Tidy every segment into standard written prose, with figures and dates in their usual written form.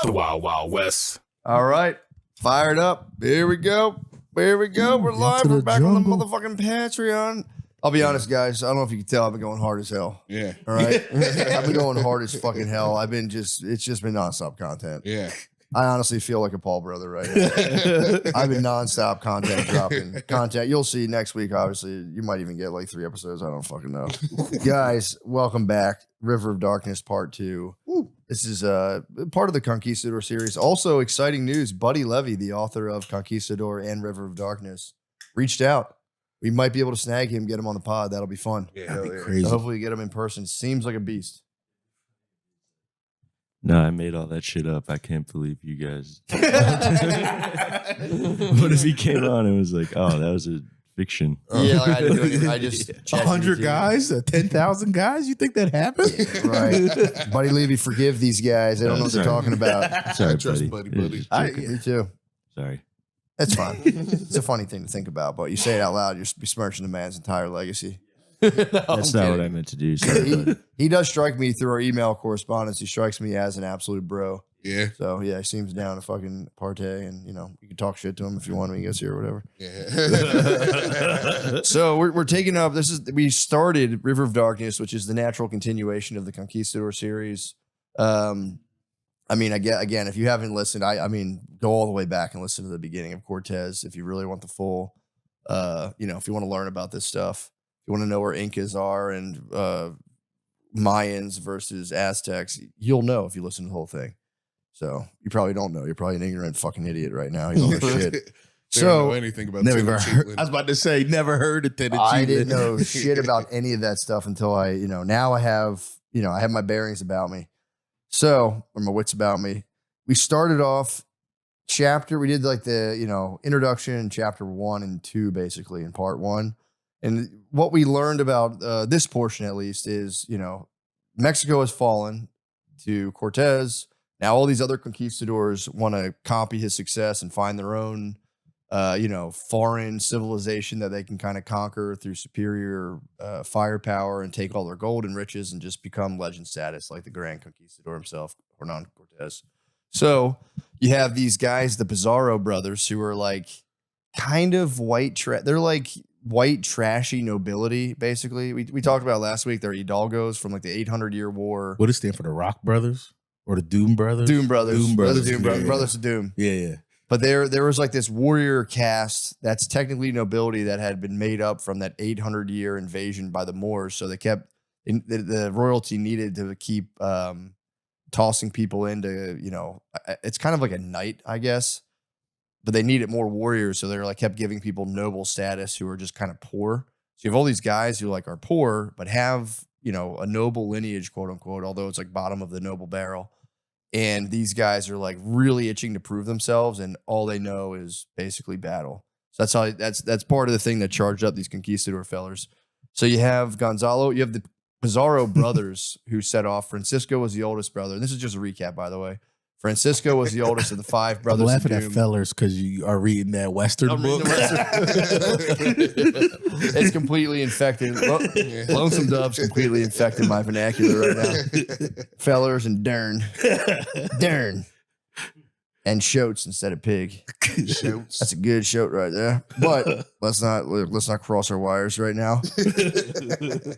The Wild Wild West. All right. Fired up. Here we go. Here we go. We're live. We're back on the motherfucking Patreon. I'll be honest, guys. I don't know if you can tell. I've been going hard as hell. Yeah. All right. I've been going hard as fucking hell. It's just been nonstop content. Yeah. I honestly feel like a Paul brother right now. I've been nonstop content dropping. Content. You'll see next week, obviously. You might even get like 3 episodes. I don't fucking know. Guys, welcome back. River of Darkness Part 2. This is part of the Conquistador series. Also, exciting news. Buddy Levy, the author of Conquistador and River of Darkness, reached out. We might be able to snag him, get him on the pod. That'll be fun. Yeah, that'd be crazy. So hopefully we get him in person. Seems like a beast. No, I made all that shit up. I can't believe you guys. What if he came on and was like, "Oh, that was a fiction"? Yeah, like I just 100 guys, 10,000 guys. You think that happened? Right, Buddy Levy, forgive these guys. They don't know what they're talking about. Sorry, Trust buddy. buddy. Me too. Sorry. That's fine. It's a funny thing to think about, but you say it out loud, you're besmirching the man's entire legacy. That's not what I meant to do. Sorry, buddy. He does strike me through our email correspondence. He strikes me as an absolute bro. Yeah. So yeah, he seems down to fucking partay, and you can talk shit to him if you want when he gets here or whatever. Yeah. So we're taking up. We started River of Darkness, which is the natural continuation of the Conquistador series. I mean, again, if you haven't listened, I mean, go all the way back and listen to the beginning of Cortez if you really want the full. If you want to learn about this stuff, if you want to know where Incas are and Mayans versus Aztecs, you'll know if you listen to the whole thing. So you probably don't know. You're probably an ignorant fucking idiot right now. You don't know shit. They So don't know anything about Never heard. Tenochtitlan. I was about to say, never heard of Tenochtitlan. I didn't know shit about any of that stuff until now I have my bearings about me. So, or my wits about me. We started off we did like the, introduction, chapter 1 and 2, basically in part 1. And what we learned about this portion, at least, is, Mexico has fallen to Cortez. Now all these other conquistadors want to copy his success and find their own, foreign civilization that they can kind of conquer through superior firepower and take all their gold and riches and just become legend status like the Grand Conquistador himself, Hernan Cortez. So you have these guys, the Pizarro brothers, who are like kind of they're like white trashy nobility, basically. We talked about last week. They're Hidalgos from like the 800-year war. What does it stand for? The Rock Brothers or the Doom Brothers? Doom Brothers. Doom Brothers. Doom Brothers. Brothers of Doom. Yeah. But there was like this warrior caste that's technically nobility that had been made up from that 800-year invasion by the Moors. So they kept the royalty needed to keep tossing people into, it's kind of like a knight, I guess. But they needed more warriors, so they're like kept giving people noble status who are just kind of poor. So you have all these guys who like are poor but have a noble lineage, quote unquote, although it's like bottom of the noble barrel. And these guys are like really itching to prove themselves, and all they know is basically battle. So that's part of the thing that charged up these conquistador fellers. So you have Gonzalo, you have the Pizarro brothers who set off. Francisco was the oldest brother. And this is just a recap, by the way. Francisco was the oldest of the 5 brothers. I'm laughing of at Doom. fellers because you are reading that Western book. It's completely infected. Lonesome Dove's completely infected my vernacular right now. Fellers and Dern. And Shotes instead of pig. Shotes. That's a good shote right there. But let's not cross our wires right now.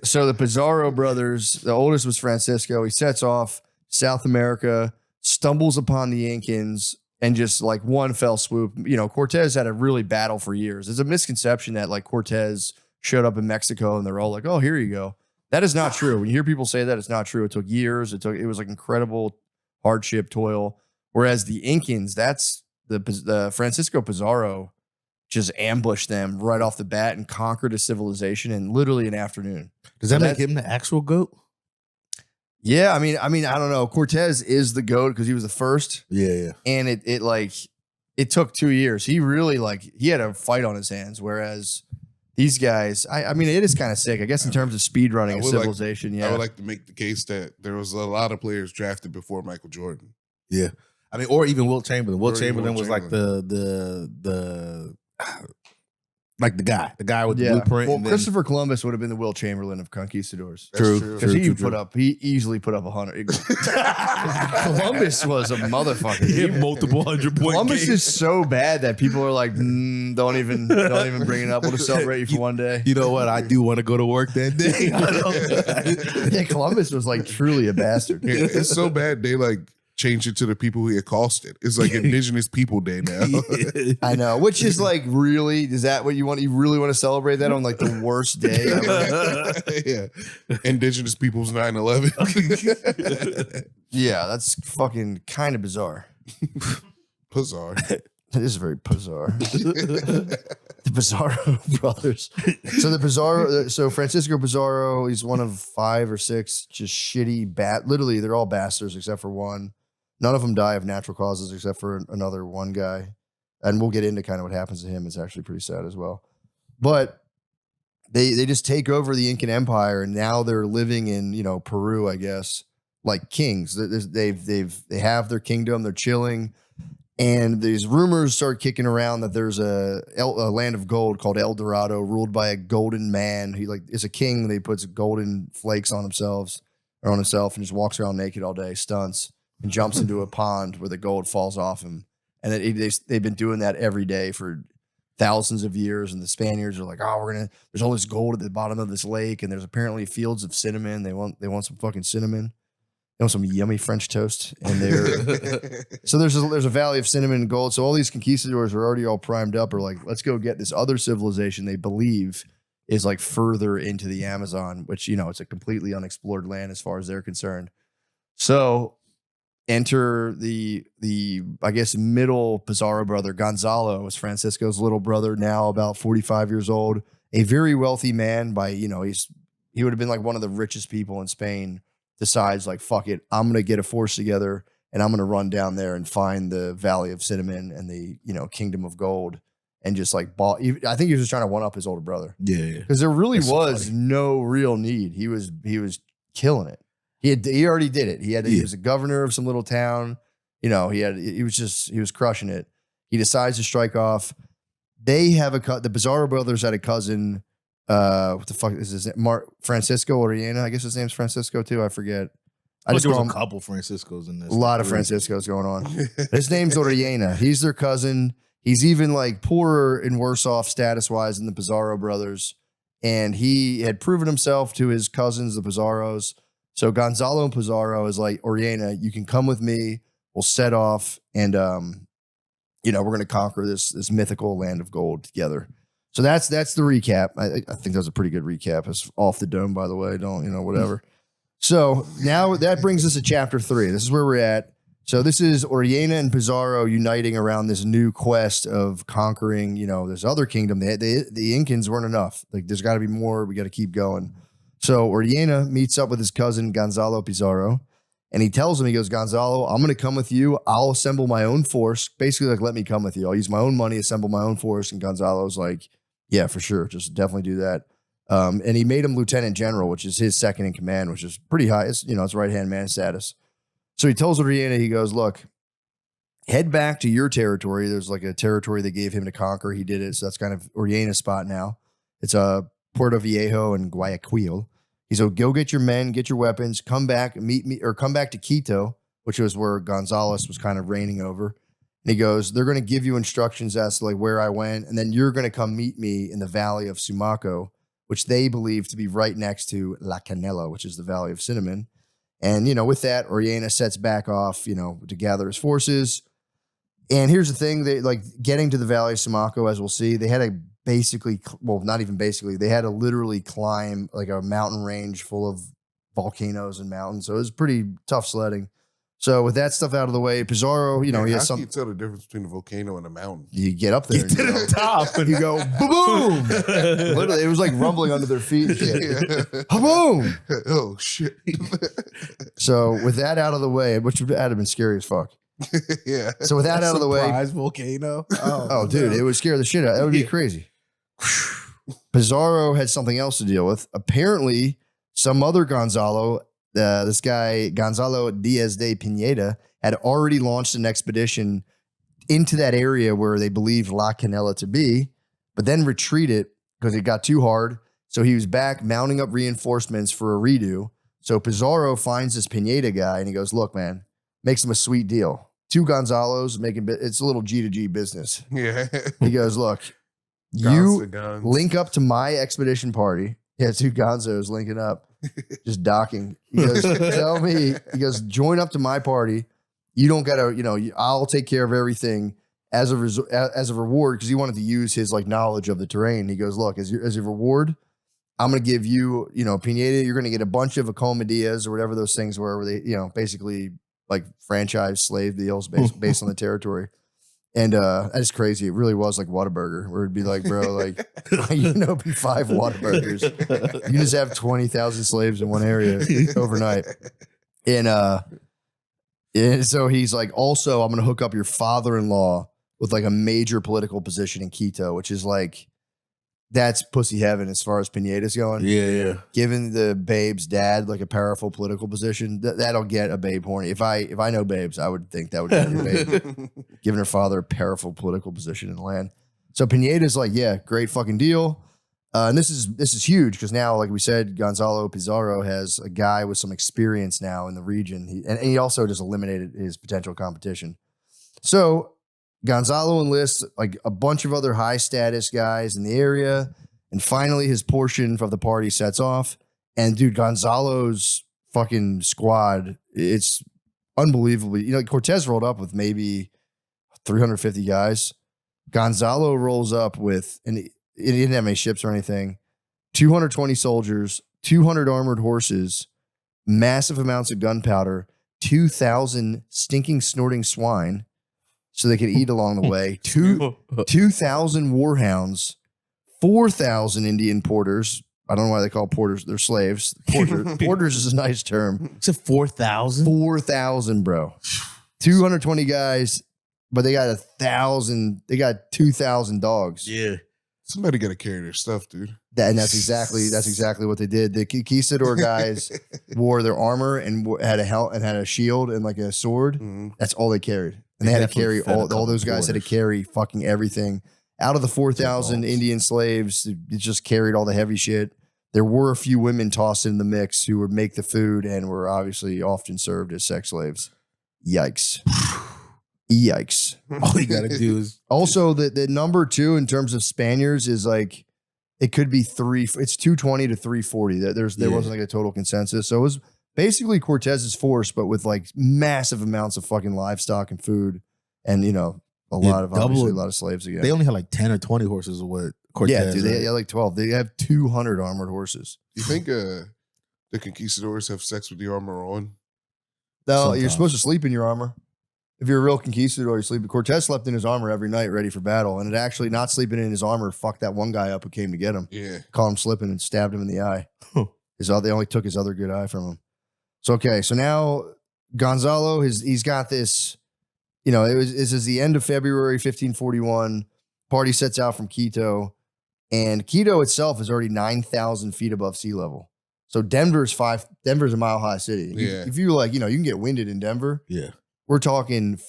So the Pizarro brothers, the oldest was Francisco. He sets off South America, stumbles upon the Incans, and just like one fell swoop. Cortez had a really battle for years. There's a misconception that like Cortez showed up in Mexico and they're all like, "Oh, here you go." That is not true. When you hear people say that, it's not true. It took years. It was like incredible hardship, toil. Whereas the Incans, that's the Francisco Pizarro just ambushed them right off the bat and conquered a civilization in literally an afternoon. Does that make him the actual GOAT? Yeah, I mean, I don't know. Cortez is the GOAT because he was the first. Yeah. And it took 2 years. He really he had a fight on his hands. Whereas these guys, I mean, it is kind of sick. I guess in terms of speed running a civilization. I would like to make the case that there was a lot of players drafted before Michael Jordan. Yeah. I mean, or even Wilt Chamberlain. Wilt Chamberlain was like the Like the guy with the Yeah. blueprint. Well, and then- Christopher Columbus would have been the Will Chamberlain of conquistadors. That's True. true. Because True. he easily put up 100. Columbus was a motherfucker. He had multiple 100-point Columbus games. is so bad that people are like, don't even bring it up. We'll just celebrate you for one day. You know what? I do want to go to work that day. Yeah, Columbus was like truly a bastard. Yeah, it's so bad they like changed it to the people who accosted. It's like Indigenous People Day now. I know, which is like really, is that what you want? You really want to celebrate that on like the worst day ever? Yeah, Indigenous People's 9/11. Yeah, that's fucking kind of bizarre. Bizarre. It is very bizarre. The Pizarro brothers. So Francisco Pizarro, he's one of 5 or 6 just shitty literally they're all bastards except for one. None of them die of natural causes except for another one guy. And we'll get into kind of what happens to him. It's actually pretty sad as well. But they just take over the Incan Empire and now they're living in, Peru, I guess, like kings. They have their kingdom, they're chilling. And these rumors start kicking around that there's a land of gold called El Dorado, ruled by a golden man. He is a king. He puts golden flakes on himself, and just walks around naked all day, stunts, and jumps into a pond where the gold falls off him. And they've been doing that every day for thousands of years. And the Spaniards are like, there's all this gold at the bottom of this lake, and there's apparently fields of cinnamon. They want some fucking cinnamon. They want some yummy French toast, and so there's a valley of cinnamon and gold. So all these conquistadors are already all primed up, are like, let's go get this other civilization they believe is like further into the Amazon, which it's a completely unexplored land as far as they're concerned. So enter the I guess middle Pizarro brother. Gonzalo is Francisco's little brother, now about 45 years old, a very wealthy man. He would have been like one of the richest people in Spain. Decides like, fuck it, I'm gonna get a force together and I'm gonna run down there and find the Valley of Cinnamon and the Kingdom of Gold, and just like I think he was just trying to one up his older brother. Yeah. Because there really That's was funny. no real need. He was killing it. He already did it. He was a governor of some little town. He was crushing it. He decides to strike off. They have the Pizarro brothers had a cousin. What the fuck is his name? Francisco Orellana. I guess his name's Francisco too. I forget. I just there call was him a couple Franciscos in this. a lot of Franciscos going on. His name's Orellana. He's their cousin. He's even like poorer and worse off status wise than the Pizarro brothers. And he had proven himself to his cousins, the Pizarros. So Gonzalo Pizarro is like, Orellana, you can come with me. We'll set off, and we're going to conquer this mythical land of gold together. So that's the recap. I think that's a pretty good recap. It's off the dome, by the way. Don't, whatever. So now that brings us to chapter 3. This is where we're at. So this is Orellana and Pizarro uniting around this new quest of conquering, this other kingdom. The Incans weren't enough. Like, there's got to be more. We got to keep going. So Orellana meets up with his cousin, Gonzalo Pizarro, and he tells him, he goes, Gonzalo, I'm going to come with you. I'll assemble my own force. Basically, like, let me come with you. I'll use my own money, assemble my own force. And Gonzalo's like, yeah, for sure. Just definitely do that. And he made him lieutenant general, which is his second in command, which is pretty high. It's right-hand man status. So he tells Orellana, he goes, look, head back to your territory. There's like a territory they gave him to conquer. He did it. So that's kind of Orellana's spot now. It's Puerto Viejo and Guayaquil. He said, go get your men, get your weapons, come back, meet me, or come back to Quito, which was where Gonzales was kind of reigning over. And he goes, they're going to give you instructions as to like where I went, and then you're going to come meet me in the Valley of Sumaco, which they believe to be right next to La Canela, which is the Valley of Cinnamon. And, with that, Orellana sets back off, to gather his forces. And here's the thing, they like getting to the Valley of Sumaco, as we'll see, they had to not even basically, they had to literally climb like a mountain range full of volcanoes and mountains. So it was pretty tough sledding. So with that stuff out of the way, Pizarro, he How has can you tell the difference between a volcano and a mountain? You get up there, Get to the top. and you go boom. Literally, it was like rumbling under their feet. And shit. Boom. Oh shit. So with that out of the way, which would have been scary as fuck. Yeah. So with that out of the way, Surprise volcano. oh dude, it would scare the shit out. That would be crazy. Pizarro had something else to deal with. Apparently, some other Gonzalo. This guy, Gonzalo Diaz de Pineda, had already launched an expedition into that area where they believed La Canela to be, but then retreated because it got too hard. So he was back mounting up reinforcements for a redo. So Pizarro finds this Pineda guy and he goes, look, man, makes him a sweet deal. 2 Gonzalos it's a little G to G business. Yeah. He goes, look, you link up to my expedition party. Yeah, 2 Gonzos linking up, just docking. He goes, tell me, he goes, join up to my party. You don't got to, I'll take care of everything as a reward, because he wanted to use his like knowledge of the terrain. He goes, look, as a reward, I'm going to give you, Pineda, you're going to get a bunch of Acomadillas or whatever those things were, where they, basically like franchise slave deals based on the territory. And that's crazy. It really was like Whataburger, where it'd be like, bro, like, you can open 5 Whataburgers. You can just have 20,000 slaves in one area overnight. And so he's like, also, I'm going to hook up your father-in-law with like a major political position in Quito, which is like, that's pussy heaven as far as Pineda's going. Yeah. Giving the babe's dad like a powerful political position, that'll get a babe horny. If I know babes, I would think that would get your babe. Giving her father a powerful political position in the land. So Pineda's like, yeah, great fucking deal. And this is huge because now, like we said, Gonzalo Pizarro has a guy with some experience now in the region. And he also just eliminated his potential competition. So Gonzalo enlists like a bunch of other high status guys in the area. And finally, his portion of the party sets off. And dude, Gonzalo's fucking squad, it's unbelievably, Cortez rolled up with maybe 350 guys. Gonzalo rolls up with, and he didn't have any ships or anything, 220 soldiers, 200 armored horses, massive amounts of gunpowder, 2,000 stinking snorting swine, so they could eat along the way. 2,000 warhounds, 4,000 Indian porters. I don't know why they call porters. They're slaves. Porters is a nice term. It's a 4,000? 4,000, bro. 220 guys, but they got 1,000. They got 2,000 dogs. Yeah. Somebody got to carry their stuff, dude. And that's exactly what they did. The conquistador guys wore their armor and had a shield and like a sword. Mm-hmm. That's all they carried. And they had to carry all those guys had to carry fucking everything. Out of the 4,000 Indian slaves, it just carried all the heavy shit. There were a few women tossed in the mix who would make the food and were obviously often served as sex slaves. Yikes. Yikes. All you got to do is... Also, the number 2 in terms of Spaniards is like, it could be it's 220 to 340. There wasn't like a total consensus. So it was basically Cortez's force, but with like massive amounts of fucking livestock and food, and a lot of slaves again. They only had like 10 or 20 horses or what? Cortez, yeah, dude, they had like 12. They have 200 armored horses. You think the conquistadors have sex with the armor on? No, Sometimes. You're supposed to sleep in your armor. If you're a real conquistador, you sleep. Cortez slept in his armor every night, ready for battle, and it actually not sleeping in his armor fucked that one guy up who came to get him. Yeah, caught him slipping and stabbed him in the eye. They only took his other good eye from him. So okay, so now Gonzalo, he's got this. This is the end of February 1541. Party sets out from Quito, and Quito itself is already 9,000 feet above sea level. So Denver's a mile high city. Yeah. If you you can get winded in Denver. Yeah. We're talking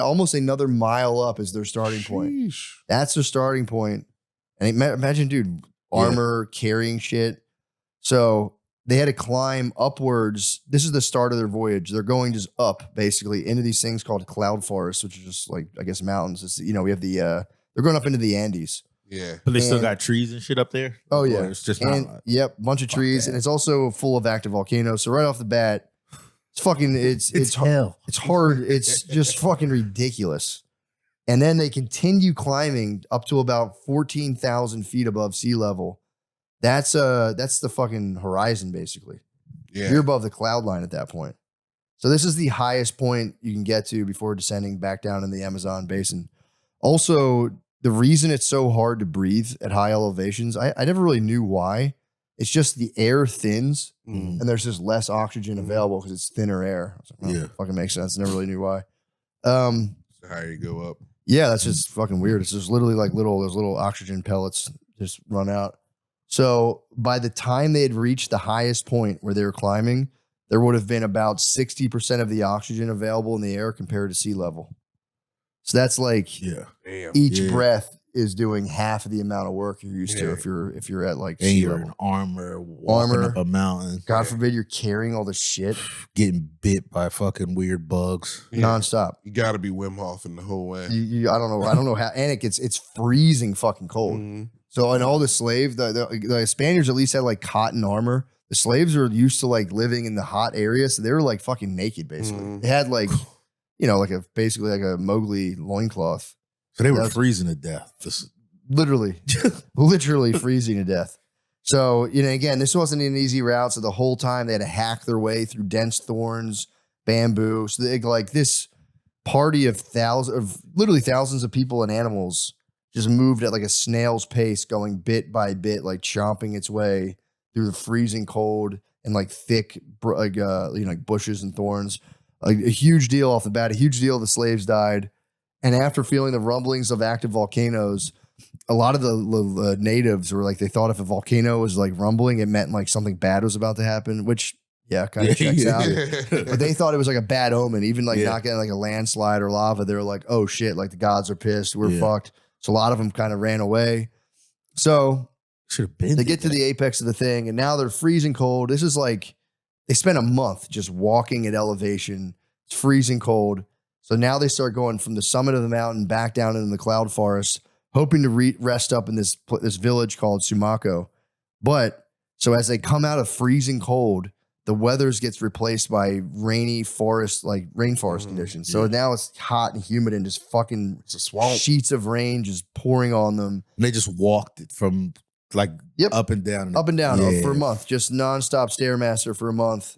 almost another mile up is their starting point. Sheesh. That's their starting point. And imagine, dude, armor, carrying shit. So they had to climb upwards. This is the start of their voyage. They're going just up, basically, into these things called cloud forests, which are just like, I guess, mountains. It's, we have they're going up into the Andes. Yeah. But they still got trees and shit up there? Oh, yeah. Or it's just yep, bunch of trees. And it's also full of active volcanoes. So right off the bat, it's hell. It's hard. It's just fucking ridiculous. And then they continue climbing up to about 14,000 feet above sea level. That's the fucking horizon, basically. Yeah. You're above the cloud line at that point. So this is the highest point you can get to before descending back down in the Amazon basin. Also, the reason it's so hard to breathe at high elevations, I never really knew why. It's just the air thins and there's just less oxygen available because it's thinner air. I was like, yeah. Fucking makes sense. Never really knew why. The higher you go up. Yeah, that's just fucking weird. It's just literally like those little oxygen pellets just run out. So by the time they had reached the highest point where they were climbing, there would have been about 60% of the oxygen available in the air compared to sea level. So that's like Damn. each breath is doing half of the amount of work you're used to if you're at like And sea you're level. in armor, walking up a mountain, God forbid you're carrying all the shit getting bit by fucking weird bugs. nonstop. You got to be Wim Hof in the whole way. I don't know how, and it's freezing fucking cold. Mhm. So and all the slaves, the Spaniards at least had like cotton armor. The slaves are used to like living in the hot area, so they were like fucking naked basically. Mhm. They had like, like basically like a Mowgli loincloth. So they were That's- freezing to death. Literally freezing to death. So, again, this wasn't an easy route. So the whole time they had to hack their way through dense thorns, bamboo. So they, like this party of literally thousands of people and animals just moved at like a snail's pace, going bit by bit, like chomping its way through the freezing cold and like thick, like bushes and thorns. Like a huge deal off the bat, a huge deal. The slaves died. And after feeling the rumblings of active volcanoes, a lot of the natives were like, they thought if a volcano was like rumbling, it meant like something bad was about to happen, which kind of checks out. But they thought it was like a bad omen, even like not getting like a landslide or lava. They were like, oh shit, like the gods are pissed. We're fucked. So a lot of them kind of ran away. So should have been. They get to the apex of the thing and now they're freezing cold. This is like, they spent a month just walking at elevation. It's freezing cold. So now they start going from the summit of the mountain back down into the cloud forest, hoping to rest up in this village called Sumaco. But so as they come out of freezing cold, the weather gets replaced by rainforest conditions. So now it's hot and humid and just fucking It's a swamp. sheets of rain just pouring on them. And they just walked it from like up and down. For a month, just nonstop Stairmaster for a month.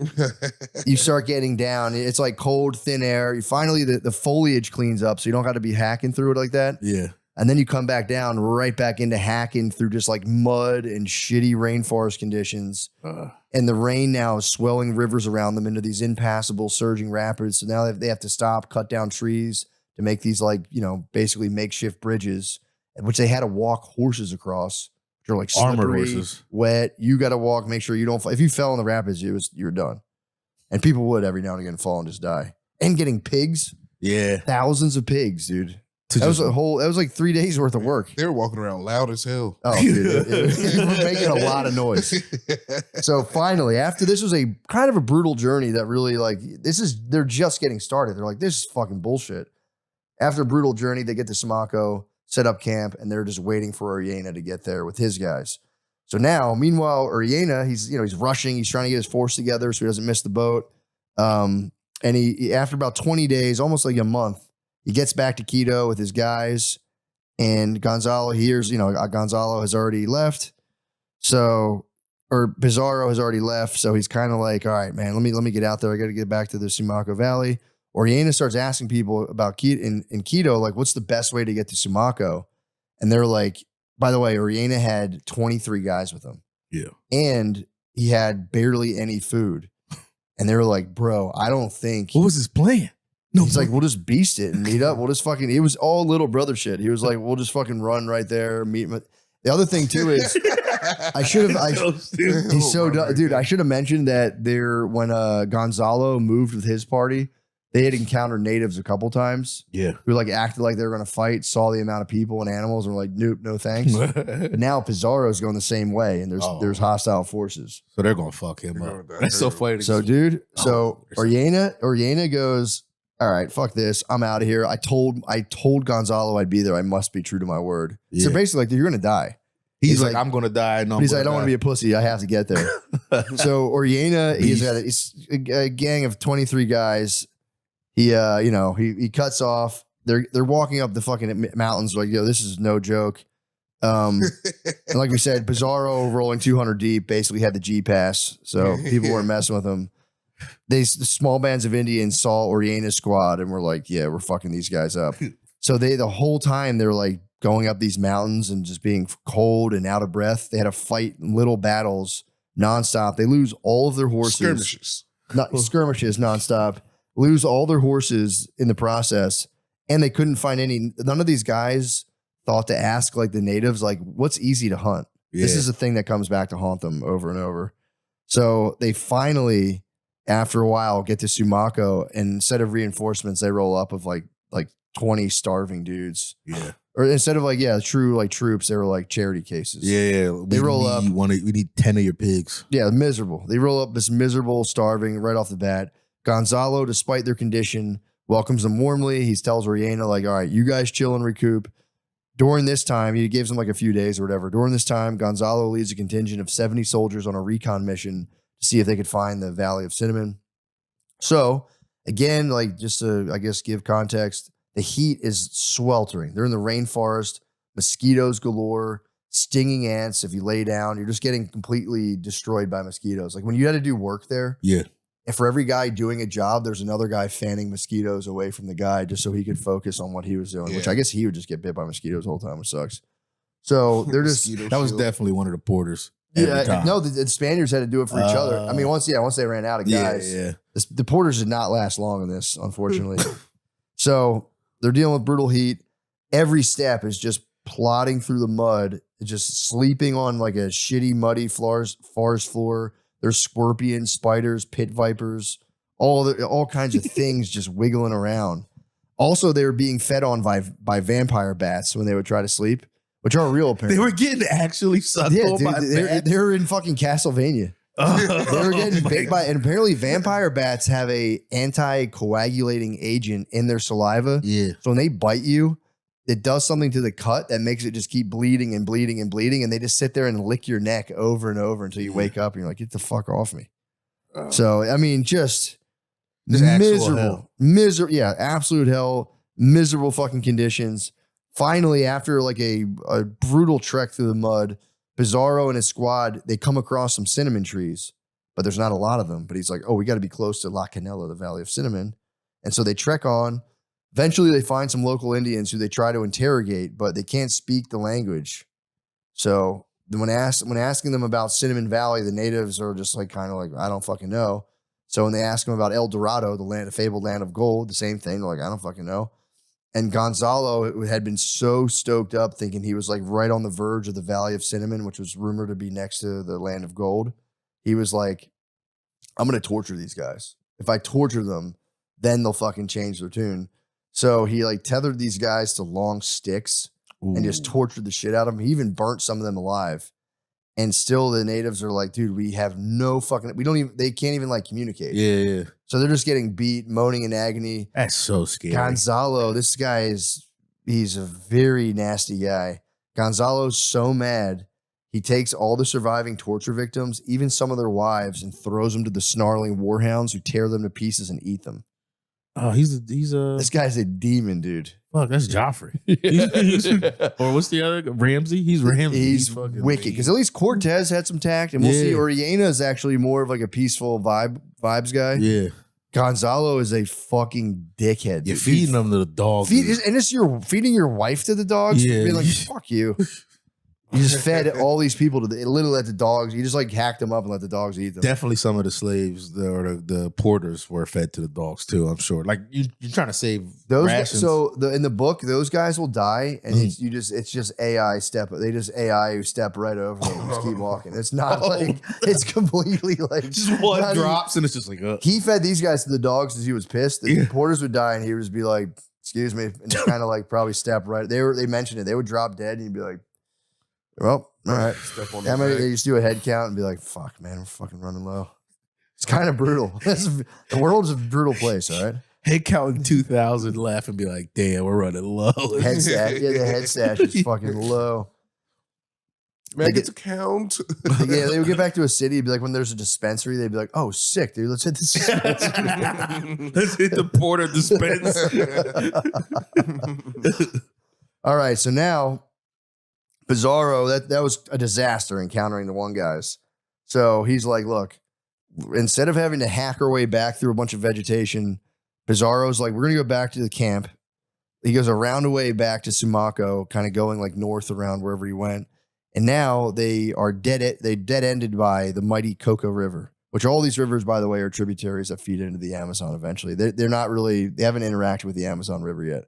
You start getting down. It's like cold, thin air. You finally, the foliage cleans up so you don't have to be hacking through it like that. Yeah. And then you come back down, right back into hacking through just like mud and shitty rainforest conditions. And the rain now is swelling rivers around them into these impassable surging rapids. So now they have to stop, cut down trees to make these like, basically makeshift bridges, which they had to walk horses across. Which are like Armored slippery, horses. wet. You got to walk, make sure you don't fall. If you fell in the rapids, you're done. And people would every now and again fall and just die. And getting pigs. Yeah. Thousands of pigs, dude. That was like 3 days worth of work. They were walking around loud as hell. Oh, dude. They were making a lot of noise. So finally, after this was a kind of a brutal journey that really like, they're just getting started. They're like, this is fucking bullshit. After a brutal journey, they get to Sumaco, set up camp, and they're just waiting for Uriena to get there with his guys. So now, meanwhile, Uriena, he's rushing. He's trying to get his force together so he doesn't miss the boat. And he after about 20 days, almost like a month, he gets back to Quito with his guys, and Gonzalo hears, Gonzalo has already left. Or Pizarro has already left. So he's kind of like, all right, man, let me get out there. I got to get back to the Sumaco Valley. Uriena starts asking people about Quito, in Quito, like, what's the best way to get to Sumaco? And they're like, by the way, Uriena had 23 guys with him. Yeah. And he had barely any food. And they were like, bro, I don't think. What was his plan? He's like, we'll just beast it and meet up. We'll just fucking, it was all little brother shit. He was like, we'll just fucking run right there, meet him. The other thing too is, he's so dumb. Dude, I should have mentioned that when Gonzalo moved with his party, they had encountered natives a couple times. Yeah. Who like acted like they were going to fight, saw the amount of people and animals and were like, nope, no thanks. But now Pizarro's going the same way and there's hostile forces. So they're going to fuck him up. That's so funny. So dude, Uriena goes, all right, fuck this. I'm out of here. I told Gonzalo I'd be there. I must be true to my word. Yeah. So basically, like, you're going to die. He's like, I'm going to die. No, He's like, I don't want to be a pussy. I have to get there. So Uriena, he's a gang of 23 guys. He cuts off. They're walking up the fucking mountains. Like, this is no joke. And like we said, Pizarro rolling 200 deep basically had the G pass. So people weren't messing with him. The small bands of Indians saw Uriena's squad and were like, yeah, we're fucking these guys up. So the whole time they're like going up these mountains and just being cold and out of breath. They had to fight little battles nonstop. They lose all of their horses. Skirmishes nonstop. Lose all their horses in the process. And they couldn't find none of these guys thought to ask like the natives, like, what's easy to hunt? Yeah. This is a thing that comes back to haunt them over and over. So they finally, after a while, get to Sumaco, and instead of reinforcements, they roll up of like 20 starving dudes. Yeah. Or instead of like, yeah, true like troops, they were like charity cases. Yeah, They roll up. We need 10 of your pigs. Yeah, miserable. They roll up this miserable, starving right off the bat. Gonzalo, despite their condition, welcomes them warmly. He tells Rihanna, like, all right, you guys chill and recoup. During this time, he gives them like a few days or whatever. During this time, Gonzalo leads a contingent of 70 soldiers on a recon mission to see if they could find the Valley of Cinnamon. So, again, like just to, I guess, give context, the heat is sweltering. They're in the rainforest, mosquitoes galore, stinging ants. If you lay down, you're just getting completely destroyed by mosquitoes. Like when you had to do work there, Yeah. and for every guy doing a job, there's another guy fanning mosquitoes away from the guy just so he could focus on what he was doing, which Yeah. I guess he would just get bit by mosquitoes the whole time, which sucks. So they're just, Mosquito That was shield. definitely one of the porters. Every yeah, time. no, the Spaniards had to do it for each other. I mean, once they ran out of guys, Yeah. the porters did not last long in this, unfortunately. So they're dealing with brutal heat. Every step is just plodding through the mud, just sleeping on like a shitty, muddy forest floor. There's scorpions, spiders, pit vipers, all kinds of things just wiggling around. Also, they were being fed on by vampire bats when they would try to sleep, which aren't real apparently. They were getting actually sucked Yeah, on dude, by bats. they're in fucking Castlevania. They were getting bit by, and apparently vampire bats have a anti-coagulating agent in their saliva. Yeah. So when they bite you, it does something to the cut that makes it just keep bleeding and bleeding and bleeding, and they just sit there and lick your neck over and over until you wake up and you're like, get the fuck off me. So I mean, just actual miserable, yeah, absolute hell, miserable fucking conditions. Finally, after like a brutal trek through the mud, Pizarro and his squad, they come across some cinnamon trees, but there's not a lot of them. But he's like, oh, we got to be close to La Canela, the Valley of Cinnamon. And so they trek on. Eventually, they find some local Indians who they try to interrogate, but they can't speak the language. So when asking them about Cinnamon Valley, the natives are just like kind of like, I don't fucking know. So when they ask them about El Dorado, the fabled land of gold, the same thing. They're like, I don't fucking know. And Gonzalo had been so stoked up thinking he was like right on the verge of the Valley of Cinnamon, which was rumored to be next to the land of gold. He was like, I'm going to torture these guys. If I torture them, then they'll fucking change their tune. So he like tethered these guys to long sticks and just tortured the shit out of them. He even burnt some of them alive. And still the natives are like, dude, we have no fucking, they can't even like communicate. Yeah. So they're just getting beat, moaning in agony. That's so scary. Gonzalo, this guy he's a very nasty guy. Gonzalo's so mad, he takes all the surviving torture victims, even some of their wives, and throws them to the snarling warhounds who tear them to pieces and eat them. Oh, he's a This guy's a demon, dude. fuck. That's Joffrey. Or what's the other Ramsey? He's Ramsey. He's fucking wicked because at least Cortez had some tact, and we'll see. Yeah. Oriana is actually more of like a peaceful vibes guy. Yeah, Gonzalo is a fucking dickhead. you're dude. feeding them to the dogs. and it's feeding your wife to the dogs. Yeah. Being like, fuck you. You just fed all these people to literally let the dogs. You just like hacked them up and let the dogs eat them. Definitely, some of the slaves or the porters were fed to the dogs too. I'm sure. Like you're trying to save Those rations. in the book, those guys will die, and it's just AI step. They just AI who step right over them and just keep walking. It's not like it's completely like just one not even- drops and it's just like He fed these guys to the dogs because he was pissed. The porters would die, and he would just be like, "Excuse me," and just kind of like probably step right. They mentioned it. They would drop dead, and he'd be like, "Well, all right." Step on Yeah, the maybe back. they used to do a head count and be like, "Fuck, man, we're fucking running low." It's kind of brutal. The world's a brutal place, all right? head counting 2,000 left and be like, damn, we're running low. Head stash, yeah, the head stash is fucking low. Man, They get to count. Yeah, they would get back to a city. It'd be like when there's a dispensary, they'd be like, "Oh, sick, dude, let's hit this dispensary." Let's hit the porter dispense. All right, so now Pizarro, that was a disaster encountering the one guys. So he's like, look, instead of having to hack our way back through a bunch of vegetation, Pizarro's like, we're going to go back to the camp. He goes around a way back to Sumaco, kind of going like north around wherever he went. And now they are dead-ended by the mighty Coca River, which all these rivers, by the way, are tributaries that feed into the Amazon eventually. They're not really, they haven't interacted with the Amazon River yet.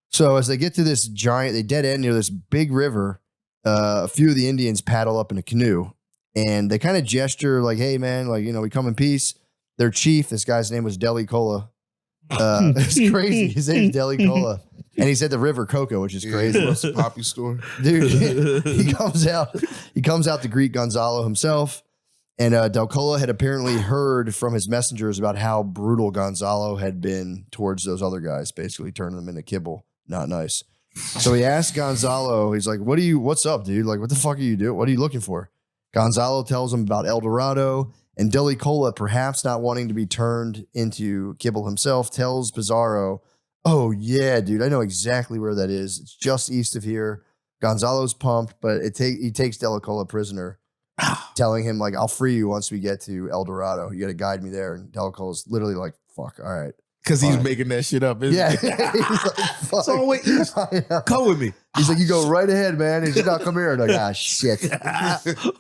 So as they get to this giant, they dead end near this big river. A few of the Indians paddle up in a canoe, and they kind of gesture like, "Hey, man, like, you know, we come in peace." Their chief, this guy's name was Deli Cola. It's crazy. His name's Deli Cola. And he's at the River Coco, which is crazy. It's a poppy store. Dude, he comes out to greet Gonzalo himself. And Del Cola had apparently heard from his messengers about how brutal Gonzalo had been towards those other guys, basically turning them into kibble. Not nice. So he asked Gonzalo, he's like, what's up, dude? Like, what the fuck are you doing? What are you looking for? Gonzalo tells him about El Dorado, and Deli Cola, perhaps not wanting to be turned into kibble himself, tells Pizarro, oh, yeah, dude, I know exactly where that is. It's just east of here. Gonzalo's pumped, but he takes Deli Cola prisoner. Telling him, like, I'll free you once we get to El Dorado. You got to guide me there. And Del Cola's literally like, fuck, all right. Because he's making that shit up, isn't Yeah. he? He's like, fuck. So wait, come with me. He's like, you go right ahead, man. He's like, no, come here. And I'm like, ah, shit.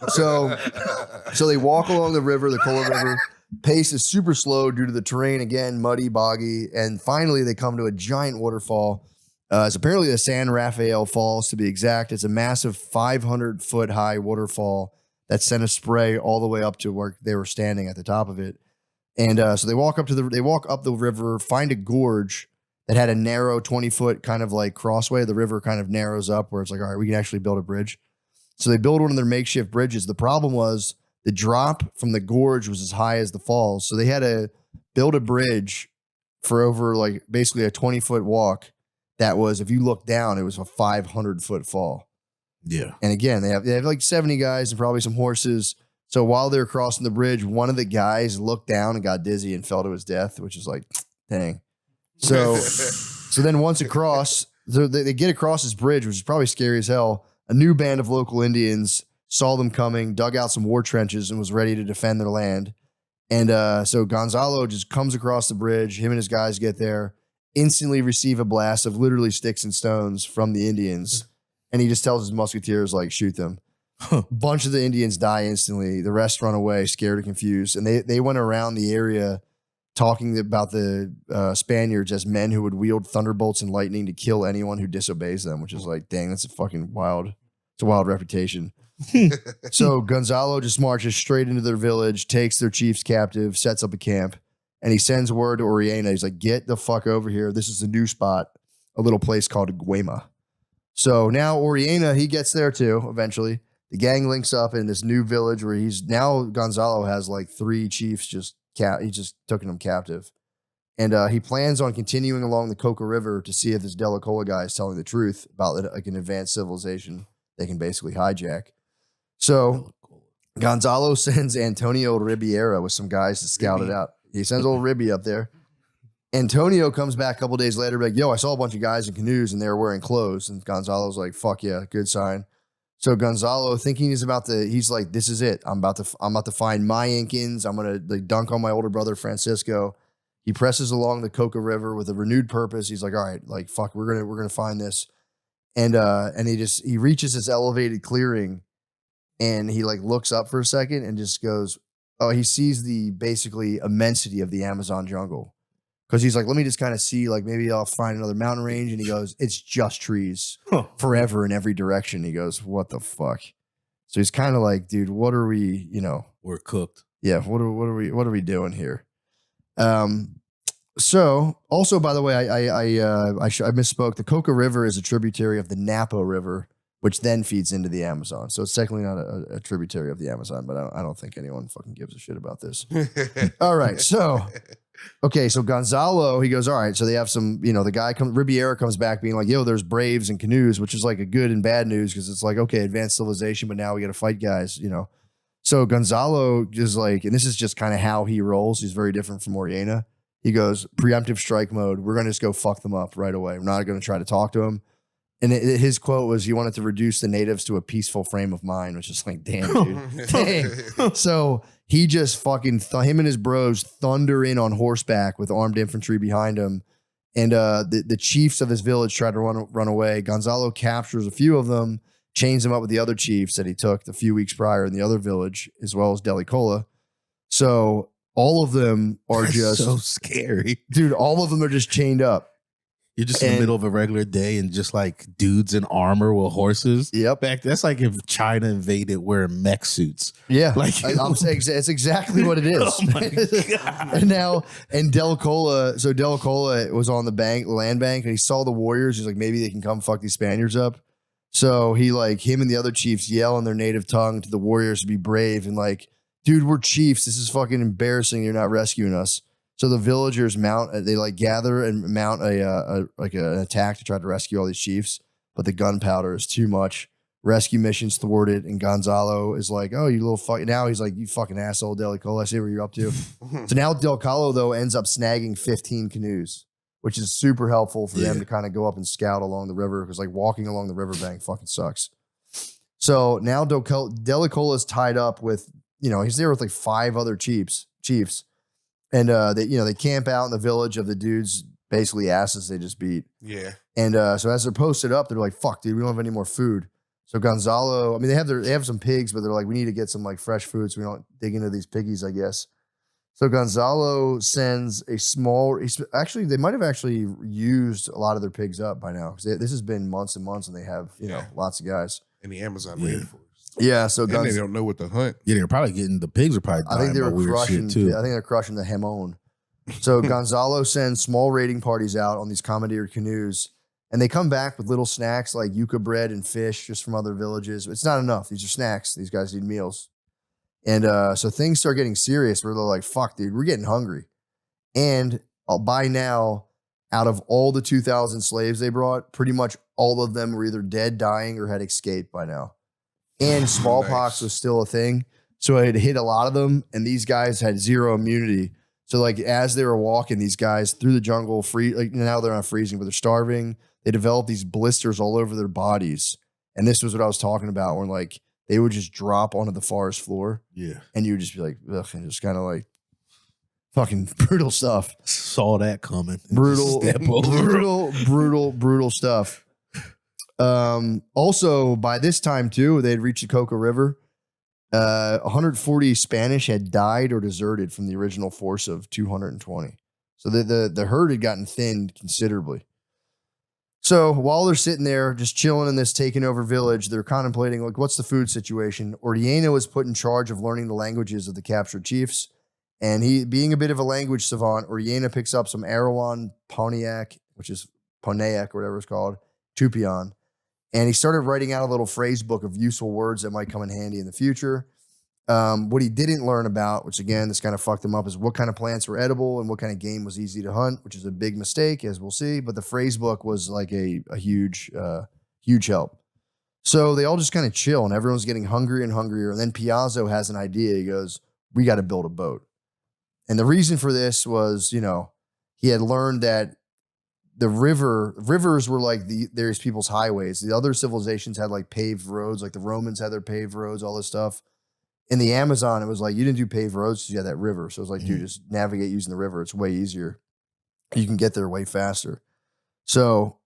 So they walk along the river, the Cola River. Pace is super slow due to the terrain, again, muddy, boggy. And finally, they come to a giant waterfall. It's apparently the San Rafael Falls, to be exact. It's a massive 500-foot high waterfall that sent a spray all the way up to where they were standing at the top of it. And so they walk up the river, find a gorge that had a narrow 20-foot kind of like crossway. The river kind of narrows up where it's like, all right, we can actually build a bridge. So they build one of their makeshift bridges. The problem was the drop from the gorge was as high as the falls. So they had to build a bridge for over like basically a 20-foot walk. That was, if you look down, it was a 500-foot fall. Yeah. And again, they have like 70 guys and probably some horses. So while they're crossing the bridge, one of the guys looked down and got dizzy and fell to his death, which is like, dang. So then once across, they get across this bridge, which is probably scary as hell. A new band of local Indians saw them coming, dug out some war trenches, and was ready to defend their land. And so Gonzalo just comes across the bridge. Him and his guys get there, instantly receive a blast of literally sticks and stones from the Indians. And he just tells his musketeers, like, shoot them. A bunch of the Indians die instantly. The rest run away, scared and confused. And they went around the area talking about the Spaniards as men who would wield thunderbolts and lightning to kill anyone who disobeys them, which is like, dang, that's a fucking wild, it's a wild reputation. So Gonzalo just marches straight into their village, takes their chiefs captive, sets up a camp, and he sends word to Oriana. He's like, get the fuck over here. This is a new spot, a little place called Guema. So now Oriana, he gets there too, eventually. The gang links up in this new village where Gonzalo has like 3 chiefs he's just taking them captive. And he plans on continuing along the Coca River to see if this Dela Cola guy is telling the truth about like an advanced civilization they can basically hijack. So Gonzalo sends Antonio Ribiera with some guys to scout it out. He sends old Ribby up there. Antonio comes back a couple days later, like, yo, I saw a bunch of guys in canoes and they were wearing clothes. And Gonzalo's like, fuck yeah, good sign. So Gonzalo, thinking he's like, this is it. I'm about to find my Incans. I'm gonna like dunk on my older brother Francisco. He presses along the Coca River with a renewed purpose. He's like, all right, like fuck, we're gonna find this. And he reaches this elevated clearing, and he like looks up for a second and just goes, oh, he sees the basically immensity of the Amazon jungle. Because he's like, let me just kind of see, like maybe I'll find another mountain range. And he goes, it's just trees forever in every direction. He goes, what the fuck? So he's kind of like, dude, what are we, we're cooked. Yeah, what are we doing here? So also, by the way, I misspoke. The Coca River is a tributary of the Napo River, which then feeds into the Amazon. So it's technically not a tributary of the Amazon, but I don't think anyone fucking gives a shit about this. All right, so. Okay, so Gonzalo, he goes, all right, so they have some, the guy Ribiera comes back being like, yo, there's braves and canoes, which is like a good and bad news because it's like, okay, advanced civilization, but now we got to fight guys, So Gonzalo is like, and this is just kind of how he rolls. He's very different from Oriana. He goes, preemptive strike mode. We're going to just go fuck them up right away. We're not going to try to talk to him. And his quote was, he wanted to reduce the natives to a peaceful frame of mind, which is like, damn, dude. Dang. So he just fucking, him and his bros thunder in on horseback with armed infantry behind him. And the chiefs of his village try to run away. Gonzalo captures a few of them, chains them up with the other chiefs that he took a few weeks prior in the other village, as well as Deli Cola. So all of them are just so scary. Dude, all of them are just chained up. You're just in the middle of a regular day and just like dudes in armor with horses. Yep. That's like if China invaded wearing mech suits. Yeah. Like I'm saying it's exactly what it is. Oh my God. and Del Cola, so Del Cola was on the land bank, and he saw the warriors. He's like, maybe they can come fuck these Spaniards up. So he him and the other chiefs yell in their native tongue to the warriors to be brave and like, dude, we're chiefs. This is fucking embarrassing. You're not rescuing us. So the villagers they like gather and mount an attack to try to rescue all these chiefs, but the gunpowder is too much. Rescue missions thwarted, and Gonzalo is like, "Oh, you little fuck!" Now he's like, "You fucking asshole, Del Colo. I see what you're up to." So now Del Colo though ends up snagging 15 canoes, which is super helpful for them to kind of go up and scout along the river because like walking along the riverbank fucking sucks. So now Del Colo is tied up with he's there with like 5 other chiefs. And they camp out in the village of the dudes, basically asses they just beat. Yeah. And so as they're posted up, they're like, "Fuck, dude, we don't have any more food." So Gonzalo, I mean, they have some pigs, but they're like, "We need to get some like fresh food so we don't dig into these piggies, I guess." So Gonzalo sends a small. They might have actually used a lot of their pigs up by now because this has been months and months, and they have lots of guys in the Amazon rainforest. Yeah, so and they don't know what to hunt. Yeah, they're probably getting the pigs are probably. I think they were crushing too. I think they're crushing the Hamon. So Gonzalo sends small raiding parties out on these commandeered canoes, and they come back with little snacks like yucca bread and fish just from other villages. It's not enough. These are snacks. These guys need meals. And so things start getting serious where they're like, "Fuck, dude, we're getting hungry." And by now, out of all the 2,000 slaves they brought, pretty much all of them were either dead, dying, or had escaped by now. And smallpox was still a thing. So it hit a lot of them, and these guys had zero immunity. So like as they were walking, these guys through the jungle, now they're not freezing, but they're starving. They developed these blisters all over their bodies. And this was what I was talking about, where like they would just drop onto the forest floor. Yeah. And you would just be like, ugh, and just kind of like fucking brutal stuff. Saw that coming. Brutal stuff. Also, by this time too, they had reached the Coca River. 140 Spanish had died or deserted from the original force of 220. So the herd had gotten thinned considerably. So while they're sitting there just chilling in this taken over village, they're contemplating like, what's the food situation? Orellana was put in charge of learning the languages of the captured chiefs. And he, being a bit of a language savant, Orellana picks up some Arawan, Pontiac, which is Pontiac or whatever it's called, Tupion. And he started writing out a little phrase book of useful words that might come in handy in the future. What he didn't learn about, which again, this kind of fucked him up, is what kind of plants were edible and what kind of game was easy to hunt, which is a big mistake, as we'll see. But the phrase book was like a huge help. So they all just kind of chill, and everyone's getting hungrier and hungrier. And then Piazzo has an idea. He goes, "We got to build a boat." And the reason for this was, he had learned that the rivers were like there's people's highways. The other civilizations had like paved roads, like the Romans had their paved roads, all this stuff. In the Amazon, it was like you didn't do paved roads because you had that river. So it was like, dude, just navigate using the river. It's way easier. You can get there way faster. So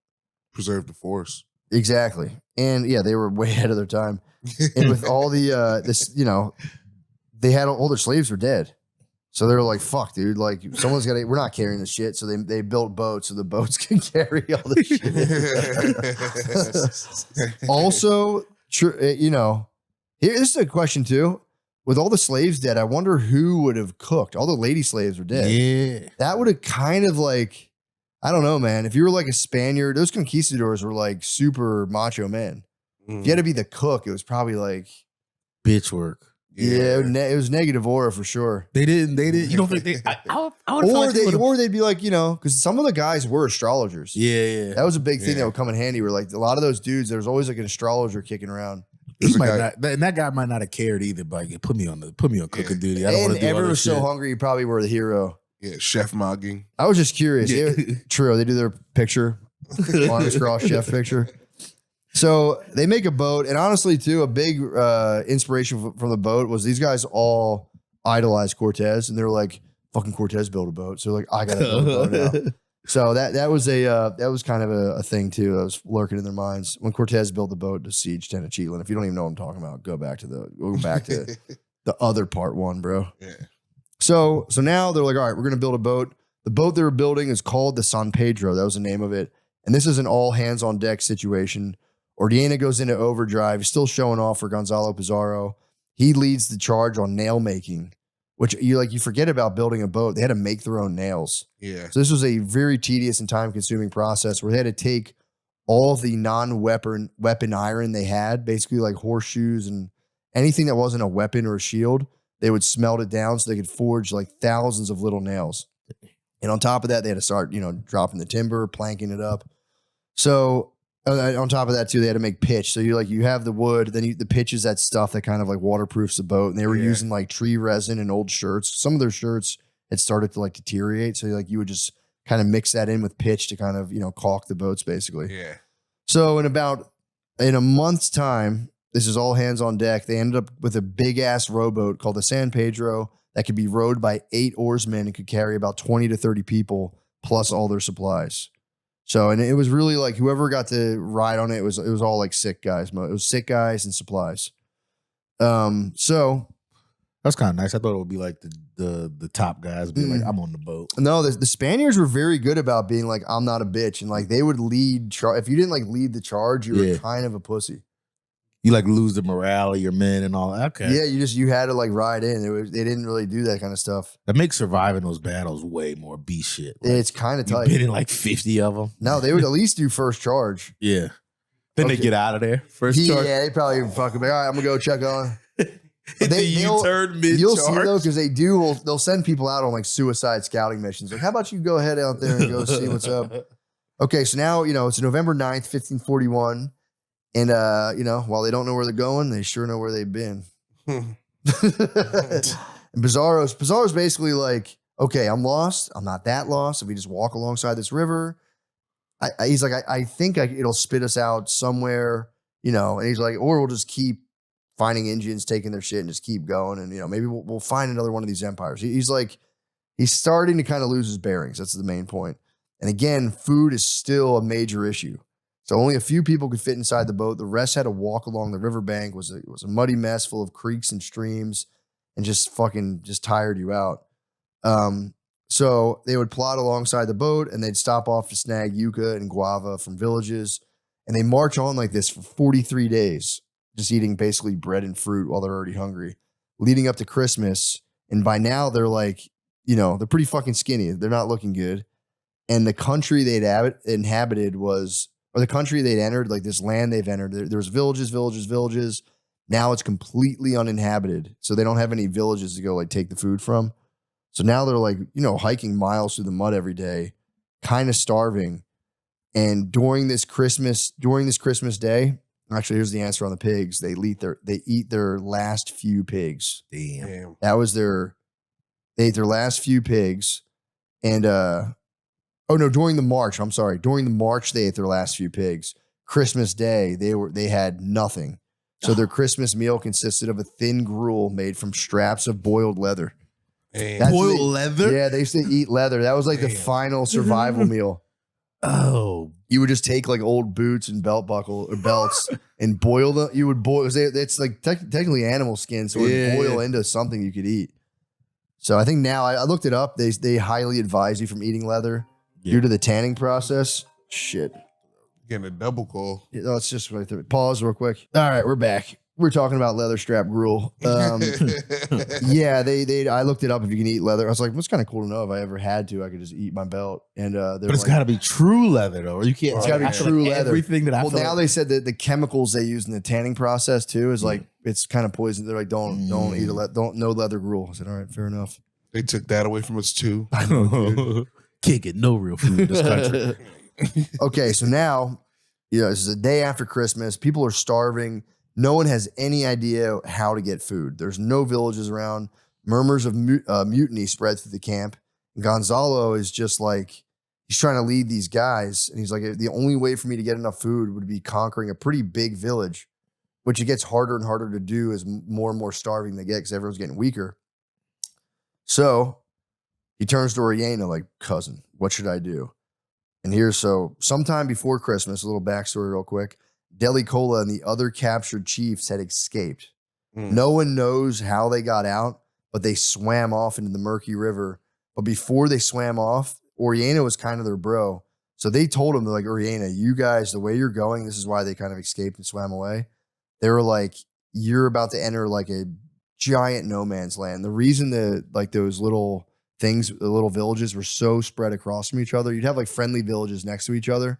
preserve the forest. Exactly. And yeah, they were way ahead of their time. And with all the they had all their slaves were dead. So they were like, "Fuck, dude! Like, someone's got to. We're not carrying this shit." So they built boats so the boats can carry all this shit. Also, this is a question too. With all the slaves dead, I wonder who would have cooked. All the lady slaves were dead. Yeah, that would have kind of like, I don't know, man. If you were like a Spaniard, those conquistadors were like super macho men. If you had to be the cook, it was probably like bitch work. Yeah, it was negative aura for sure. They didn't. You don't think they? Or they'd be like, because some of the guys were astrologers. Yeah. That was a big thing that would come in handy. Where like a lot of those dudes, there was always like an astrologer kicking around. That guy might not have cared either. But like, put me on cooking duty. I don't want to do everyone all was this so shit. hungry, you probably were the hero. Yeah, chef mogging. I was just curious. Yeah. True, they do their picture, arms crossed chef picture. So they make a boat, and honestly, too, a big inspiration from the boat was these guys all idolized Cortez, and they were like, "Fucking Cortez built a boat," so like, I gotta build a boat now. So that was kind of a thing too. That was lurking in their minds when Cortez built the boat to siege Tenochtitlan. If you don't even know what I'm talking about, go back to the other part one, bro. Yeah. So now they're like, all right, we're gonna build a boat. The boat they were building is called the San Pedro. That was the name of it. And this is an all hands on deck situation. Orellana goes into overdrive. He's still showing off for Gonzalo Pizarro. He leads the charge on nail making, which you forget about building a boat. They had to make their own nails. Yeah. So this was a very tedious and time consuming process where they had to take all of the non-weapon iron they had, basically like horseshoes and anything that wasn't a weapon or a shield. They would smelt it down so they could forge like thousands of little nails. And on top of that, they had to start, dropping the timber, planking it up. So on top of that too, they had to make pitch. So you have the wood, then the pitch is that stuff that kind of like waterproofs the boat. And they were using like tree resin and old shirts. Some of their shirts had started to like deteriorate. So you would just kind of mix that in with pitch to kind of, caulk the boats basically. Yeah. So in a month's time, this is all hands on deck. They ended up with a big ass rowboat called the San Pedro that could be rowed by 8 oarsmen and could carry about 20 to 30 people plus all their supplies. So, and it was really like whoever got to ride on it was all like sick guys. It was sick guys and supplies. So That's kind of nice. I thought it would be like the top guys be like, I'm on the boat. no, the Spaniards were very good about being like, I'm not a bitch. And like they would lead. If you didn't like lead the charge, you were kind of a pussy. You like lose the morale of your men and all that. Okay. Yeah, you had to like ride in. They didn't really do that kind of stuff. That makes surviving those battles way more beast shit. Like, It's kind of you've tight. been in like 50 of them. No, they would at least do first charge. Yeah. Then Okay. they get out of there. First charge. Yeah, they probably fucking be, all right, I'm gonna go check on. Hit the U-turn mid-charge. You'll see though, because they'll send people out on like suicide scouting missions. Like, how about you go ahead out there and go see what's up? Okay, so now it's November 9th, 1541. And while they don't know where they're going, they sure know where they've been. And Pizarro's basically like, okay, I'm lost. I'm not that lost. If we just walk alongside this river, he's like, I think it'll spit us out somewhere, and he's like, or we'll just keep finding Indians taking their shit and just keep going. And, maybe we'll find another one of these empires. He's starting to kind of lose his bearings. That's the main point. And again, food is still a major issue. So only a few people could fit inside the boat. The rest had to walk along the riverbank. It was a muddy mess full of creeks and streams and just tired you out. So they would plot alongside the boat and they'd stop off to snag yucca and guava from villages. And they march on like this for 43 days, just eating basically bread and fruit while they're already hungry, leading up to Christmas. And by now they're like, they're pretty fucking skinny. They're not looking good. And the country they'd inhabited or the country they'd entered, like this land they've entered, there was villages. Now it's completely uninhabited. So they don't have any villages to go like take the food from. So now they're like, hiking miles through the mud every day, kind of starving. And during this Christmas day, actually, here's the answer on the pigs. They eat their last few pigs. Damn. That was they ate their last few pigs. And during the march, I'm sorry. During the march, they ate their last few pigs. Christmas Day, they had nothing. So their Christmas meal consisted of a thin gruel made from straps of boiled leather. Boiled leather? Yeah, they used to eat leather. That was like the final survival meal. Oh. You would just take like old boots and belt buckle or belts and boil them. You would boil. It's like technically animal skin, so it would boil into something you could eat. So I think now I looked it up. They highly advise you from eating leather due to the tanning process. Shit. Getting a double call. Yeah, let's just right there. Pause real quick. All right, we're back. We're talking about leather strap gruel. Yeah, I looked it up if you can eat leather. I was like, what's kind of cool to know if I ever had to, I could just eat my belt. And but it's got to be true leather though. Or you can't. It's got to be true leather. Everything that I well, now they said that the chemicals they use in the tanning process too is like it's kind of poison. They're like, don't eat no leather gruel. I said, all right, fair enough. They took that away from us too. I know. Can't get no real food in this country. Okay, so now, this is a day after Christmas. People are starving. No one has any idea how to get food. There's no villages around. Murmurs of mutiny spread through the camp. And Gonzalo is just like, he's trying to lead these guys. And he's like, the only way for me to get enough food would be conquering a pretty big village, which it gets harder and harder to do as more and more starving they get because everyone's getting weaker. So he turns to Orellana like, cousin, what should I do? And sometime before Christmas, a little backstory real quick, Delicola and the other captured chiefs had escaped. No one knows how they got out, but they swam off into the murky river. But before they swam off, Orellana was kind of their bro. So they told him, they're like, Oriana, you guys, the way you're going, this is why they kind of escaped and swam away. They were like, you're about to enter like a giant no man's land. The reason that like those little things, the little villages were so spread across from each other, you'd have like friendly villages next to each other,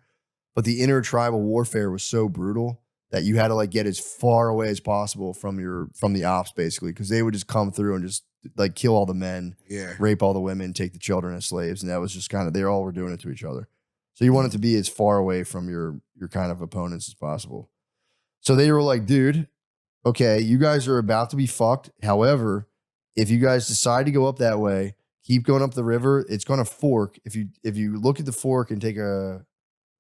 but the intertribal warfare was so brutal that you had to like get as far away as possible from the ops, basically, because they would just come through and just like kill all the men, rape all the women, take the children as slaves, and that was just kind of, they all were doing it to each other. So you want it to be as far away from your kind of opponents as possible. So they were like, dude, okay, you guys are about to be fucked. However, if you guys decide to go up that way, keep going up the river. It's going to fork. If you look at the fork and take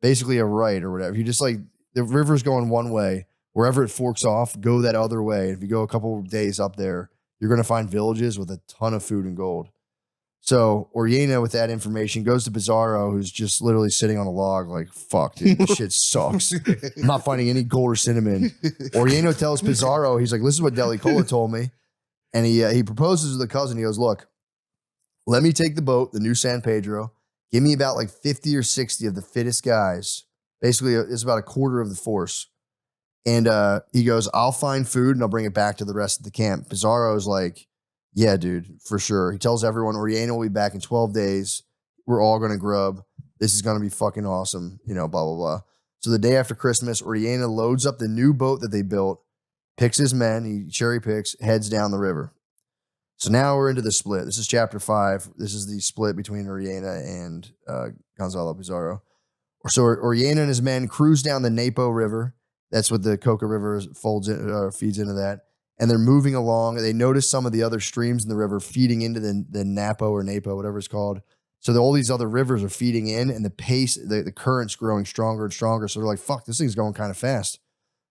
basically a right or whatever, if you just like, the river's going one way, wherever it forks off, go that other way. If you go a couple of days up there, you're going to find villages with a ton of food and gold. So Oriana, with that information, goes to Pizarro, who's just literally sitting on a log like, fuck, dude, this shit sucks. I'm not finding any gold or cinnamon. Oriana tells Pizarro, he's like, this is what Delicola told me. And he proposes to the cousin. He goes, look, let me take the boat, the new San Pedro. Give me about like 50 or 60 of the fittest guys. Basically, it's about a quarter of the force. And he goes, I'll find food and I'll bring it back to the rest of the camp. Pizarro's like, yeah, dude, for sure. He tells everyone, Oriana will be back in 12 days. We're all going to grub. This is going to be fucking awesome. You know, blah, blah, blah. So the day after Christmas, Oriana loads up the new boat that they built, picks his men, he cherry picks, heads down the river. So now we're into the split. This is chapter 5. This is the split between Oriana and Gonzalo Pizarro. So Oriana and his men cruise down the Napo River. That's what the Coca River feeds into that. And they're moving along. They notice some of the other streams in the river feeding into the Napo or Napo, whatever it's called. So all these other rivers are feeding in, and the pace, the current's growing stronger and stronger. So they're like, fuck, this thing's going kind of fast,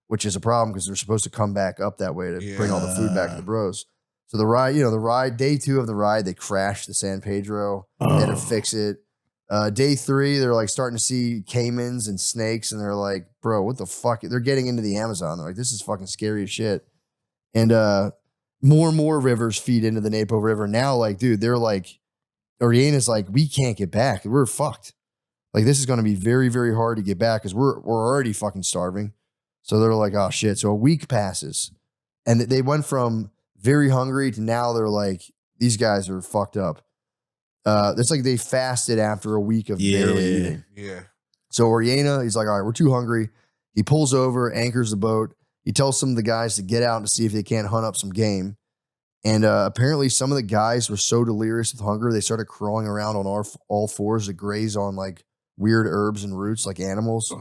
which is a problem because they're supposed to come back up that way to bring all the food back to the bros. So the ride, day 2 of the ride, they crash the San Pedro. They had to fix it. Day 3, they're like starting to see caimans and snakes, and they're like, bro, what the fuck? They're getting into the Amazon. They're like, this is fucking scary as shit. And more and more rivers feed into the Napo River. Now, like, dude, they're like, Oriana's like, we can't get back. We're fucked. Like, this is going to be very, very hard to get back because we're already fucking starving. So they're like, oh, shit. So a week passes. And they went from very hungry to now they're like, these guys are fucked up. It's like they fasted after a week of barely eating. Yeah. So Oriana, he's like, all right, we're too hungry. He pulls over, anchors the boat. He tells some of the guys to get out and see if they can't hunt up some game. And apparently some of the guys were so delirious with hunger, they started crawling around on all fours to graze on like weird herbs and roots like animals.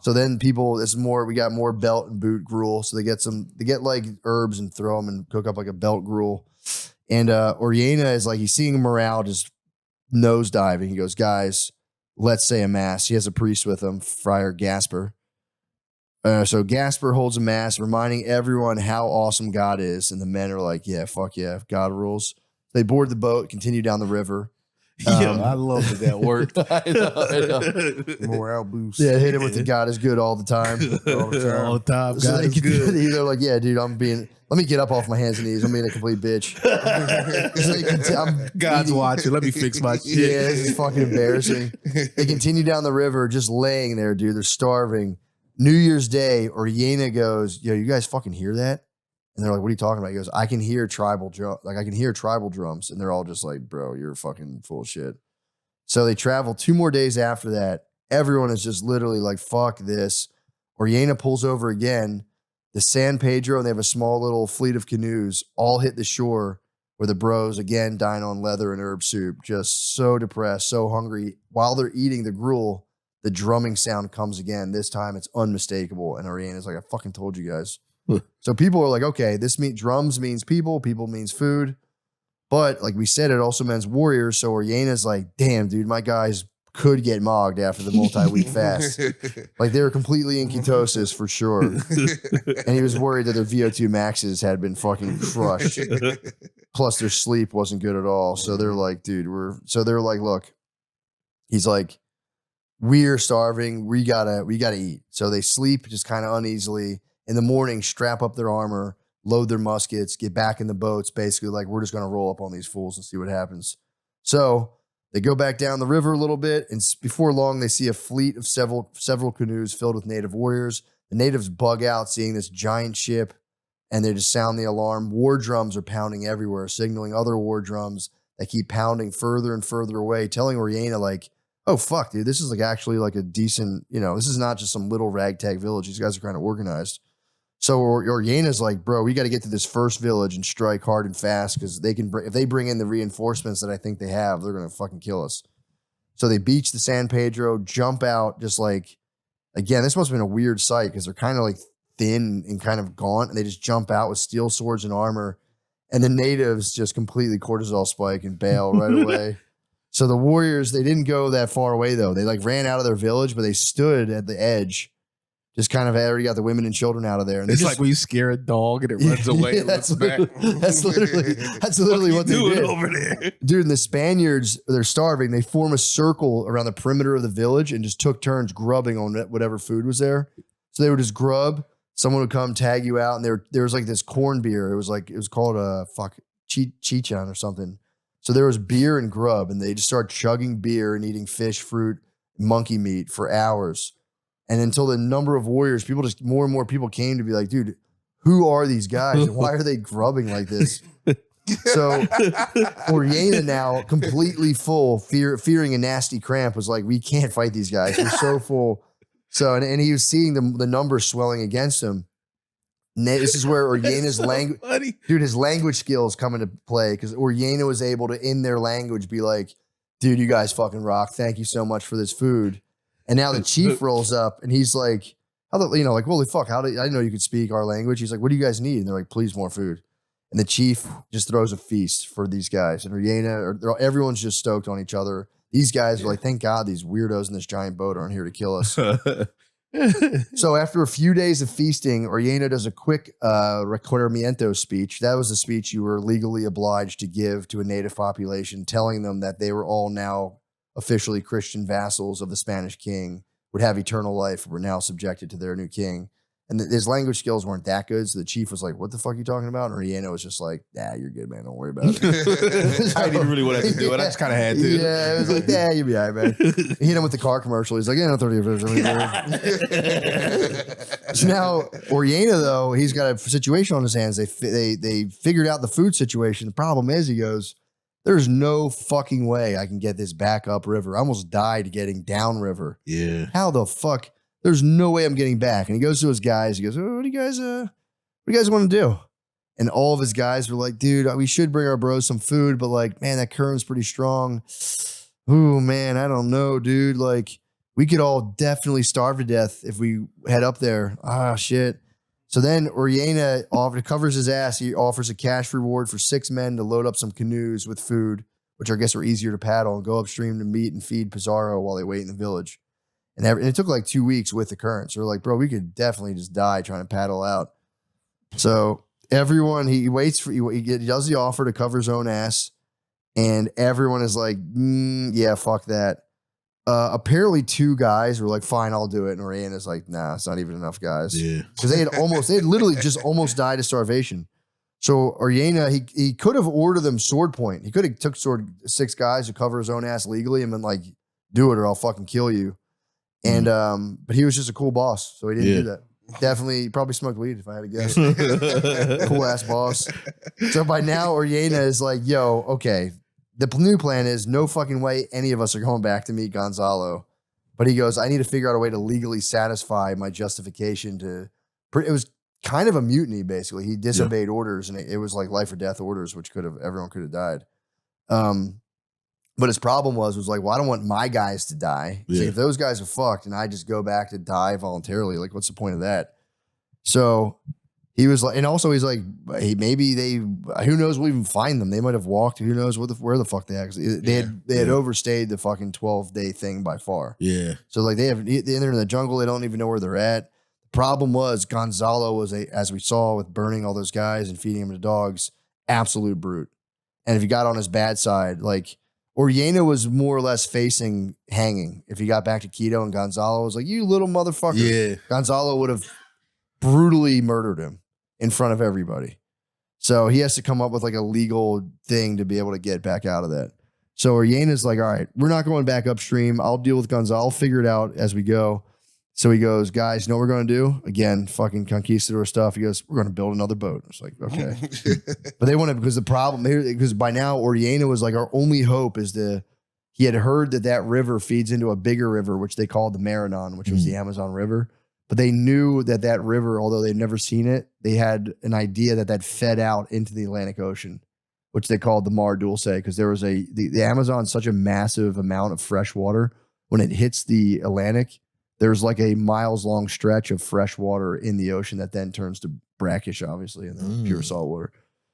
So then we got more belt and boot gruel. So they get like herbs and throw them and cook up like a belt gruel. And Oriana is like, he's seeing morale just nosediving. He goes, guys, let's say a mass. He has a priest with him, Friar Gasper. So Gasper holds a mass, reminding everyone how awesome God is. And the men are like, yeah, fuck yeah, God rules. They board the boat, continue down the river. I love that worked. I know. Morale boost. Yeah, hit him with the God is good all the time. All the time. So God is good. they're like, yeah, dude, let me get up off my hands and knees. I'm being a complete bitch. God's watching. Let me fix my shit. Yeah, this is fucking embarrassing. They continue down the river, just laying there, dude. They're starving. New Year's Day, Oriana goes, yo, you guys fucking hear that? And they're like, what are you talking about? He goes, I can hear tribal drums. And they're all just like, bro, you're fucking full of shit. So they travel 2 more days after that. Everyone is just literally like, fuck this. Oriana pulls over again. The San Pedro, and they have a small little fleet of canoes, all hit the shore where the bros, again, dine on leather and herb soup. Just so depressed, so hungry. While they're eating the gruel, the drumming sound comes again. This time it's unmistakable. And Oriana's like, I fucking told you guys. So people are like, okay, drums means people means food. But like we said, it also means warriors. So Oriana's like, damn, dude, my guys could get mogged after the multi-week fast. Like they were completely in ketosis for sure. And he was worried that their VO2 maxes had been fucking crushed. Plus their sleep wasn't good at all. So they're like, dude, they're like, look, he's like, we're starving. We gotta eat. So they sleep just kind of uneasily. In the morning, strap up their armor, load their muskets, get back in the boats. Basically, like, we're just going to roll up on these fools and see what happens. So They go back down the river a little bit, and before long, they see a fleet of several canoes filled with native warriors. The natives bug out seeing this giant ship, and they just sound the alarm. War drums are pounding everywhere, signaling other war drums that keep pounding further and further away, telling Oriana, like, oh, fuck, dude, this is like actually like a decent, this is not just some little ragtag village. These guys are kind of organized. So Oriana's like, bro, we got to get to this first village and strike hard and fast because if they bring in the reinforcements that I think they have, they're going to fucking kill us. So they beach the San Pedro, jump out, just like, again, this must have been a weird sight because they're kind of like thin and kind of gaunt, and they just jump out with steel swords and armor. And the natives just completely cortisol spike and bail right away. So the warriors, they didn't go that far away, though. They like ran out of their village, but they stood at the edge. Just kind of already got the women and children out of there. And it's like when you scare a dog and it runs away. Yeah, and looks back. That's literally what they did over there. Dude, and the Spaniards, they're starving. They form a circle around the perimeter of the village and just took turns grubbing on whatever food was there. So they would just grub. Someone would come tag you out, and there was like this corn beer. It was called a chichan or something. So there was beer and grub, and they just started chugging beer and eating fish, fruit, monkey meat for hours. And until the number of warriors, more and more people came to be like, dude, who are these guys? And why are they grubbing like this? So Oriana now completely full, fearing a nasty cramp, was like, we can't fight these guys. We're so full. So, and he was seeing the numbers swelling against him. This is where Oriana's language, dude, his language skills come into play because Oriana was able to, in their language, be like, dude, you guys fucking rock. Thank you so much for this food. And now the chief rolls up and he's like, like, holy fuck, I didn't know you could speak our language. He's like, what do you guys need? And they're like, please, more food. And the chief just throws a feast for these guys. And everyone's just stoked on each other. These guys are like, thank God these weirdos in this giant boat aren't here to kill us. So after a few days of feasting, Oriana does a quick requerimiento speech. That was the speech you were legally obliged to give to a native population, telling them that they were all now officially Christian vassals of the Spanish king, would have eternal life, were now subjected to their new king. And his language skills weren't that good. So the chief was like, what the fuck are you talking about? And Oriana was just like, nah, you're good, man. Don't worry about it. I didn't really want to do it. I just kind of had to. Yeah, it was like, yeah, you'll be all right, man. He hit him with the car commercial. He's like, yeah, no, 30 So now Oriana, though, he's got a situation on his hands. They figured out the food situation. The problem is, he goes, there's no fucking way I can get this back up river. I almost died getting down river. Yeah. How the fuck? There's no way I'm getting back. And he goes to his guys. He goes, oh, what do you guys want to do? And all of his guys were like, dude, we should bring our bros some food, but like, man, that current's pretty strong. Ooh, man, I don't know, dude. Like, we could all definitely starve to death if we head up there. Ah, shit. So then Oriana covers his ass. He offers a cash reward for 6 men to load up some canoes with food, which I guess are easier to paddle, and go upstream to meet and feed Pizarro while they wait in the village. And it took like 2 weeks with the current. So we're like, bro, we could definitely just die trying to paddle out. So everyone, he waits for, he does the offer to cover his own ass. And everyone is like, yeah, fuck that. Apparently 2 guys were like, fine, I'll do it. And Oriana's like, nah, it's not even enough guys. Yeah. Because they had literally just almost died of starvation. So Oriana, he could have ordered them sword point. He could have took 6 guys to cover his own ass legally and been like, do it or I'll fucking kill you. And but he was just a cool boss, so he didn't do that. Definitely, probably smoked weed if I had to guess. Cool ass boss. So by now, Oriana is like, yo, okay. The new plan is no fucking way any of us are going back to meet Gonzalo. But he goes, I need to figure out a way to legally satisfy my justification to. It was kind of a mutiny, basically. He disobeyed orders, and it was like life or death orders, which everyone could have died. But his problem was like, well, I don't want my guys to die. Yeah. So if those guys are fucked and I just go back to die voluntarily, like, what's the point of that? So he was like, and also he's like, hey, maybe who knows, we'll even find them. They might have walked. Who knows where the fuck they actually, they had overstayed the fucking 12-day thing by far. Yeah. So like they're in the jungle. They don't even know where they're at. The problem was Gonzalo was as we saw with burning all those guys and feeding them to dogs, absolute brute. And if he got on his bad side, like, Oriana was more or less facing hanging. If he got back to Quito and Gonzalo was like, you little motherfucker. Yeah. Gonzalo would have brutally murdered him in front of everybody. So he has to come up with like a legal thing to be able to get back out of that. So Oriena's like, all right, we're not going back upstream. I'll deal with Gonzalo. I'll figure it out as we go. So he goes, guys, you know what we're going to do? Again, fucking conquistador stuff. He goes, we're going to build another boat. I was like, okay. But they want to, because the problem, because by now Oriena was like, our only hope is he had heard that river feeds into a bigger river, which they called the Maranon, which was the Amazon River. But they knew that river, although they'd never seen it, they had an idea that fed out into the Atlantic Ocean, which they called the Mar Dulce, because there was the Amazon's such a massive amount of fresh water. When it hits the Atlantic, there's like a miles-long stretch of fresh water in the ocean that then turns to brackish, obviously, and then pure salt water.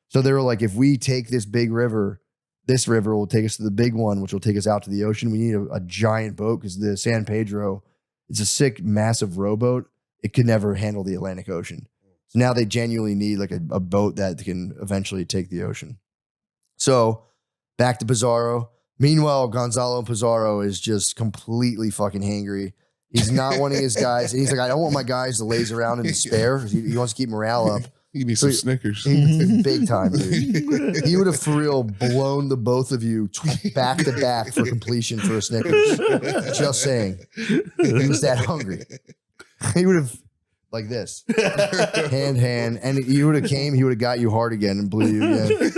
So they were like, if we take this big river, this river will take us to the big one, which will take us out to the ocean. We need a giant boat, because the San Pedro, it's a sick, massive rowboat. It could never handle the Atlantic Ocean. So now they genuinely need like a boat that can eventually take the ocean. So back to Pizarro. Meanwhile, Gonzalo Pizarro is just completely fucking hangry. He's not wanting his guys. And he's like, I don't want my guys to laze around in despair. He wants to keep morale up. You need some Snickers. Big time, dude. He would have for real blown the both of you back to back for completion for a Snickers. Just saying. He was that hungry. He would have, like this, hand, and he would have he would have got you hard again and blew you again.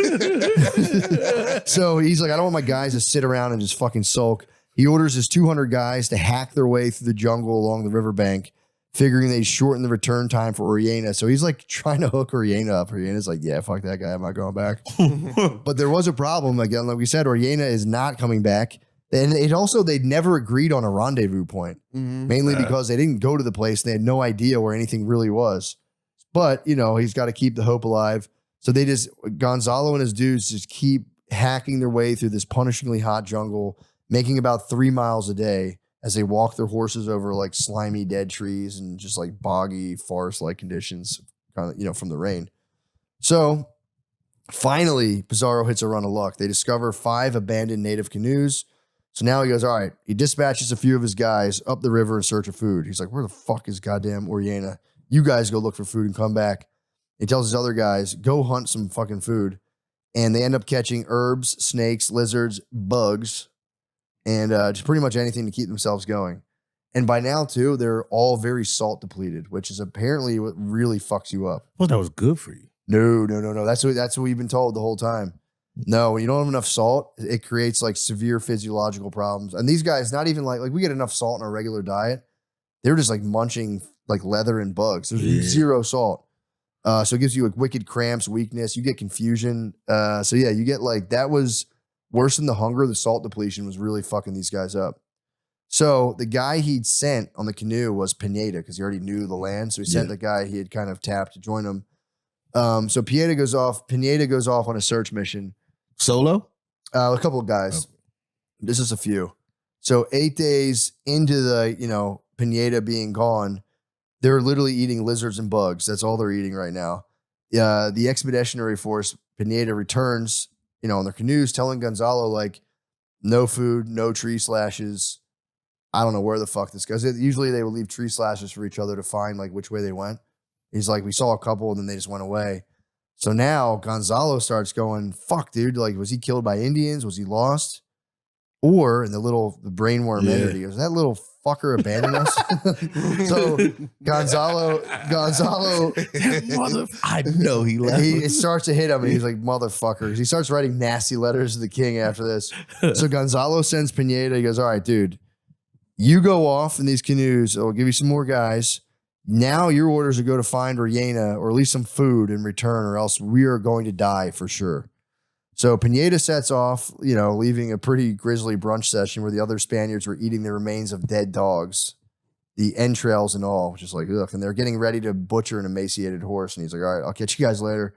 So he's like, I don't want my guys to sit around and just fucking sulk. He orders his 200 guys to hack their way through the jungle along the riverbank, figuring they'd shorten the return time for Oriena. So he's like trying to hook Oriena up. Oriena's like, yeah, fuck that guy. I'm not going back. But there was a problem. Again, like we said, Oriena is not coming back. And they'd never agreed on a rendezvous point, mainly because they didn't go to the place. They had no idea where anything really was. But, he's got to keep the hope alive. So Gonzalo and his dudes just keep hacking their way through this punishingly hot jungle, making about 3 miles a day as they walk their horses over like slimy dead trees and just like boggy forest-like conditions, from the rain. So finally, Pizarro hits a run of luck. They discover 5 abandoned native canoes. So now he goes, all right, he dispatches a few of his guys up the river in search of food. He's like, where the fuck is goddamn Oriena? You guys go look for food and come back. He tells his other guys, go hunt some fucking food. And they end up catching herbs, snakes, lizards, bugs, and just pretty much anything to keep themselves going. And by now, too, they're all very salt depleted, which is apparently what really fucks you up. Well, that was good for you. No. That's what we've been told the whole time. No, when you don't have enough salt, it creates like severe physiological problems. And these guys, not even like we get enough salt in our regular diet. They're just like munching like leather and bugs. There's zero salt. So it gives you like wicked cramps, weakness. You get confusion. So yeah, you get like, that was worse than the hunger. The salt depletion was really fucking these guys up. So the guy he'd sent on the canoe was Pineda, because he already knew the land. So he sent the guy he had kind of tapped to join him. So Pineda goes off on a search mission. Solo? A couple of guys. Okay. This is a few. So 8 days into the, Pineda being gone, they're literally eating lizards and bugs. That's all they're eating right now. The expeditionary force, Pineda, returns, on their canoes, telling Gonzalo, like, no food, no tree slashes. I don't know where the fuck this goes. Usually they would leave tree slashes for each other to find, like, which way they went. He's like, we saw a couple and then they just went away. So now Gonzalo starts going, fuck, dude. Like, was he killed by Indians? Was he lost? Or in the brainworm entity, goes, that little fucker abandoned us. So Gonzalo, I know he left. It starts to hit him and he's like, motherfuckers. He starts writing nasty letters to the king after this. So Gonzalo sends Pineda. He goes, all right, dude, you go off in these canoes. I'll give you some more guys. Now your orders are go to find Oriena, or at least some food in return, or else we are going to die for sure. So Pineda sets off, leaving a pretty grisly brunch session where the other Spaniards were eating the remains of dead dogs, the entrails and all, which is like, ugh. And they're getting ready to butcher an emaciated horse. And he's like, all right, I'll catch you guys later.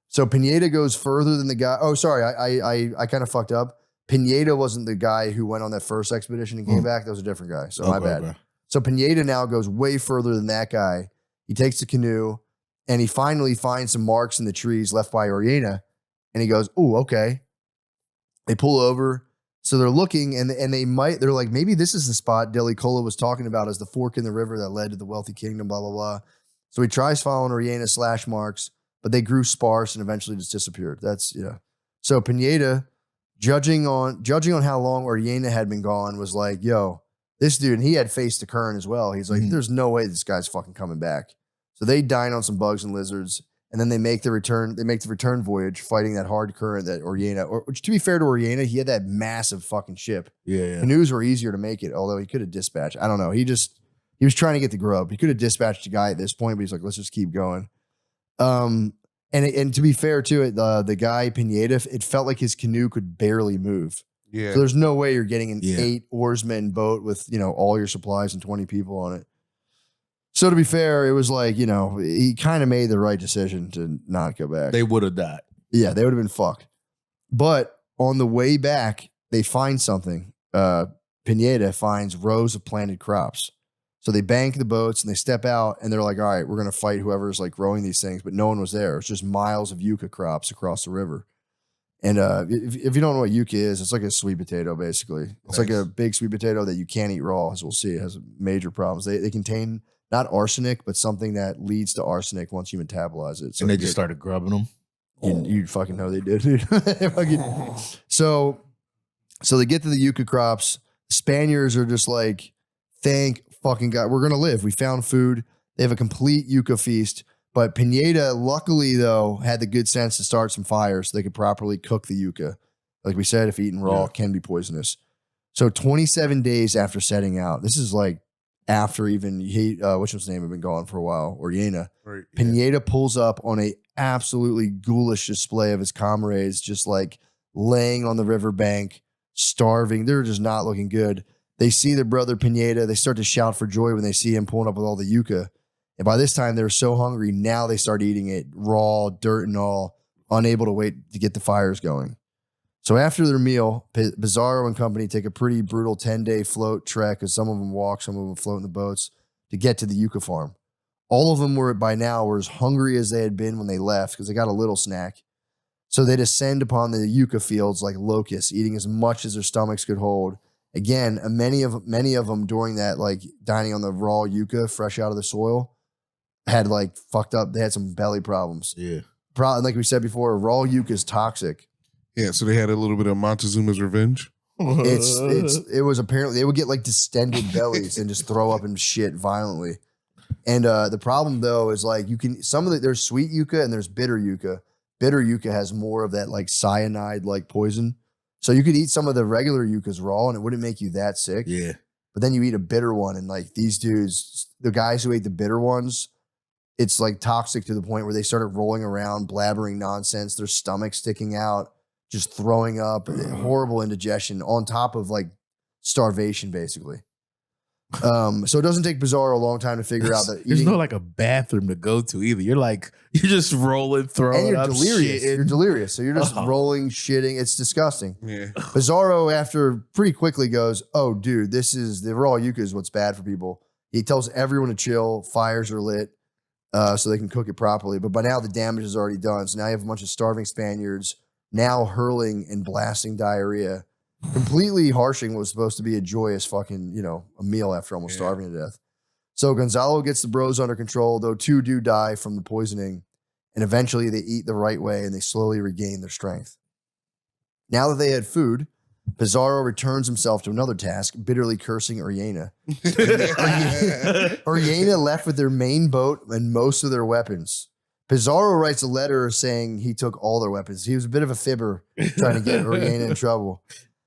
So Pineda goes further than the guy. Oh, sorry, I kind of fucked up. Pineda wasn't the guy who went on that first expedition and came back. That was a different guy. So my bad. Okay. So Pineda now goes way further than that guy. He takes the canoe and he finally finds some marks in the trees left by Oriena. And he goes, oh, okay. They pull over. So they're looking and they're like, maybe this is the spot Deli Cola was talking about as the fork in the river that led to the wealthy kingdom, blah, blah, blah. So he tries following Oriena's slash marks, but they grew sparse and eventually just disappeared. So Pineda judging on how long Oriana had been gone, was like, yo, this dude, and he had faced the current as well. He's like, there's no way this guy's fucking coming back. So they dine on some bugs and lizards, and then they make the return. They make the return voyage, fighting that hard current that Oriana. Which, to be fair to Oriana, he had that massive fucking ship. Yeah. Canoes were easier to make it, although he could have dispatched. I don't know. He was trying to get the grub. He could have dispatched a guy at this point, but he's like, let's just keep going. And to be fair to it, the guy Pineda, it felt like his canoe could barely move. Yeah. So there's no way you're getting an 8 oarsman boat with, all your supplies and 20 people on it. So to be fair, it was like, he kind of made the right decision to not go back. They would have died. Yeah, they would have been fucked. But on the way back, they find something. Pineda finds rows of planted crops. So they bank the boats and they step out and they're like, all right, we're going to fight whoever's like growing these things. But no one was there. It's just miles of yucca crops across the river. And if you don't know what yucca is, it's like a sweet potato, basically. It's like a big sweet potato that you can't eat raw, as we'll see. It has major problems. They contain not arsenic, but something that leads to arsenic once you metabolize it. So and they just started grubbing them. You fucking know they did. So they get to the yucca crops. Spaniards are just like, thank fucking God, we're going to live. We found food. They have a complete yucca feast. But Pineda, luckily, though, had the good sense to start some fires so they could properly cook the yucca. Like we said, if eaten raw, can be poisonous. So 27 days after setting out, this is like after even which one's name had been gone for a while, Oriana. Right, Pineda pulls up on a absolutely ghoulish display of his comrades, just like laying on the riverbank, starving. They're just not looking good. They see their brother Pineda. They start to shout for joy when they see him pulling up with all the yucca. And by this time, they're so hungry. Now they start eating it raw, dirt and all, unable to wait to get the fires going. So after their meal, Pizarro and company take a pretty brutal 10-day float trek, because some of them walk, some of them float in the boats, to get to the yucca farm. All of them were as hungry as they had been when they left, because they got a little snack. So they descend upon the yucca fields like locusts, eating as much as their stomachs could hold. Again, many of them during that, like dining on the raw yucca fresh out of the soil, had like fucked up. They had some belly problems. Yeah. Like we said before, raw yucca is toxic. Yeah, so they had a little bit of Montezuma's revenge. It was apparently, they would get like distended bellies and just throw up and shit violently. And the problem though is like there's sweet yucca and there's bitter yucca. Bitter yucca has more of that like cyanide like poison. So you could eat some of the regular yuccas raw and it wouldn't make you that sick. Yeah. But then you eat a bitter one and like these dudes, the guys who ate the bitter ones, it's like toxic to the point where they started rolling around, blabbering nonsense, their stomach sticking out, just throwing up, horrible indigestion on top of like starvation, basically. So it doesn't take Pizarro a long time to figure out that there's no like a bathroom to go to either. You're just rolling, throwing, and you're up delirious. shit. You're delirious. So you're just rolling, shitting. It's disgusting. Yeah. Pizarro, after pretty quickly goes, oh, dude, the raw yucca is what's bad for people. He tells everyone to chill. Fires are lit. So they can cook it properly. But by now the damage is already done. So now you have a bunch of starving Spaniards now hurling and blasting diarrhea, completely harshing what was supposed to be a joyous fucking, a meal after almost starving to death. So Gonzalo gets the bros under control, though 2 do die from the poisoning. And eventually they eat the right way and they slowly regain their strength. Now that they had food, Pizarro returns himself to another task, bitterly cursing Oriana. Oriana left with their main boat and most of their weapons. Pizarro writes a letter saying he took all their weapons. He was a bit of a fibber trying to get Oriana in trouble.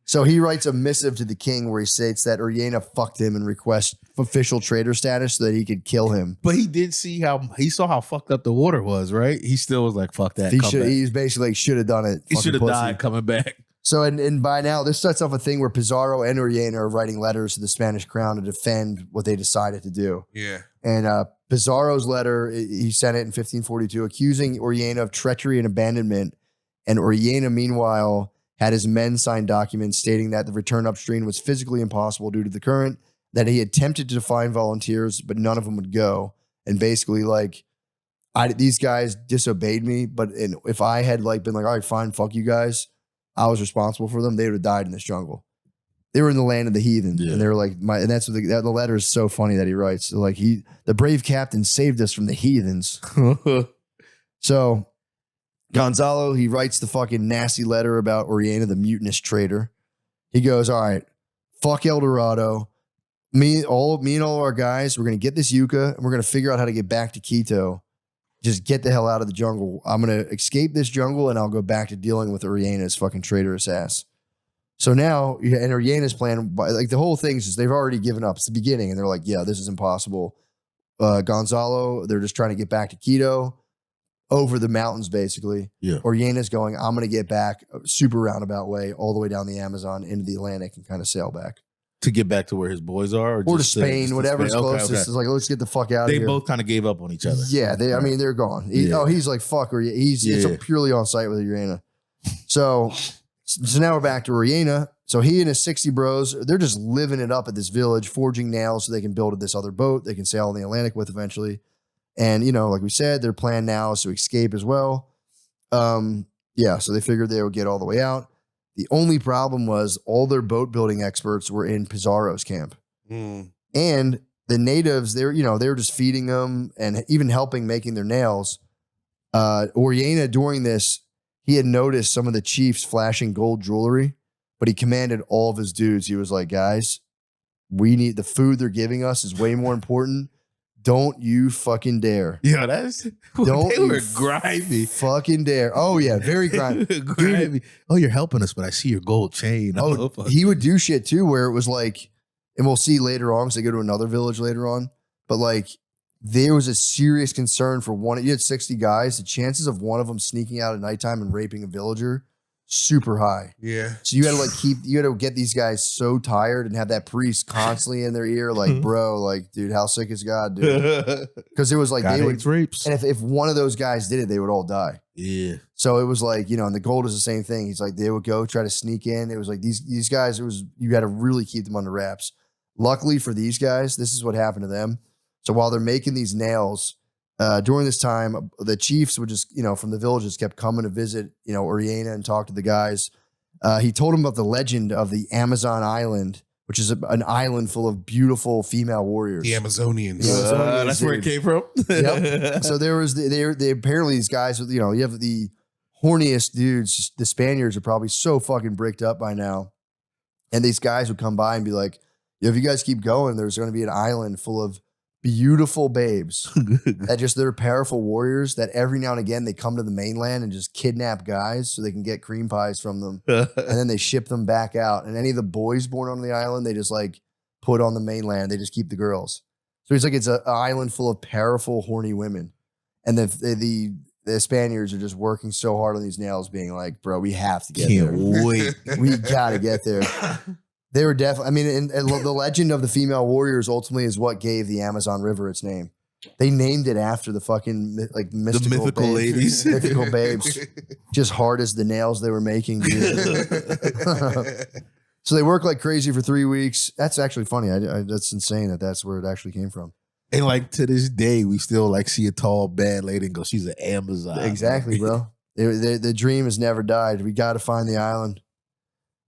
So he writes a missive to the king where he states that Oriana fucked him and requests official traitor status so that he could kill him. But he saw how fucked up the water was, right? He still was like, fuck that. He's basically like, should have done it. He should have died coming back. So, and by now, this sets off a thing where Pizarro and Oriana are writing letters to the Spanish crown to defend what they decided to do. Yeah. And Pizarro's letter, he sent it in 1542, accusing Oriana of treachery and abandonment. And Oriana, meanwhile, had his men sign documents stating that the return upstream was physically impossible due to the current, that he attempted to find volunteers, but none of them would go. And basically, like, these guys disobeyed me, but if I had been like, all right, fine, fuck you guys, I was responsible for them, they would have died in this jungle. They were in the land of the heathen. Yeah. And they were like, and that's what the letter is so funny that he writes. So like, the brave captain saved us from the heathens. So Gonzalo, he writes the fucking nasty letter about Oriana, the mutinous traitor. He goes, all right, fuck El Dorado. Me and all of our guys, we're going to get this Yucca and we're going to figure out how to get back to Quito. Just get the hell out of the jungle. I'm going to escape this jungle and I'll go back to dealing with Oriana's fucking traitorous ass. So now, and Oriana's plan, like the whole thing is just, they've already given up. It's the beginning and they're like, yeah, this is impossible. Gonzalo, they're just trying to get back to Quito over the mountains, basically. Yeah. Oriana's going, I'm going to get back a super roundabout way all the way down the Amazon into the Atlantic and kind of sail back. To get back to where his boys are? Or to just Spain, just whatever's Spain? Okay, closest. okay. It's like, let's get the fuck out of They here. both kind of gave up on each other. Yeah, I mean, they're gone. Yeah. He's like, fuck Oriana. It's purely on site with Oriana. So now we're back to Oriana. So he and his 60 bros, they're just living it up at this village, forging nails so they can build this other boat they can sail in the Atlantic with eventually. And, like we said, their plan now is to escape as well. Yeah, so they figured they would get all the way out. The only problem was all their boat building experts were in Pizarro's camp. And the natives, they were just feeding them and even helping making their nails. Oriana, during this, he had noticed some of the chiefs flashing gold jewelry, but he commanded all of his dudes. He was like, guys, we need the food they're giving us is way more important. Don't you fucking dare. Yeah, that's Don't they you were grimy. Fucking dare. Oh, yeah, very grimy. Grimy. Oh, you're helping us, but I see your gold chain. Oh, he would do shit too, where it was like, and we'll see later on because they go to another village later on. But like, there was a serious concern for one. You had 60 guys. The chances of one of them sneaking out at nighttime and raping a villager, super high. Yeah. So you had to you had to get these guys so tired and have that priest constantly in their ear, like, bro, like, dude, how sick is God, dude? Because it was like God they would hates rapes. and if one of those guys did it, they would all die. Yeah. So it was like, and the gold is the same thing. He's like, they would go try to sneak in. It was like these guys, you had to really keep them under wraps. Luckily for these guys, this is what happened to them. So while they're making these nails, during this time, the chiefs would just, from the villages kept coming to visit, Oriana and talk to the guys. He told them about the legend of the Amazon island, which is an island full of beautiful female warriors. The Amazonians. Yeah. That's where it came from. Yep. So there was they apparently these guys, you have the horniest dudes. The Spaniards are probably so fucking bricked up by now, and these guys would come by and be like, if you guys keep going, there's going to be an island full of beautiful babes that they're powerful warriors that every now and again they come to the mainland and just kidnap guys so they can get cream pies from them, and then they ship them back out. And any of the boys born on the island, they just like put on the mainland. They just keep the girls. So it's like it's an island full of powerful, horny women, and the Spaniards are just working so hard on these nails, being like, bro, we have to get there. Can't wait. We gotta get there. They were definitely, and the legend of the female warriors ultimately is what gave the Amazon River its name. They named it after the fucking like mystical babes, ladies. mythical babes, just hard as the nails they were making. Dude. So they work like crazy for 3 weeks. That's actually funny. That's insane that's where it actually came from. And like to this day, we still like see a tall, bad lady and go, she's an Amazon. Exactly, bro. The dream has never died. We got to find the island.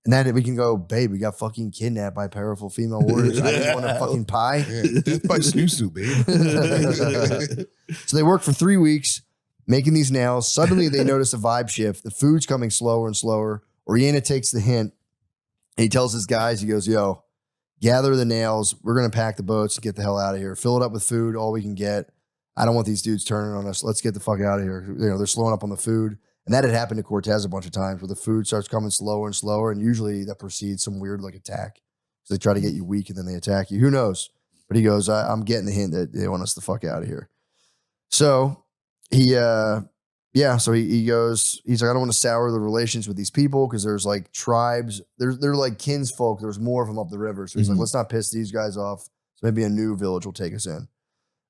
And then we can go, babe, we got fucking kidnapped by powerful female warriors. I didn't want a fucking pie. Yeah, death by snoo babe. So they work for 3 weeks making these nails. Suddenly they notice a vibe shift. The food's coming slower and slower. Oriana takes the hint. And he tells his guys, he goes, yo, gather the nails. We're going to pack the boats and get the hell out of here. Fill it up with food, all we can get. I don't want these dudes turning on us. Let's get the fuck out of here. They're slowing up on the food. And that had happened to Cortez a bunch of times where the food starts coming slower and slower. And usually that precedes some weird like attack. So they try to get you weak and then they attack you. Who knows? But he goes, I'm getting the hint that they want us the fuck out of here. So he goes, he's like, I don't want to sour the relations with these people because there's like tribes. They're like kinsfolk. There's more of them up the river. So he's like, let's not piss these guys off. So maybe a new village will take us in.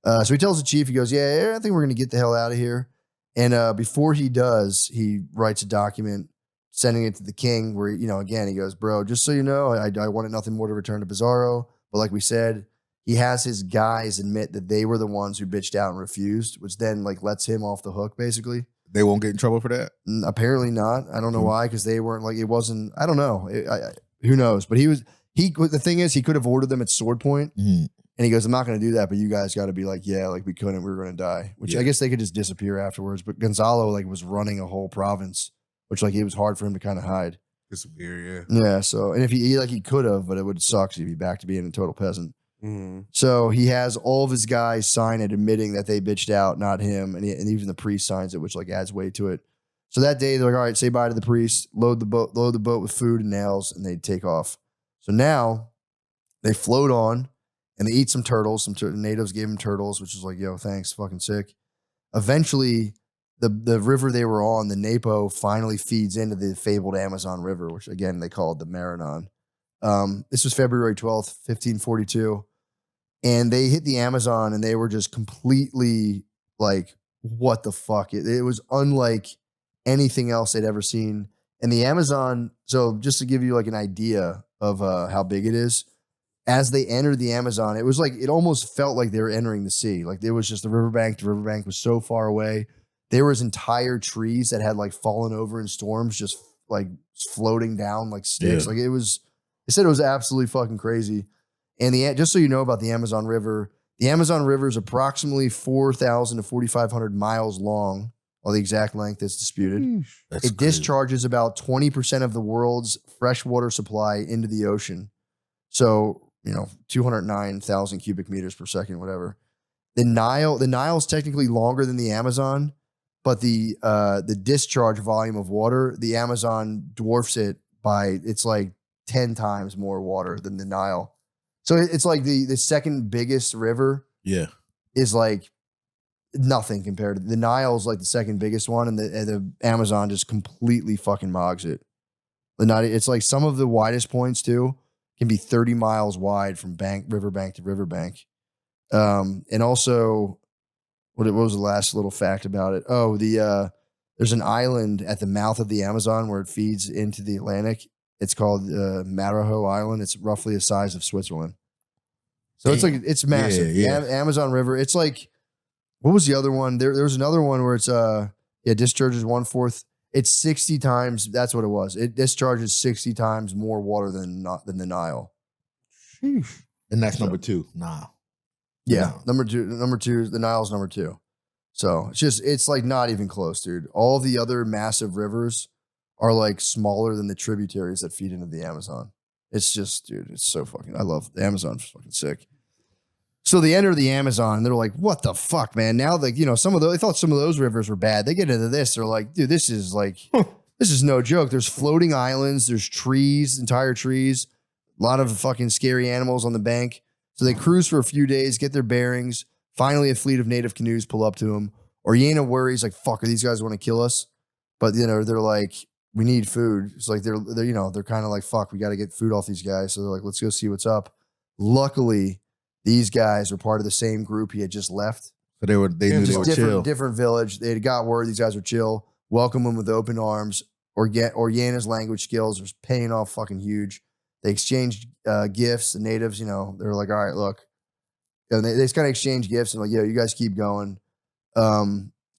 So he tells the chief, he goes, yeah, I think we're going to get the hell out of here. And before he does, he writes a document sending it to the king where, again, he goes, bro, just so you know, I wanted nothing more to return to Pizarro. But like we said, he has his guys admit that they were the ones who bitched out and refused, which then like lets him off the hook, basically. They won't get in trouble for that? Apparently not. I don't know why, because they weren't like, it wasn't, I don't know. Who knows? But the thing is, he could have ordered them at sword point. And he goes, I'm not going to do that, but you guys got to be like, yeah, like we couldn't, we were going to die. Which I guess they could just disappear afterwards. But Gonzalo like was running a whole province, which like it was hard for him to kind of hide. Disappear, Yeah. So, and if he could have, but it would suck if he'd be back to being a total peasant. Mm-hmm. So he has all of his guys sign it, admitting that they bitched out, not him, and even the priest signs it, which like adds weight to it. So that day they're like, all right, say bye to the priest, load the boat with food and nails, and they take off. So now they float on. And they eat some turtles. Natives gave them turtles, which is like, yo, thanks, fucking sick. Eventually, the river they were on, the Napo, finally feeds into the fabled Amazon River, which again they called the Maranon. This was February 12th, 1542. And they hit the Amazon and they were just completely like, what the fuck? It was unlike anything else they'd ever seen. And the Amazon, so just to give you like an idea of how big it is, as they entered the Amazon, it was like, it almost felt like they were entering the sea. Like there was just the riverbank. The riverbank was so far away. There was entire trees that had like fallen over in storms, just like floating down like sticks. Like they said it was absolutely fucking crazy. And just so you know about the Amazon River is approximately 4,000 to 4,500 miles long, while the exact length is disputed. It discharges about 20% of the world's freshwater supply into the ocean. So, 209,000 cubic meters per second, whatever. The Nile is technically longer than the Amazon, but the discharge volume of water, the Amazon dwarfs it by, it's like 10 times more water than the Nile. So it's like the second biggest river is like nothing compared to the Nile is like the second biggest one, and the Amazon just completely fucking mogs it. It's like some of the widest points too can be 30 miles wide from riverbank to riverbank. And also, what was the last little fact about it? Oh, there's an island at the mouth of the Amazon where it feeds into the Atlantic. It's called Marajo Island. It's roughly the size of Switzerland. So it's massive. Amazon River. It's like, what was the other one? There was another one where it's discharges 1/4. It's 60 times. That's what it was. It discharges 60 times more water than the Nile. Sheesh. And that's number 2. Nah. Yeah, number two. The Nile's number 2. So it's like not even close, dude. All the other massive rivers are like smaller than the tributaries that feed into the Amazon. It's just, dude, it's so fucking. I love the Amazon. It's fucking sick. So they enter the Amazon and they're like, what the fuck, man? Now, like, they thought some of those rivers were bad. They get into this. They're like, dude, this is no joke. There's floating islands. There's trees, entire trees, a lot of fucking scary animals on the bank. So they cruise for a few days, get their bearings. Finally, a fleet of native canoes pull up to them. Oriana worries, like, fuck, are these guys want to kill us? But, they're like, we need food. It's like, they're kind of like, fuck, we got to get food off these guys. So they're like, let's go see what's up. Luckily, these guys were part of the same group he had just left. So they knew they were chill. Different village. They had got word these guys were chill. Welcome them with open arms. Oriana's language skills was paying off fucking huge. They exchanged gifts. The natives, they're like, all right, look. And they just kind of exchange gifts and like, yo, you guys keep going.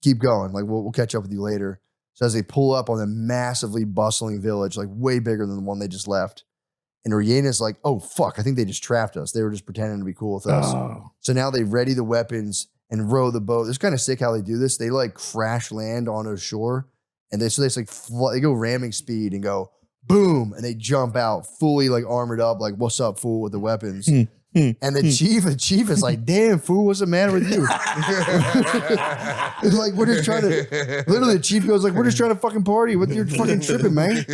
Keep going. Like, we'll catch up with you later. So as they pull up on a massively bustling village, like way bigger than the one they just left. And Oriana's like, oh, fuck, I think they just trapped us. They were just pretending to be cool with us. Oh. So now they ready the weapons and row the boat. It's kind of sick how they do this. They like crash land on a shore. And they go ramming speed and go boom. And they jump out fully like armored up, like, what's up, fool, with the weapons. And the chief is like, damn, fool, what's the matter with you? It's like, we're just trying to, literally the chief goes like, we're just trying to fucking party. What you're fucking tripping, man?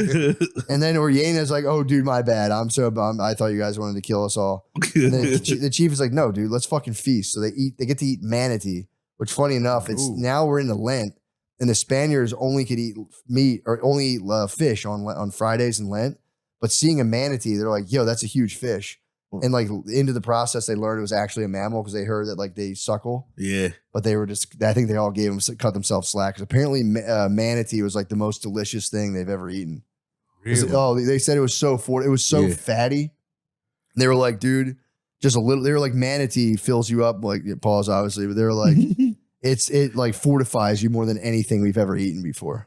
And then Oriana's like, oh, dude, my bad. I'm so bummed. I thought you guys wanted to kill us all. And then the chief is like, no, dude, let's fucking feast. So they get to eat manatee, which funny enough, now we're into Lent. And the Spaniards only could eat meat or only eat fish on Fridays in Lent. But seeing a manatee, they're like, yo, that's a huge fish. And like into the process, they learned it was actually a mammal because they heard that like they suckle. Yeah. But they were I think they all cut themselves slack. Because apparently manatee was like the most delicious thing they've ever eaten. Really? They said it was so fatty. They were like, dude, just a little, they were like, manatee fills you up, like, pause obviously, but they were like, it like fortifies you more than anything we've ever eaten before.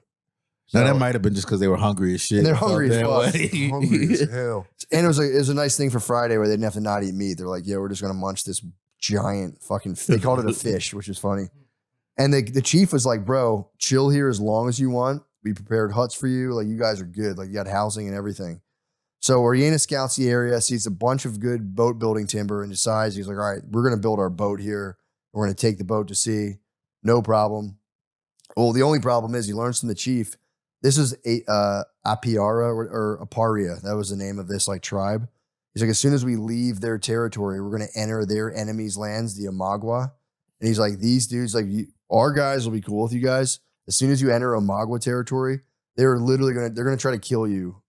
Now that So- might have been just because they were hungry as shit. And they're Felt hungry as that fuck. way. Hungry as hell. And it was a nice thing for Friday where they didn't have to not eat meat. They're like, yeah, we're just gonna munch this giant fucking. They called it a fish, which is funny. And the chief was like, bro, chill here as long as you want. We prepared huts for you. Like, you guys are good. Like, you got housing and everything. So Oriana scouts the area, sees a bunch of good boat building timber, and decides, he's like, all right, we're gonna build our boat here. We're gonna take the boat to sea. No problem. Well, the only problem is he learns from the chief. This is Apiara or Aparia. That was the name of this like tribe. He's like, as soon as we leave their territory, we're going to enter their enemy's lands, the Amagua. And he's like, these dudes, like, our guys will be cool with you guys. As soon as you enter Amagua territory, they're literally they're going to try to kill you.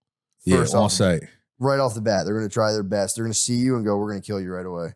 Yeah, First on off, site. right off the bat. They're going to try their best. They're going to see you and go, we're going to kill you right away.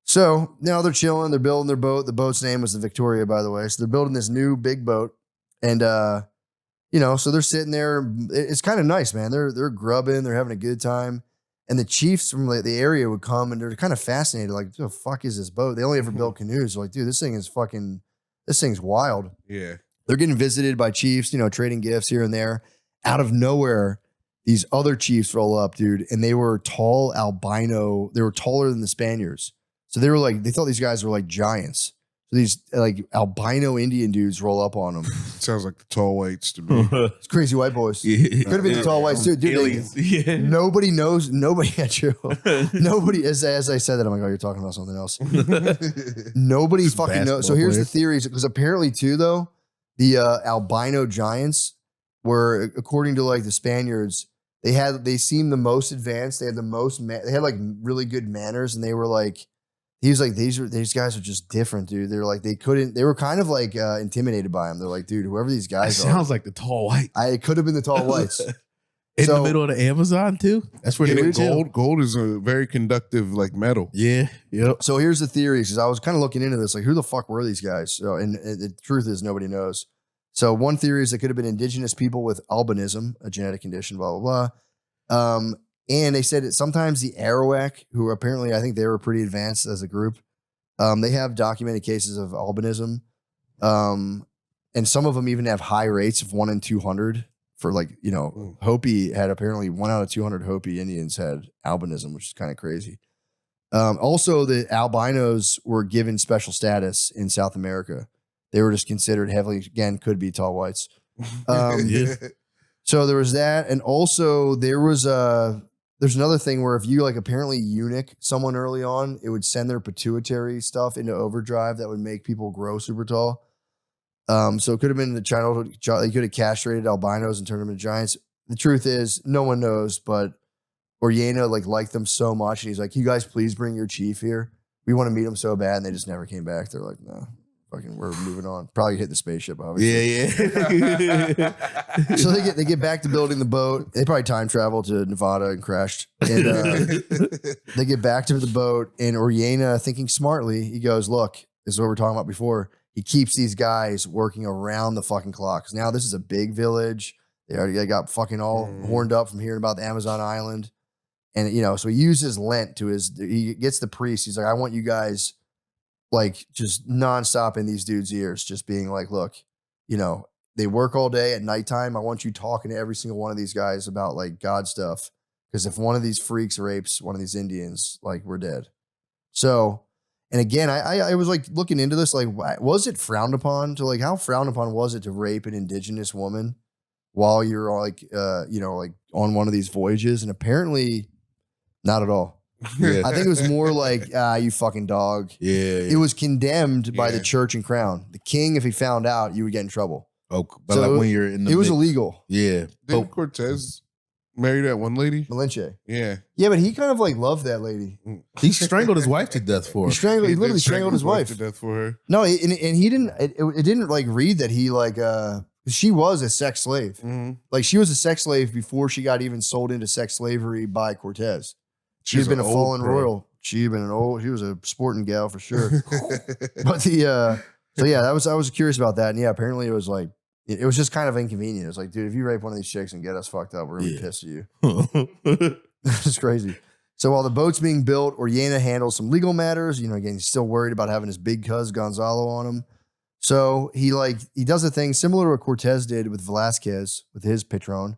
So now they're chilling. They're building their boat. The boat's name was the Victoria, by the way. So they're building this new big boat. And, so they're sitting there. It's kind of nice, man. They're grubbing. They're having a good time. And the chiefs from the area would come and they're kind of fascinated. Like, what the fuck is this boat? They only ever built canoes. They're like, dude, this thing's wild. Yeah. They're getting visited by chiefs, trading gifts here and there. Out of nowhere, these other chiefs roll up, dude. And they were tall albino. They were taller than the Spaniards. So they thought these guys were like giants. So these like albino Indian dudes roll up on them. Sounds like the tall whites to me. It's crazy white boys. Could have been the tall whites too. Dude, Aliens. Yeah. nobody knows. Nobody had you. Nobody, as I said that, I'm like, oh, you're talking about something else. Nobody Just fucking knows. So basketball here's the players. theories. Because apparently too, though, the albino giants were, according to like the Spaniards, they seemed the most advanced. They had the most, they had like really good manners, and they were like, he was like, these guys are just different, dude. They're like, they were kind of like intimidated by him. They're like, dude, whoever these That guys are. sounds like the tall white. It could have been the tall whites. In So- the middle of the Amazon, too? That's where Yeah, they were gold. Gold is a very conductive like metal. Yeah, yep. So here's the theories, because I was kind of looking into this, like, who the fuck were these guys? So, and the truth is, nobody knows. So one theory is they could have been indigenous people with albinism, a genetic condition, blah, blah, blah. And they said that sometimes the Arawak, who apparently I think they were pretty advanced as a group, they have documented cases of albinism. And some of them even have high rates of 1 in 200 for like, Hopi had apparently 1 out of 200 Hopi Indians had albinism, which is kind of crazy. Also, the albinos were given special status in South America. They were just considered heavily, again, could be tall whites. Yeah. So there was that. And also there's another thing where if you like apparently eunuch someone early on, it would send their pituitary stuff into overdrive that would make people grow super tall. So it could have been the childhood, you could have castrated albinos and turned them into giants. The truth is, no one knows, but Oriana liked them so much. And he's like, you guys please bring your chief here. We want to meet him so bad. And they just never came back. They're like, no, fucking, we're moving on. Probably hit the spaceship, obviously. Yeah. So they get back to building the boat. They probably time traveled to Nevada and crashed. And they get back to the boat, and Oriana, thinking smartly, he goes, look, this is what we were talking about before. He keeps these guys working around the fucking clock. 'Cause now this is a big village. They got fucking all horned up from hearing about the Amazon island. And, so he uses Lent he gets the priest. He's like, I want you guys like just nonstop in these dudes' ears, just being like, look, they work all day at nighttime. I want you talking to every single one of these guys about like God stuff. Because if one of these freaks rapes one of these Indians, like, we're dead. So, and again, I was like looking into this, like, was it frowned upon to like, how frowned upon was it to rape an indigenous woman while you're like, like on one of these voyages? And apparently not at all. Yeah. I think it was more like, you fucking dog. Yeah. It was condemned by the Yeah. church and crown. The king, if he found out, you would get in trouble. Oh, but So like when you're in the It was mix. illegal. Yeah. Didn't Cortez marry that one lady? Malinche. Yeah. Yeah, but he kind of like loved that lady. He strangled his wife to death for He her. literally did strangled his wife. to death for her. No, and he didn't. It didn't like read that he like. She was a sex slave. Mm-hmm. Like she was a sex slave before she got even sold into sex slavery by Cortez. She had She's been a an fallen old pro. royal. She was a sporting gal for sure. But so yeah, I was curious about that, and yeah, apparently it was like it was just kind of inconvenient. It was like, dude, if you rape one of these chicks and get us fucked up, we're gonna be Yeah. pissed at you. It's crazy. So while the boat's being built, Oriana handles some legal matters. Again, he's still worried about having his big cuz Gonzalo on him. So he does a thing similar to what Cortez did with Velasquez, with his Patron,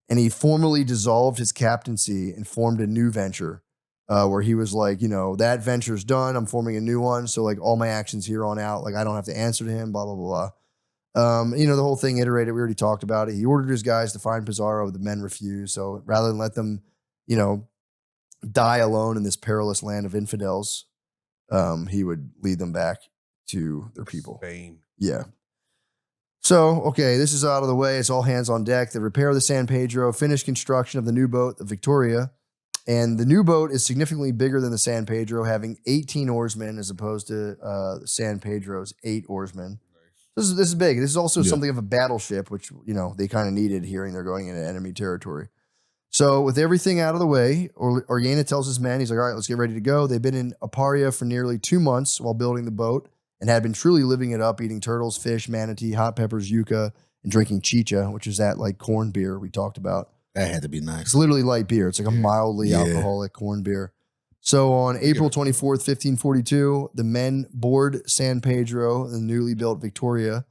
and he formally dissolved his captaincy and formed a new venture where he was like, that venture's done. I'm forming a new one. So like all my actions here on out, like I don't have to answer to him, blah, blah, blah, blah. The whole thing iterated. We already talked about it. He ordered his guys to find Pizarro. The men refused. So rather than let them, die alone in this perilous land of infidels, he would lead them back to their people. Spain. Yeah. So, okay, this is out of the way. It's all hands on deck. The repair of the San Pedro, finished construction of the new boat, the Victoria. And the new boat is significantly bigger than the San Pedro, having 18 oarsmen as opposed to San Pedro's 8 oarsmen. This is big. This is also something of a battleship, which, they kind of needed hearing they're going into enemy territory. So with everything out of the way, Orellana tells his men, he's like, all right, let's get ready to go. They've been in Aparia for nearly 2 months while building the boat and had been truly living it up, eating turtles, fish, manatee, hot peppers, yuca, and drinking chicha, which is that like corn beer we talked about. That had to be nice. It's literally light beer. It's like a mildly alcoholic corn beer. So on April 24th, 1542, the men board San Pedro, the newly built Victoria,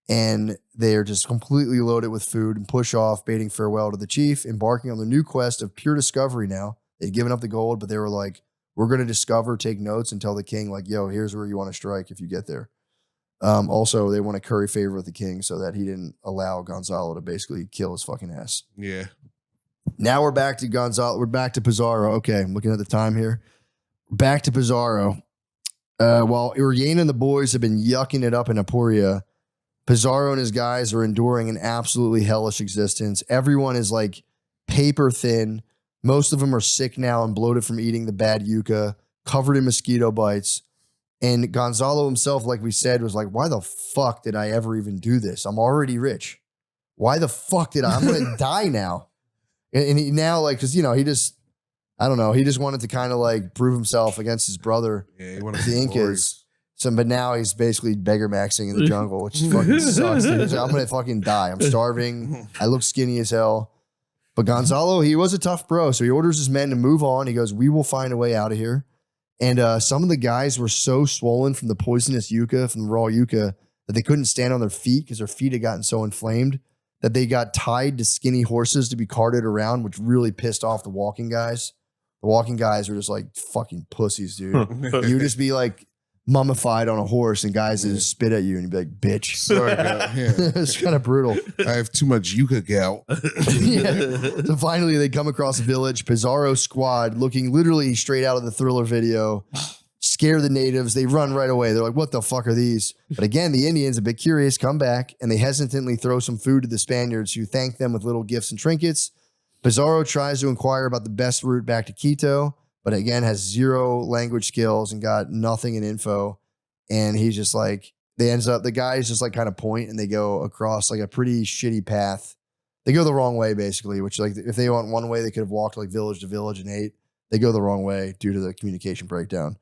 and they are just completely loaded with food and push off, bidding farewell to the chief, embarking on the new quest of pure discovery now. They'd given up the gold, but they were like, we're going to discover, take notes, and tell the king, like, yo, here's where you want to strike if you get there. Also, they want to curry favor with the king so that he didn't allow Gonzalo to basically kill his fucking ass. Yeah. Now we're back to Gonzalo. We're back to Pizarro. Okay, I'm looking at the time here. Back to Pizarro. While Orellana and the boys have been yucking it up in Apuria, Pizarro and his guys are enduring an absolutely hellish existence. Everyone is like paper thin. Most of them are sick now and bloated from eating the bad yucca, covered in mosquito bites. And Gonzalo himself, like we said, was like, why the fuck did I ever even do this? I'm already rich. Why the fuck did I'm going to die now? And he now, like, because, he just, I don't know. He just wanted to kind of like prove himself against his brother, Yeah, he wanted the Incas. But now he's basically beggar maxing in the jungle, which fucking sucks. Dude. He's like, I'm going to fucking die. I'm starving. I look skinny as hell. But Gonzalo, he was a tough bro. So he orders his men to move on. He goes, we will find a way out of here. And some of the guys were so swollen from the poisonous yucca, from the raw yucca, that they couldn't stand on their feet because their feet had gotten so inflamed that they got tied to skinny horses to be carted around, which really pissed off the walking guys. The walking guys were just like fucking pussies, dude. You would just be like mummified on a horse and guys would just spit at you and you'd be like, bitch. Sorry, yeah. It's kind of brutal. I have too much yucca gout. Yeah. So finally they come across a village. Pizarro squad, looking literally straight out of the Thriller video, scare the natives. They run right away. They're like, what the fuck are these? But again, the Indians, a bit curious, come back and they hesitantly throw some food to the Spaniards, who thank them with little gifts and trinkets. Pizarro tries to inquire about the best route back to Quito, but again has zero language skills and got nothing in info. And he's just like, the guys just like kind of point and they go across like a pretty shitty path. They go the wrong way basically, which like if they went one way, they could have walked like village to village and ate. They go the wrong way due to the communication breakdown.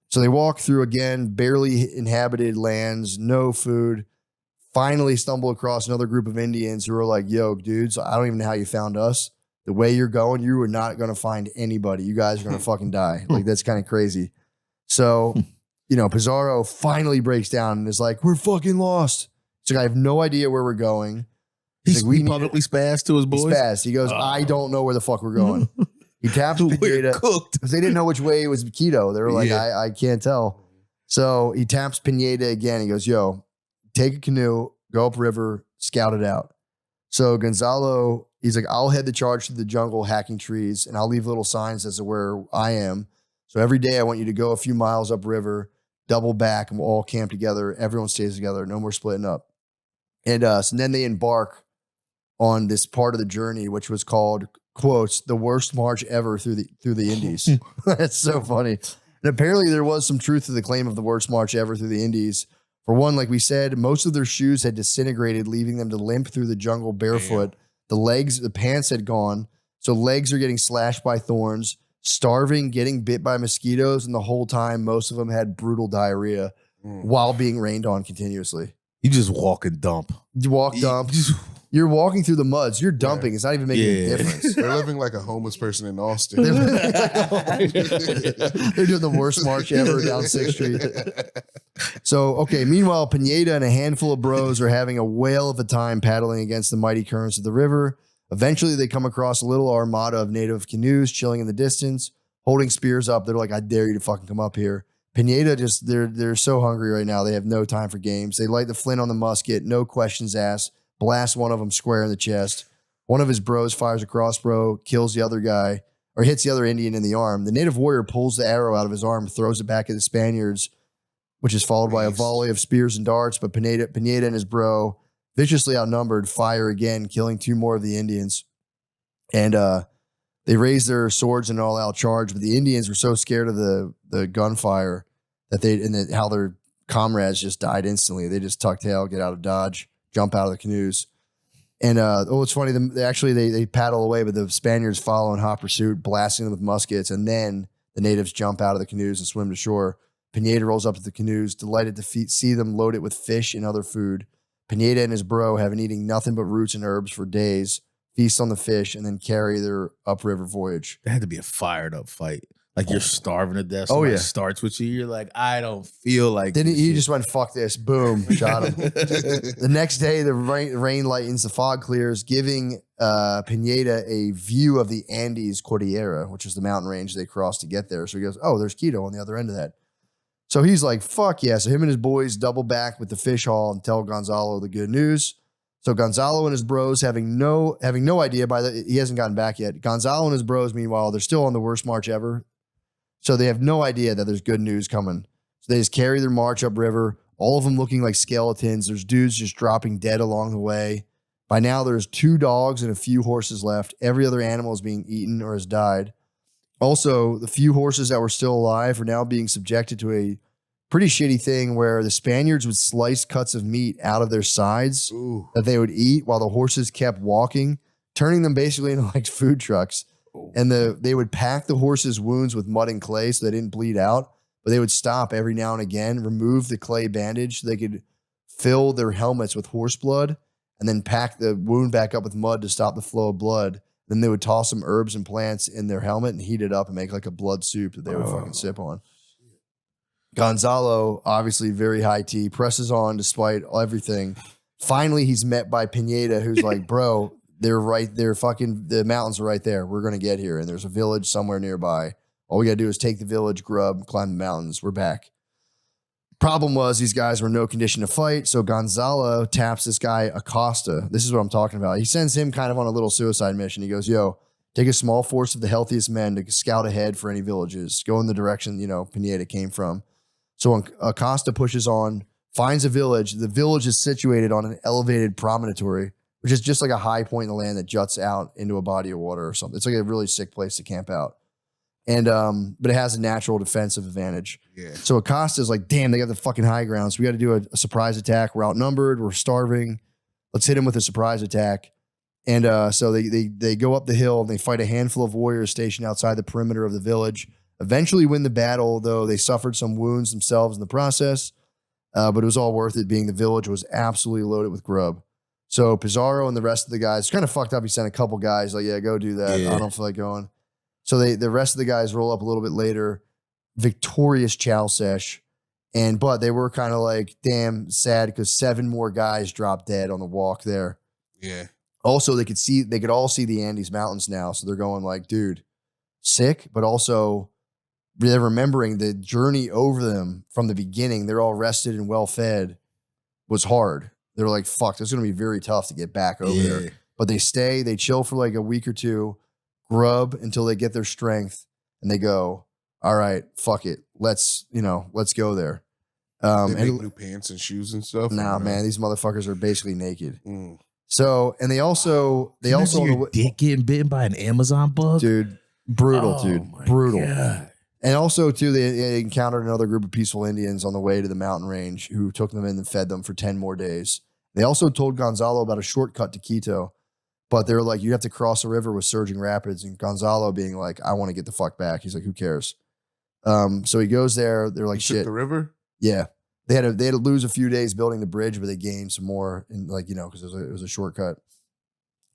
So they walk through again, barely inhabited lands, no food, finally stumble across another group of Indians who are like, yo, dudes, I don't even know how you found us. The way you're going, you are not going to find anybody. You guys are going to fucking die. Like, that's kind of crazy. So, Pizarro finally breaks down and is like, we're fucking lost. It's like, I have no idea where we're going. He's like, he publicly spazzed to his boys. He spazzed. He goes, I don't know where the fuck we're going. He taps Pineda because they didn't know which way it was Quito. They were like, I can't tell. So he taps Pineda again. He goes, yo, take a canoe, go upriver, scout it out. So Gonzalo, he's like, I'll head the charge to the jungle hacking trees and I'll leave little signs as to where I am. So every day I want you to go a few miles upriver, double back, and we'll all camp together. Everyone stays together. No more splitting up. And so then they embark on this part of the journey, which was called, quotes, the worst march ever through the Indies. That's so funny. And apparently there was some truth to the claim of the worst march ever through the Indies. For one, like we said, most of their shoes had disintegrated, leaving them to limp through the jungle barefoot. Damn. The pants had gone. So legs are getting slashed by thorns, starving, getting bit by mosquitoes. And the whole time, most of them had brutal diarrhea while being rained on continuously. You just walk and dump. You walk, dump. You're walking through the muds. You're dumping. It's not even making a difference. They're living like a homeless person in Austin. They're doing the worst march ever down 6th Street. So, okay, meanwhile, Pineda and a handful of bros are having a whale of a time paddling against the mighty currents of the river. Eventually, they come across a little armada of native canoes chilling in the distance, holding spears up. They're like, I dare you to fucking come up here. Pineda just, they're so hungry right now. They have no time for games. They light the flint on the musket, no questions asked, blast one of them square in the chest. One of his bros fires a crossbow, kills the other guy, or hits the other Indian in the arm. The native warrior pulls the arrow out of his arm, throws it back at the Spaniards, which is followed by a volley of spears and darts. But Pineda and his bro, viciously outnumbered, fire again, killing 2 more of the Indians. And they raised their swords in an all-out charge, but the Indians were so scared of the gunfire that how their comrades just died instantly. They just tuck tail, get out of dodge, jump out of the canoes. And it's funny. They paddle away, but the Spaniards follow in hot pursuit, blasting them with muskets. And then the natives jump out of the canoes and swim to shore. Pineda rolls up to the canoes, delighted to see them loaded with fish and other food. Pineda and his bro have been eating nothing but roots and herbs for days, feast on the fish, and then carry their upriver voyage. It had to be a fired up fight. Like you're starving to death. Oh, Somebody yeah. starts with you. You're like, I don't feel like. Then this he shit. just went, fuck this. Boom. Shot him. The next day, the rain lightens, the fog clears, giving Pineda a view of the Andes Cordillera, which is the mountain range they crossed to get there. So he goes, oh, there's Quito on the other end of that. So he's like, fuck yeah. So him and his boys double back with the fish haul and tell Gonzalo the good news. So Gonzalo and his bros having no idea he hasn't gotten back yet. Gonzalo and his bros, meanwhile, they're still on the worst march ever. So they have no idea that there's good news coming. So they just carry their march upriver, all of them looking like skeletons. There's dudes just dropping dead along the way. By now, there's 2 dogs and a few horses left. Every other animal is being eaten or has died. Also, the few horses that were still alive are now being subjected to a pretty shitty thing where the Spaniards would slice cuts of meat out of their sides that they would eat while the horses kept walking, turning them basically into like food trucks. And they would pack the horses' wounds with mud and clay so they didn't bleed out, but they would stop every now and again, remove the clay bandage so they could fill their helmets with horse blood, and then pack the wound back up with mud to stop the flow of blood. Then they would toss some herbs and plants in their helmet and heat it up and make like a blood soup that they would fucking sip on. Gonzalo, obviously very high tea, presses on despite everything. Finally, he's met by Pineda, who's like, bro, the mountains are right there. We're going to get here. And there's a village somewhere nearby. All we got to do is take the village, grub, climb the mountains. We're back. Problem was these guys were in no condition to fight. So Gonzalo taps this guy, Acosta. This is what I'm talking about. He sends him kind of on a little suicide mission. He goes, yo, take a small force of the healthiest men to scout ahead for any villages. Go in the direction, Pineda came from. So when Acosta pushes on, finds a village. The village is situated on an elevated promontory, which is just like a high point in the land that juts out into a body of water or something. It's like a really sick place to camp out. And but it has a natural defensive advantage. Yeah. So Acosta's like, damn, they got the fucking high ground. So we got to do a surprise attack. We're outnumbered. We're starving. Let's hit him with a surprise attack. And so they go up the hill and they fight a handful of warriors stationed outside the perimeter of the village. Eventually win the battle, though they suffered some wounds themselves in the process. But it was all worth it, being the village was absolutely loaded with grub. So Pizarro and the rest of the guys, kind of fucked up. He sent a couple guys like, yeah, go do that. Yeah. I don't feel like going. So the rest of the guys roll up a little bit later, victorious chow sesh. But they were kind of like, damn sad because 7 more guys dropped dead on the walk there. Yeah. Also, they could all see the Andes Mountains now. So they're going like, dude, sick, but also they're remembering the journey over them from the beginning. They're all rested and well fed was hard. They're like, fuck, this is going to be very tough to get back over there. But they chill for like a week or two, grub until they get their strength, and they go, all right, fuck it. Let's go there. They make new pants and shoes and stuff. Nah, man, these motherfuckers are basically naked. So, and they also your dick getting bitten by an Amazon bug, dude, brutal, brutal. God. And also, too, they encountered another group of peaceful Indians on the way to the mountain range who took them in and fed them for 10 more days. They also told Gonzalo about a shortcut to Quito, but they're like, you have to cross a river with surging rapids. And Gonzalo being like, I want to get the fuck back. He's like, who cares? So he goes there. They're like, shit. The river? Yeah. They had to lose a few days building the bridge, but they gained some more, because it was a shortcut.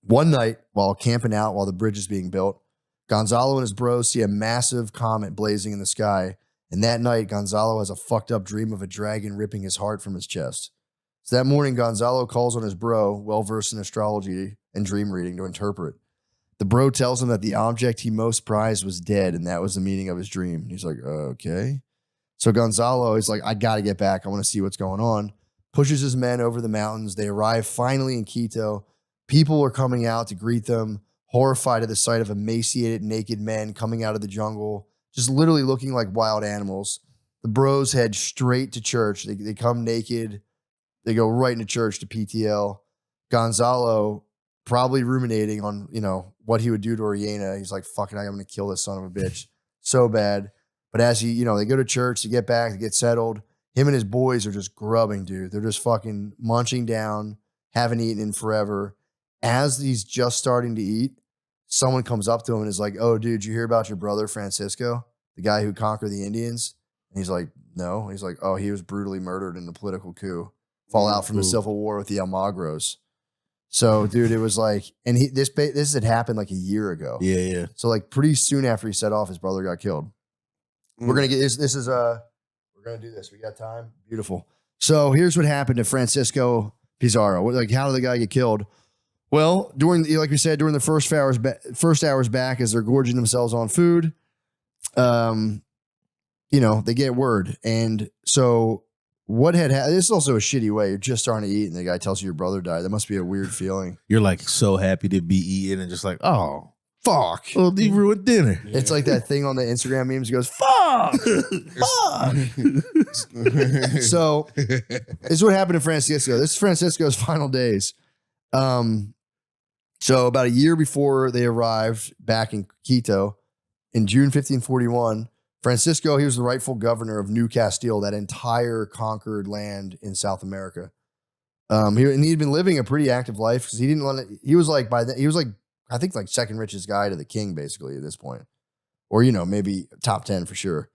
One night, while camping out while the bridge is being built, Gonzalo and his bros see a massive comet blazing in the sky, And that night, Gonzalo has a fucked up dream of a dragon ripping his heart from his chest. So that morning, Gonzalo calls on his bro, well-versed in astrology and dream reading, to interpret. The bro tells him that the object he most prized was dead, and that was the meaning of his dream. And he's like, okay. So Gonzalo is like, I got to get back. I want to see what's going on. Pushes his men over the mountains. They arrive finally in Quito. People are coming out to greet them, horrified at the sight of emaciated, naked men coming out of the jungle, just literally looking like wild animals. The bros head straight to church. They come naked. They go right into church to PTL. Gonzalo, probably ruminating on, what he would do to Oriana. He's like, fucking, I'm going to kill this son of a bitch so bad. But as they go to church, to get back, to get settled, him and his boys are just grubbing, dude. They're just fucking munching down, haven't eaten in forever. As he's just starting to eat, someone comes up to him and is like, oh, dude, you hear about your brother, Francisco, the guy who conquered the Indians? And he's like, no. He's like, oh, he was brutally murdered in a political coup. Fallout from the Civil War with the Almagros. So, dude, it was like, and this had happened like a year ago. Yeah. So, like, pretty soon after he set off, his brother got killed. We're gonna get this. We're gonna do this. We got time. Beautiful. So here's what happened to Francisco Pizarro. Like, how did the guy get killed? Well, like we said, during the first hours back, as they're gorging themselves on food, they get word, and so. What had happened? This is also a shitty way. You're just starting to eat, and the guy tells you your brother died. That must be a weird feeling. You're like so happy to be eating and just like, oh, fuck. Oh, he ruined dinner. Yeah. It's like that thing on the Instagram memes. He goes, fuck. Fuck. So this is what happened to Francisco. This is Francisco's final days. So about a year before they arrived back in Quito, in June 1541, Francisco, he was the rightful governor of New Castile, that entire conquered land in South America. He'd been living a pretty active life because he didn't want to. He was like I think like second richest guy to the king basically at this point, or maybe top 10 for sure.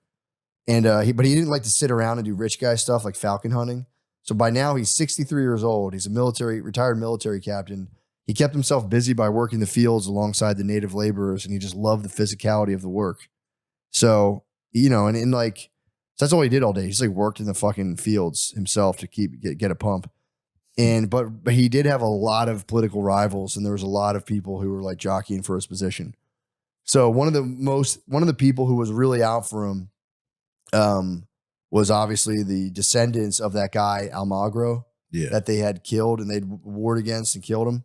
And but he didn't like to sit around and do rich guy stuff like falcon hunting. So by now he's 63 years old. He's a retired military captain. He kept himself busy by working the fields alongside the native laborers, and he just loved the physicality of the work. So. And so that's all he did all day. He's like worked in the fucking fields himself to get a pump. But he did have a lot of political rivals, and there was a lot of people who were like jockeying for his position. So one of the people who was really out for him was obviously the descendants of that guy Almagro that they had killed and they'd warred against and killed him.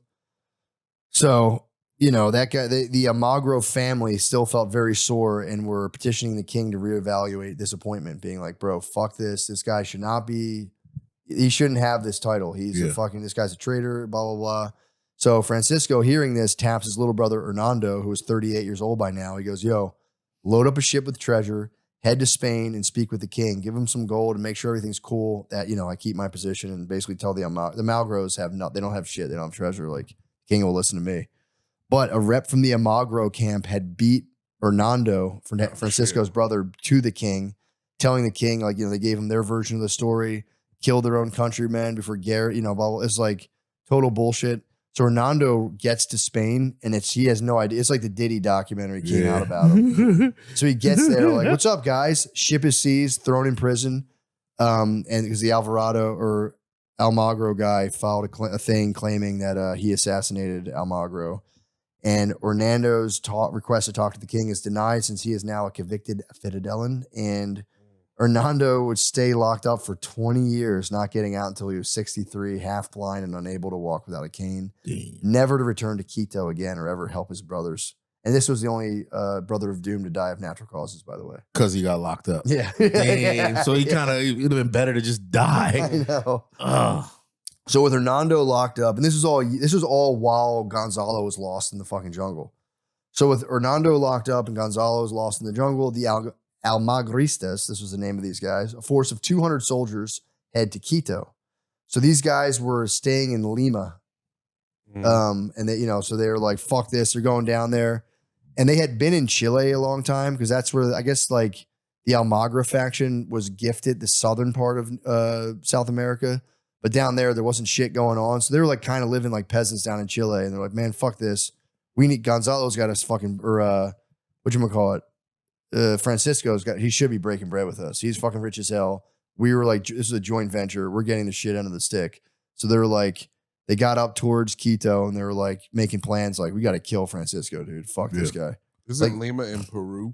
So that guy, the Almagro family still felt very sore and were petitioning the king to reevaluate this appointment, being like, bro, fuck this. This guy he shouldn't have this title. This guy's a traitor, blah, blah, blah. So Francisco, hearing this, taps his little brother Hernando, who was 38 years old by now. He goes, yo, load up a ship with treasure, head to Spain and speak with the king. Give him some gold and make sure everything's cool, that, I keep my position, and basically tell the Almagros they don't have shit. They don't have treasure. Like, the king will listen to me. But a rep from the Almagro camp had beat Hernando, Francisco's brother, to the king, telling the king, like, they gave him their version of the story, killed their own countrymen before Garrett, blah, blah. It's like total bullshit. So Hernando gets to Spain, and he has no idea. It's like the Diddy documentary came out about him. So he gets there, like, what's up, guys? Ship is seized, thrown in prison. And because the Alvarado or Almagro guy filed a thing claiming that he assassinated Almagro. And Hernando's request to talk to the king is denied, since he is now a convicted Fidelan. And Hernando would stay locked up for 20 years, not getting out until he was 63, half blind and unable to walk without a cane. Damn. Never to return to Quito again or ever help his brothers. And this was the only brother of doom to die of natural causes, by the way. Because he got locked up. Yeah. Damn. So it would have been better to just die. I know. Ugh. So with Hernando locked up, and this was all while Gonzalo was lost in the fucking jungle. So with Hernando locked up and Gonzalo was lost in the jungle, the Almagristas, this was the name of these guys, a force of 200 soldiers head to Quito. So these guys were staying in Lima. And they, so they were like, fuck this, they're going down there. And they had been in Chile a long time, because that's where, I guess, like, the Almagra faction was gifted the southern part of South America. But down there wasn't shit going on. So they were like kind of living like peasants down in Chile. And they're like, man, fuck this. We need Gonzalo's got us fucking, or whatchamacallit, he should be breaking bread with us. He's fucking rich as hell. We were like, this is a joint venture. We're getting the shit end of the stick. So they were like, they got up towards Quito and they were like making plans. Like, we got to kill Francisco, dude. Fuck this guy. Isn't Lima in Peru?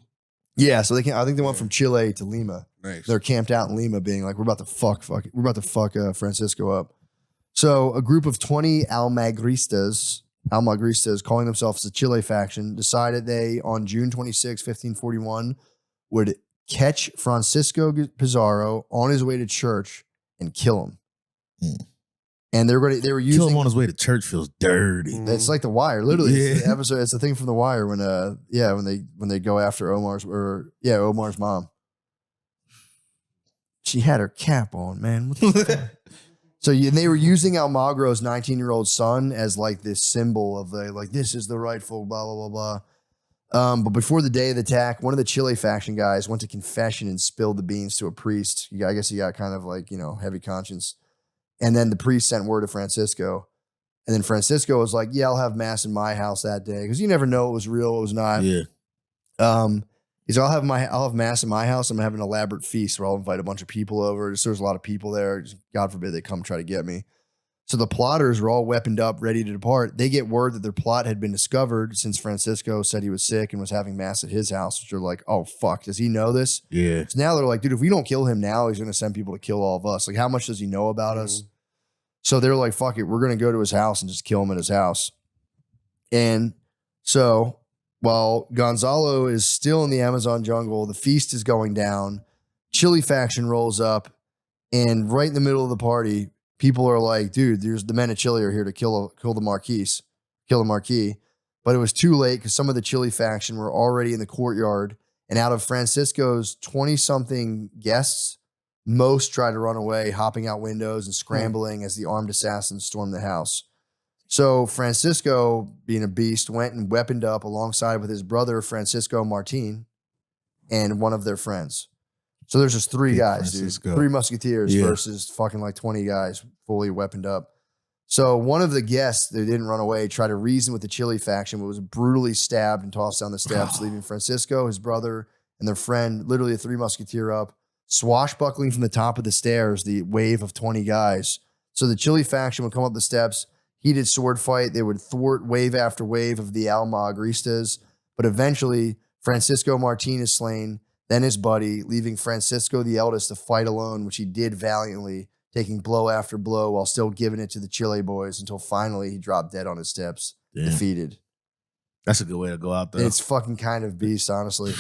Yeah. So I think they went from Chile to Lima. Nice. They're camped out in Lima being like, we're about to fuck Francisco up. So a group of 20 Almagristas calling themselves the Chile faction decided they, on June 26, 1541, would catch Francisco Pizarro on his way to church and kill him. And they were using kill him on his way to church feels dirty. It's like The Wire, literally. Yeah. It's the episode. It's the thing from The Wire when they go after Omar's mom. She had her cap on, man. What the fuck? So they were using Almagro's 19-year-old son as like this symbol of this is the rightful blah blah blah blah. But before the day of the attack, one of the Chile faction guys went to confession and spilled the beans to a priest. I guess he got kind of like heavy conscience. And then the priest sent word to Francisco. And then Francisco was like, yeah, I'll have mass in my house that day. Because you never know it was real, it was not. Yeah. He's like, I'll have mass in my house. I'm going to have an elaborate feast where I'll invite a bunch of people over. Just, there's a lot of people there. Just, God forbid they come try to get me. So the plotters were all weaponed up, ready to depart. They get word that their plot had been discovered since Francisco said he was sick and was having mass at his house, which are like, oh, fuck, does he know this? Yeah. So now they're like, dude, if we don't kill him now, he's going to send people to kill all of us. Like, how much does he know about us? So they're like, fuck it, we're going to go to his house and just kill him at his house. And so while Gonzalo is still in the Amazon jungle, the feast is going down. Chile faction rolls up, and right in the middle of the party, people are like, dude, there's the men of Chile are here to kill the Marquis. But it was too late because some of the Chile faction were already in the courtyard. And out of Francisco's 20-something guests, most tried to run away, hopping out windows and scrambling as the armed assassins stormed the house. So Francisco, being a beast, went and weaponed up alongside with his brother, Francisco Martin, and one of their friends. So there's just three guys, Francisco. dude. 3 musketeers versus fucking like 20 guys fully weaponed up. So one of the guests that didn't run away tried to reason with the Chile faction, but was brutally stabbed and tossed down the steps, leaving Francisco, his brother, and their friend, literally a 3 musketeer up, swashbuckling from the top of the stairs, the wave of 20 guys. So the Chile faction would come up the steps, heated sword fight. They would thwart wave after wave of the Almagristas. But eventually, Francisco Martin is slain, then his buddy, leaving Francisco the eldest to fight alone, which he did valiantly, taking blow after blow while still giving it to the Chile boys until finally he dropped dead on his steps, defeated. That's a good way to go out there. It's fucking kind of beast, honestly.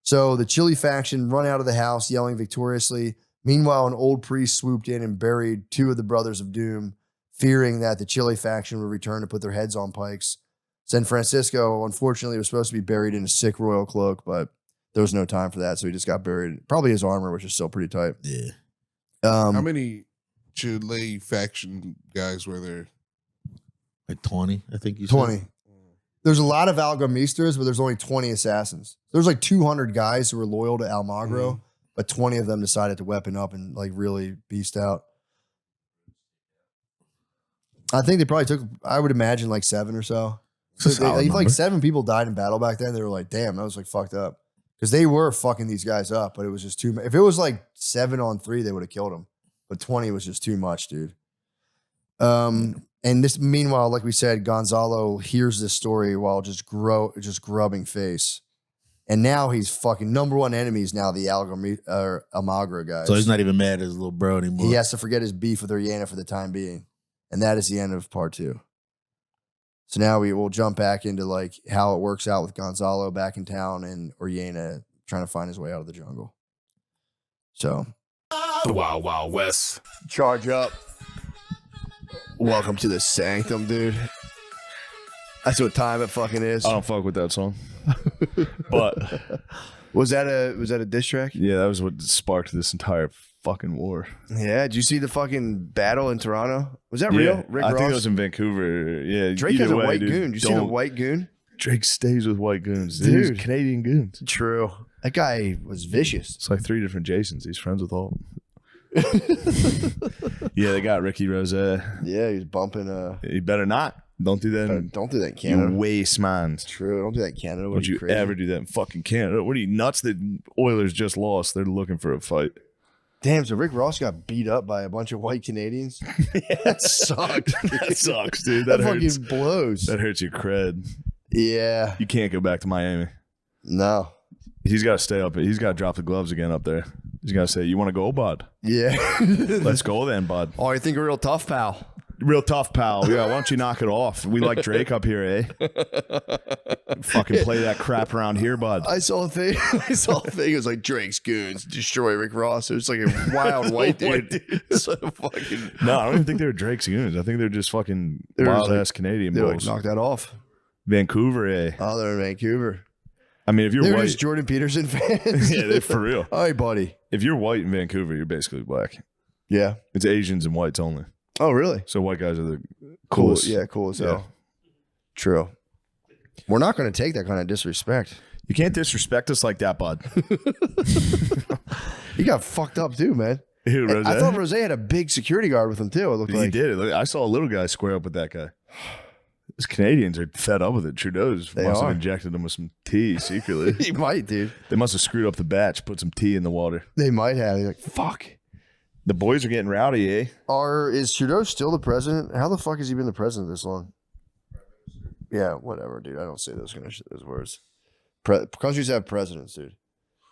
So the Chile faction run out of the house, yelling victoriously. Meanwhile, an old priest swooped in and buried 2 of the Brothers of Doom, fearing that the Chile faction would return to put their heads on pikes. San Francisco, unfortunately, was supposed to be buried in a sick royal cloak, but there was no time for that, so he just got buried. Probably his armor, which is still pretty tight. Yeah. How many Chile faction guys were there? Like 20, I think you said. 20. There's a lot of Algomistas, but there's only 20 assassins. There's like 200 guys who were loyal to Almagro, but 20 of them decided to weapon up and like really beast out. I think they probably took, I would imagine, like 7 or so. So like 7 people died in battle back then. They were like, damn, that was like fucked up. Because they were fucking these guys up, but it was just too much. If it was like 7 on 3, they would have killed them. But 20 was just too much, dude. And this, meanwhile, like we said, Gonzalo hears this story while just grubbing face. And now he's fucking #1 enemy is now the Almagro guys. So he's not even mad at his little bro anymore. He has to forget his beef with Oriana for the time being. And that is the end of part 2. So now we will jump back into like how it works out with Gonzalo back in town and Oriana trying to find his way out of the jungle. So The Wild Wild West. charge up. Welcome to the sanctum, dude. That's what time it fucking is. I don't fuck with that song. But Was that a diss track? yeah, that was what sparked this entire fucking war. Yeah. Did you see the fucking battle in Toronto? Was that real? Rick I Ross? think it was in Vancouver. Yeah, Drake either has a way, white dude, goon. Did you see the don't- white goon? Drake stays with white goons. Dude. Dude, Canadian goons. True. That guy was vicious. It's like 3 different Jasons. He's friends with all. Yeah, they got Ricky Rose. Yeah, he was bumping. He better not. Don't do that. Don't do that in You Canada. waste minds. True. Don't do that in Canada. Don't you ever do that in fucking Canada? What are you nuts? The Oilers just lost. They're looking for a fight. Damn, so Rick Ross got beat up by a bunch of white Canadians? That sucked. That sucks, dude. That hurts. fucking blows. That hurts your cred. Yeah. You can't go back to Miami. No. He's got to stay up. He's got to drop the gloves again up there. He's got to say, "You want to go, bud? Yeah. Let's go then, bud." Oh, you think a real tough, pal? Real tough, pal. Yeah, why don't you knock it off? We like Drake up here, eh? Fucking play that crap around here, bud. I saw a thing. It was like Drake's goons destroy Rick Ross. It was like a wild white dude. So fucking. No, I don't even think they were Drake's goons. I think they're just fucking They were wild like- ass Canadian They were like, bulls. knock that off. Vancouver, eh? Oh, they're in Vancouver. I mean, if you're They're white, just Jordan Peterson fans. yeah, they're for real. All right, buddy. If you're white in Vancouver, you're basically black. Yeah. It's Asians and whites only. Oh, really? So white guys are the Cool. coolest. Yeah, cool as Yeah. hell. True. We're not going to take that kind of disrespect. You can't disrespect us like that, bud. He got fucked up too, man. Who, And Rose? I thought Rose had a big security guard with him too. It looked He like. did. Look, I saw a little guy square up with that guy. These Canadians are fed up with it. Trudeau's They must are. have injected them with some tea secretly. He might, dude. They must have screwed up the batch, put some tea in the water. They might have. He's like, fuck. The boys are getting rowdy, eh? Is Trudeau still the president? How the fuck has he been the president this long? Yeah, whatever, dude. I don't say those those words. Countries have presidents, dude.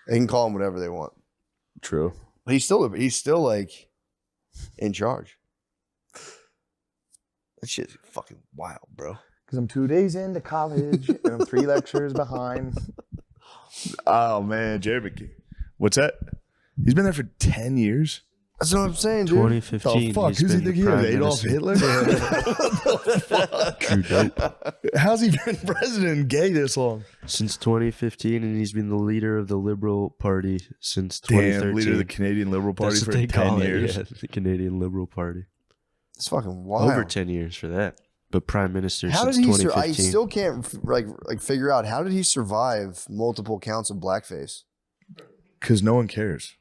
They can call them whatever they want. True. But he's still like in charge. That shit's fucking wild, bro. Because I'm 2 days into college and I'm 3 lectures behind. Oh, man. Jeremy. What's that? He's been there for 10 years? That's what I'm saying, dude. 2015. Oh, fuck. he's Who's he been think he is? prime Adolf minister. Hitler? What the fuck? True dope. How's he been president and gay this long? Since 2015, and he's been the leader of the Liberal Party since Damn, 2013. leader of the Canadian Liberal Party That's for what they 10 call years. it, yeah, the Canadian Liberal Party. It's fucking wild. Over 10 years for that. But prime minister How since did he? I 2015. still can't like figure out how did he survive multiple counts of blackface. Because no one cares.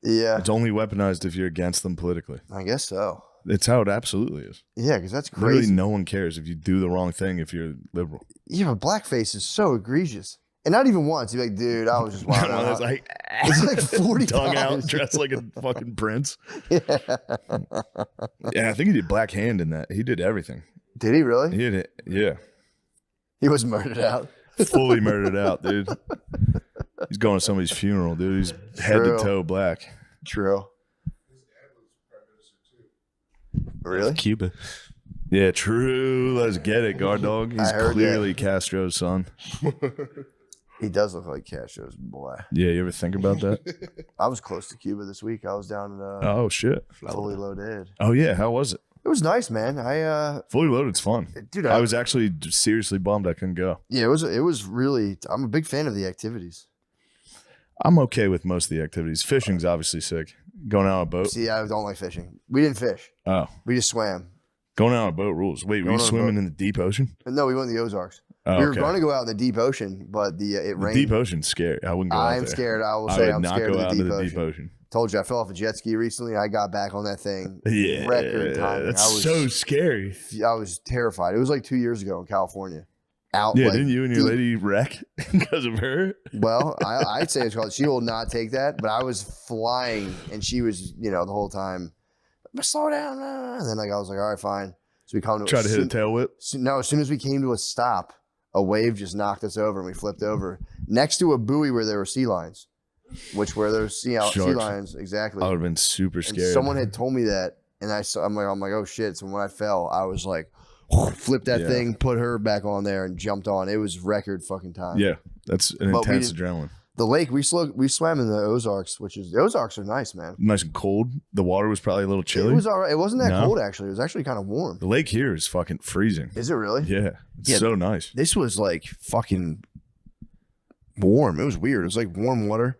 Yeah, It's only weaponized if you're against them politically. I guess so. It's how it absolutely is. Yeah, because that's Literally, crazy. no one cares if you do the wrong thing if you're liberal. Yeah, but blackface is so egregious, and not even once. You're like, dude, I was just wild. One that's like, It's like 40 tongue out, times. dressed like a fucking prince. Yeah. Yeah, I think he did Black Hand in that. He did everything. Did he really? He did it. Yeah. He was murdered out. Fully murdered out, dude. He's going to somebody's funeral, dude. He's head to True. toe black. True. Really? Cuba. Yeah, true. Let's get it, guard dog. He's I heard clearly Castro's son. He does look like Castro's boy. Yeah, you ever think about that? I was close to Cuba this week. I was down in Oh shit. Fully Loaded. Oh yeah, how was it? It was nice, man. Fully Loaded's fun. Dude, I was actually seriously bummed I couldn't go. Yeah, it was really. I'm a big fan of the activities. I'm okay with most of the activities. Fishing's obviously sick. Going out on a boat. See, I don't like fishing. We didn't fish. Oh, We just swam. going out on a boat rules. Wait, were Going you on a swimming boat. in the deep ocean? But no, we went to the Ozarks. Oh, We were okay. going to go out in the deep ocean, but it The rained. deep ocean's scary. I wouldn't go out I'm there. scared. I will I say would I'm not scared go of out the into deep the ocean. deep ocean. Told you I fell off a jet ski recently. I got back on that thing. Yeah, Record timing. that's I was so scary. I was terrified. It was like 2 years ago in California. Out. Yeah, like, didn't you and your deep. lady wreck because of her? Well, I'd say it's called. She will not take that. But I was flying, and she was, the whole time. Slow down, and then I was like, all right, fine. So we come to Try to hit a tail whip. No, as soon as we came to a stop, a wave just knocked us over, and we flipped over next to a buoy where there were sea lions, where there were sea Sharks. lions exactly. I would have been super And scared. someone had told me that, and I'm like, oh shit. So when I fell, I was like, flipped that Yeah. thing, put her back on there, and jumped on. It was record fucking time. Yeah, that's an But we intense didn't- adrenaline. The lake we swam in the Ozarks, the Ozarks are nice, man. Nice and cold. The water was probably a little chilly. It was all right. It wasn't that No? cold actually. It was actually kind of warm. The lake here is fucking freezing. Is it really? Yeah, it's Yeah. so nice. This was like fucking warm. It was weird. It was like warm water.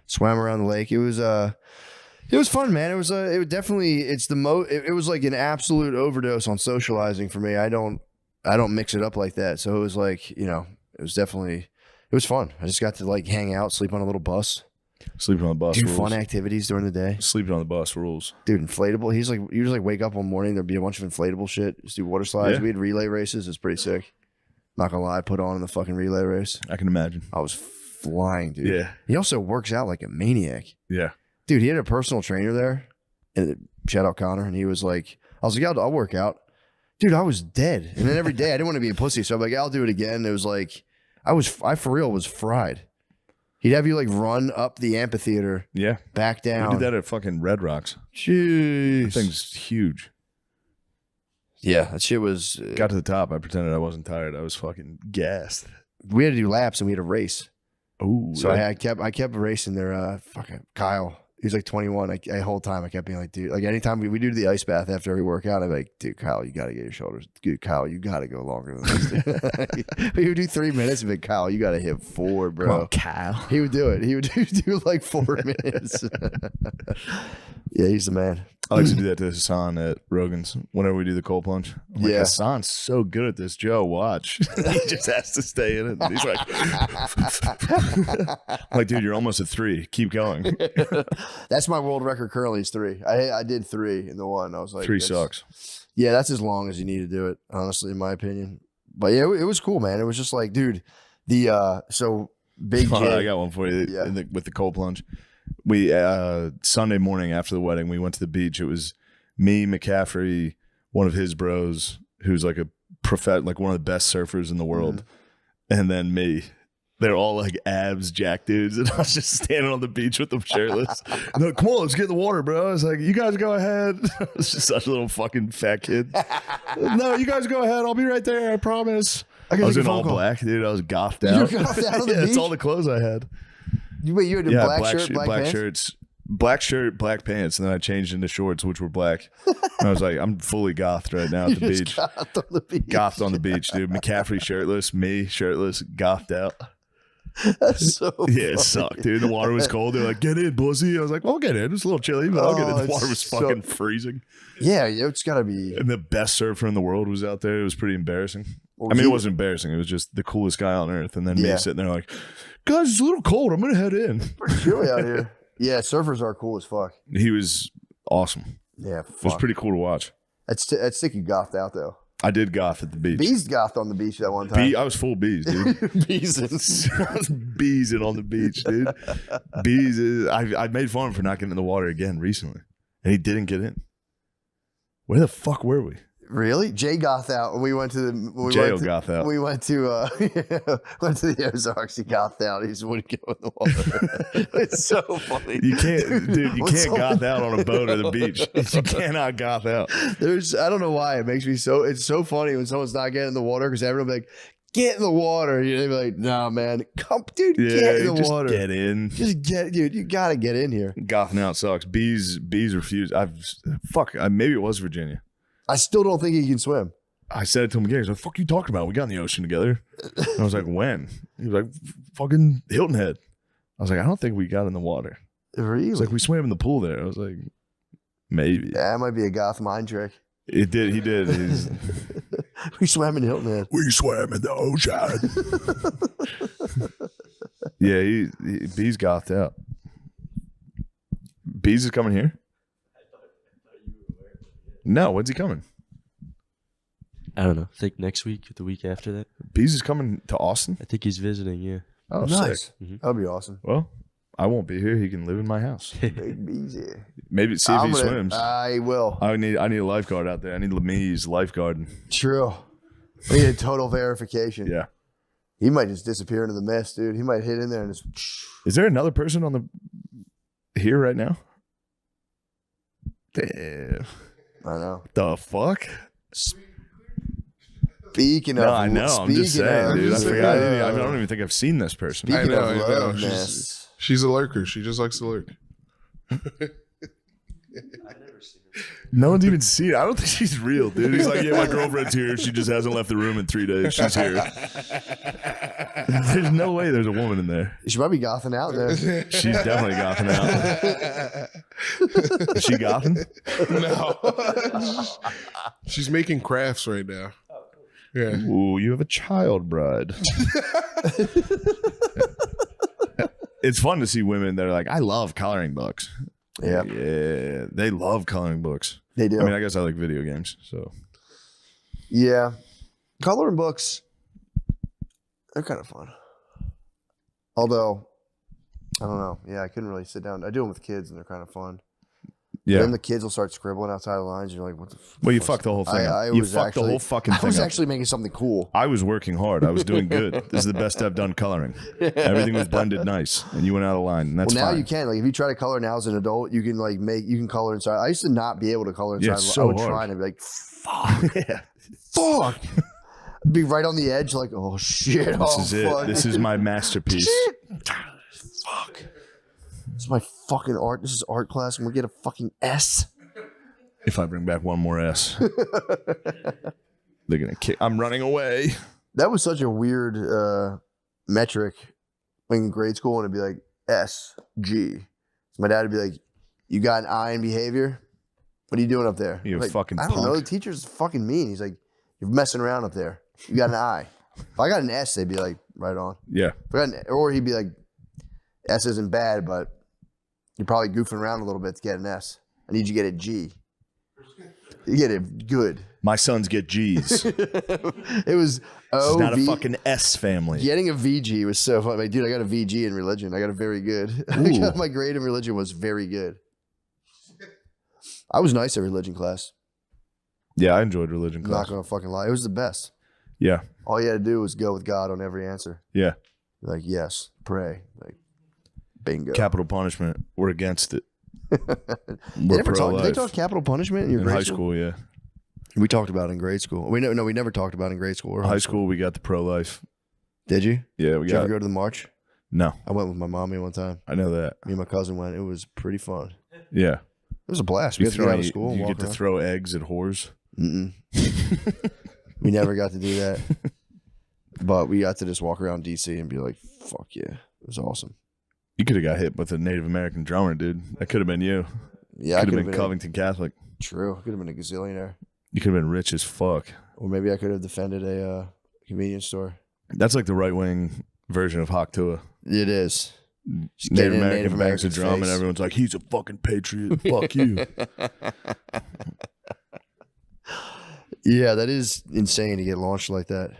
Swam around the lake. It was fun, man. It was definitely it was like an absolute overdose on socializing for me. I don't mix it up like that. So it was like, it was fun. I just got to like hang out, sleep on a little bus. Sleeping on the bus Do rules. fun activities during the day. Sleeping on the bus rules. Dude, inflatable. He's like, you just like wake up one morning, there'd be a bunch of inflatable shit. Just do water slides. Yeah. We had relay races. It's pretty sick. Not gonna lie, I put on in the fucking relay race. I can imagine. I was flying, dude. Yeah. He also works out like a maniac. Yeah. Dude, he had a personal trainer there. And shout out Connor. And he was like, I was like, I'll work out. Dude, I was dead. And then every day I didn't want to be a pussy. So I'm like, I'll do it again. It was like, I for real was fried. He'd have you like run up the amphitheater, Yeah. back down. We did that at fucking Red Rocks. Jeez. That thing's huge. Yeah, that shit was. Got to the top. I pretended I wasn't tired. I was fucking gassed. We had to do laps and we had a race. Oh, So I kept racing there. Fucking Kyle. He was like 21. The whole time I kept being like, dude, like anytime we do the ice bath after every workout, I'm like, dude, Kyle, you got to get your shoulders. Dude, Kyle, you got to go longer than this. He would do 3 minutes and be, Kyle, you got to hit 4, bro. Come on, Kyle. He would do it. He would do like 4 minutes. Yeah, he's the man. I like to do that to Hassan at Rogan's whenever we do the cold plunge. I'm like, Yeah. Hassan's so good at this. Joe, watch. He just has to stay in it. And he's like, I'm like, dude, you're almost at 3. Keep going. That's my world record currently is 3. I did 3 in the one. I was like, 3 that's- sucks. Yeah, that's as long as you need to do it, honestly, in my opinion. But yeah, it was cool, man. It was just like, dude, so Big Hold on, I J. got one for you Yeah. with the cold plunge. We Sunday morning after the wedding, we went to the beach. It was me, McCaffrey, one of his bros, who's like like one of the best surfers in the world, and then me. They're all like abs jack dudes, and I was just standing on the beach with them shirtless. And they're like, come on, let's get in the water, bro. I was like, you guys go ahead. I was just such a little fucking fat kid. No, you guys go ahead. I'll be right there. I promise. I was in all black, dude. I was goffed out. You were goffed out on the Yeah, that's beach? all the clothes I had. Wait, you had a black shirt, black pants? shirts, black shirt, black pants, and then I changed into shorts, which were black. And I was like, I'm fully gothed right now at the beach. Gothed on the beach. Gothed on the beach, dude. McCaffrey shirtless, me shirtless, gothed out. That's so Yeah, it funny. sucked, dude. The water was cold. They're like, get in, pussy. I was like, well, I'll get in. It's a little chilly, but I'll get in. The it's water was so- fucking freezing. Yeah, it's got to be. And the best surfer in the world was out there. It was pretty embarrassing. What I was mean, he- it wasn't embarrassing. It was just the coolest guy on earth. And then me Yeah. sitting there like, guys, it's a little cold. I'm going to head in. Pretty chilly out here. Yeah, surfers are cool as fuck. He was awesome. Yeah, It was fuck. preted cool to watch. That's sick you gothed out, though. I did goth at the beach. Bees gothed on the beach that one time. I was full bees, dude. Bees. I was beesing on the beach, dude. Bees. I made fun of him for not getting in the water again recently, and he didn't get in. Where the fuck were we? Really? Jay gothed out when we went to the. J.O. gothed out. We went to went to the Ozarks. He gothed out. He just wouldn't go in the water. It's so funny. You can't, dude. You What's can't on- goth out on a boat or the beach. You cannot goth out. I don't know why it makes me so. It's so funny when someone's not getting in the water because everyone will be like, "Get in the water." You'd be like, "Nah, man, come, dude, Yeah, get in the just water. get in. Just get, dude. You gotta get in here." Gothing out sucks. Bees refuse. Maybe it was Virginia. I still don't think he can swim. I said it to him again. He's like, "Fuck you talking about? We got in the ocean together." And I was like, "When?" He was like, "Fucking Hilton Head." I was like, "I don't think we got in the water." Really? He's like, "We swam in the pool there." I was like, "Maybe." Yeah, that might be a goth mind trick. It did. He did. We swam in Hilton Head. We swam in the ocean. Yeah, Bees gothed out. Bees is coming here? No, when's he coming? I don't know. I think next week or the week after that. Bees is coming to Austin? I think he's visiting, yeah. Oh, Nice. sick. That'd be awesome. Well, I won't be here. He can live in my house. Big bees here. Maybe see if he swims. I will. I need a lifeguard out there. I need Lemi's lifeguard. True. We need a total verification. Yeah. He might just disappear into the mist, dude. He might hit in there and just. Is there another person on here right now? Damn. I know. The fuck? Speaking of, No, I know. I'm just saying, dude. I forgot. I of- don't even think I've seen this person. Speaking I know, of I know. love She's- nests. She's a lurker. She just likes to lurk. No one's even seen it. I don't think she's real, dude. He's like, yeah, my girlfriend's here. She just hasn't left the room in 3 days. She's here. There's no way there's a woman in there. She might be gothing out there. She's definitely gothing out. Is she gothing? No. She's making crafts right now. Yeah. Ooh, you have a child bride. it's fun to see women that are like, I love coloring books. Yeah. Yeah. They love coloring books. They do. I mean, I guess I like video games. So, Yeah. Coloring books, they're kind of fun. Although, I don't know. Yeah, I couldn't really sit down. I do them with kids, and they're kind of fun. yeah. Then the kids will start scribbling outside the lines, and you're like, what the fuck? Well, you fucked the whole thing up. You fucked the whole fucking thing I was up. actually making something cool. I was working hard. I was doing good. This is the best I've done coloring. Everything was blended nice, and you went out of line, and that's Well, now fine. you can. Like, if you try to color now as an adult, you can you can color inside. I used to not be able to color inside. Yeah, it's I so would hard. try and I'd be like, fuck. Yeah. Fuck. I'd be right on the edge, like, oh shit. This is it. This is my masterpiece. Fuck. This is my fucking art. This is art class. I'm gonna get a fucking S. If I bring back one more S, they're gonna kick. I'm running away. That was such a weird metric in grade school, and it'd be like S, G. So my dad would be like, you got an I in behavior? What are you doing up there? You like, fucking I don't know. The punk. teacher's fucking mean. He's like, you're messing around up there. You got an I. If I got an S, they'd be like, right on. Yeah. If I got or he'd be like, S isn't bad, but you're probably goofing around a little bit to get an S. I need you to get a G. You get it good. My sons get G's. It was It's not a V- fucking S family. Getting a VG was so fun. Like, dude, I got a VG in religion. I got a very good. My grade in religion was very good. I was nice at religion class. Yeah, I enjoyed religion I'm not class. gonna fucking lie. It was the best. Yeah. All you had to do was go with God on every answer. Yeah. Like, yes, pray. Like, bingo. Capital punishment. We're against it. They We're never talked. Did they pro-life. talk capital punishment in your In grade high school, yeah. We talked about it in grade school. We never talked about it in grade school or High school, we got the pro-life. Did you? Yeah, we Did you ever got go to the march? No, I went with my mommy one time. I know that. Me and my cousin went. It was pretty fun. Yeah. It was a blast. We You had to get out of school and you walk get to around. throw eggs at whores. Mm-mm. We never got to do that. But we got to just walk around DC and be like, fuck yeah. It was awesome. You could have got hit with a Native American drummer, dude. That could have been you. Yeah, I Could could have been Covington Catholic. True. I could have been a gazillionaire. You could have been rich as fuck. Or maybe I could have defended a convenience store. That's like the right wing version of Haktua. It is. Just get in Native American bangs a American's drum and face. everyone's like, he's a fucking patriot. Fuck you. Yeah, that is insane to get launched like that.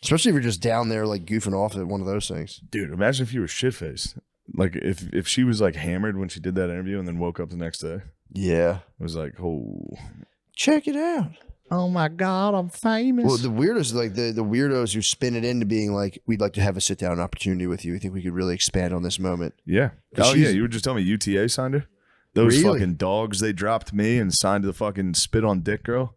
Especially if you're just down there like goofing off at one of those things. Dude, imagine if you were shit-faced. Like if she was like hammered when she did that interview and then woke up the next day. Yeah. It was like, oh. Check it out. Oh my God, I'm famous. Well, the weirdos, like the weirdos who spin it into being like, we'd like to have a sit down opportunity with you. We think we could really expand on this moment. Yeah. Oh, yeah. You were just telling me UTA signed her? Those Really? fucking dogs, they dropped me and signed the fucking spit on dick girl.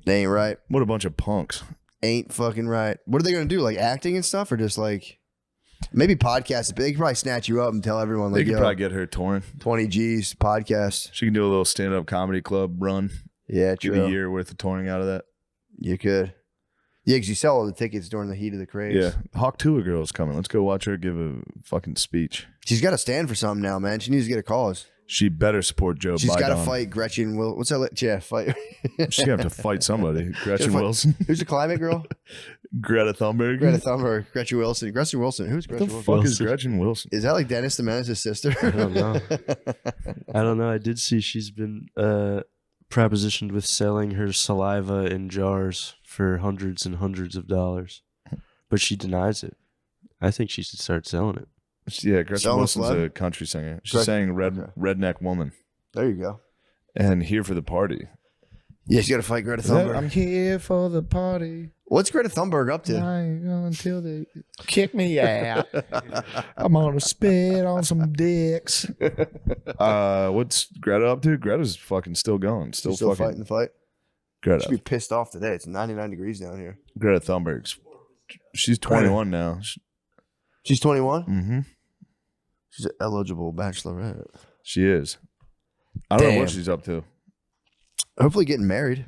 They ain't right. What a bunch of punks. Ain't fucking right. What are they going to do? Like acting and stuff or just like maybe podcasts? They could probably snatch you up and tell everyone They like, could yo, probably get her touring. 20 G's podcast. She can do a little stand-up comedy club run. Yeah, Get true. a year worth of touring out of that. You could. Yeah, because you sell all the tickets during the heat of the craze. Yeah. Hawk Tua girl's coming. Let's go watch her give a fucking speech. She's got to stand for something now, man. She needs to get a cause. She better support Joe Biden. She's got to fight Gretchen Will. What's that? Yeah, fight. She's going to have to fight somebody. Gretchen fight- Wilson. Who's the climate girl? Greta Thunberg. Greta Thunberg. Gretchen Wilson. Gretchen Wilson. Who's What Gretchen the Wilson? fuck is Gretchen Wilson? Is that like Dennis the Menace's sister? I don't know. I don't know. I did see she's been propositioned with selling her saliva in jars for hundreds and hundreds of dollars, but she denies it. I think she should start selling it. Yeah, Gretchen Selling Wilson's celeb? a country singer. She's Gret- saying okay. redneck woman There you go. and here for the party. Yeah, she's got to fight Greta Thunberg. I'm here for the party. What's Greta Thunberg up to? Until they kick me out. I'm gonna spit on some dicks. What's Greta up to? Greta's fucking still going. Still, She's still fucking fighting the fight. Greta. She'd be pissed off today. It's 99 degrees down here. Greta Thunberg's. She's 21 now. She's 21. Mm-hmm. She's an eligible bachelorette. She is. I don't know Damn. what she's up to. Hopefully getting married.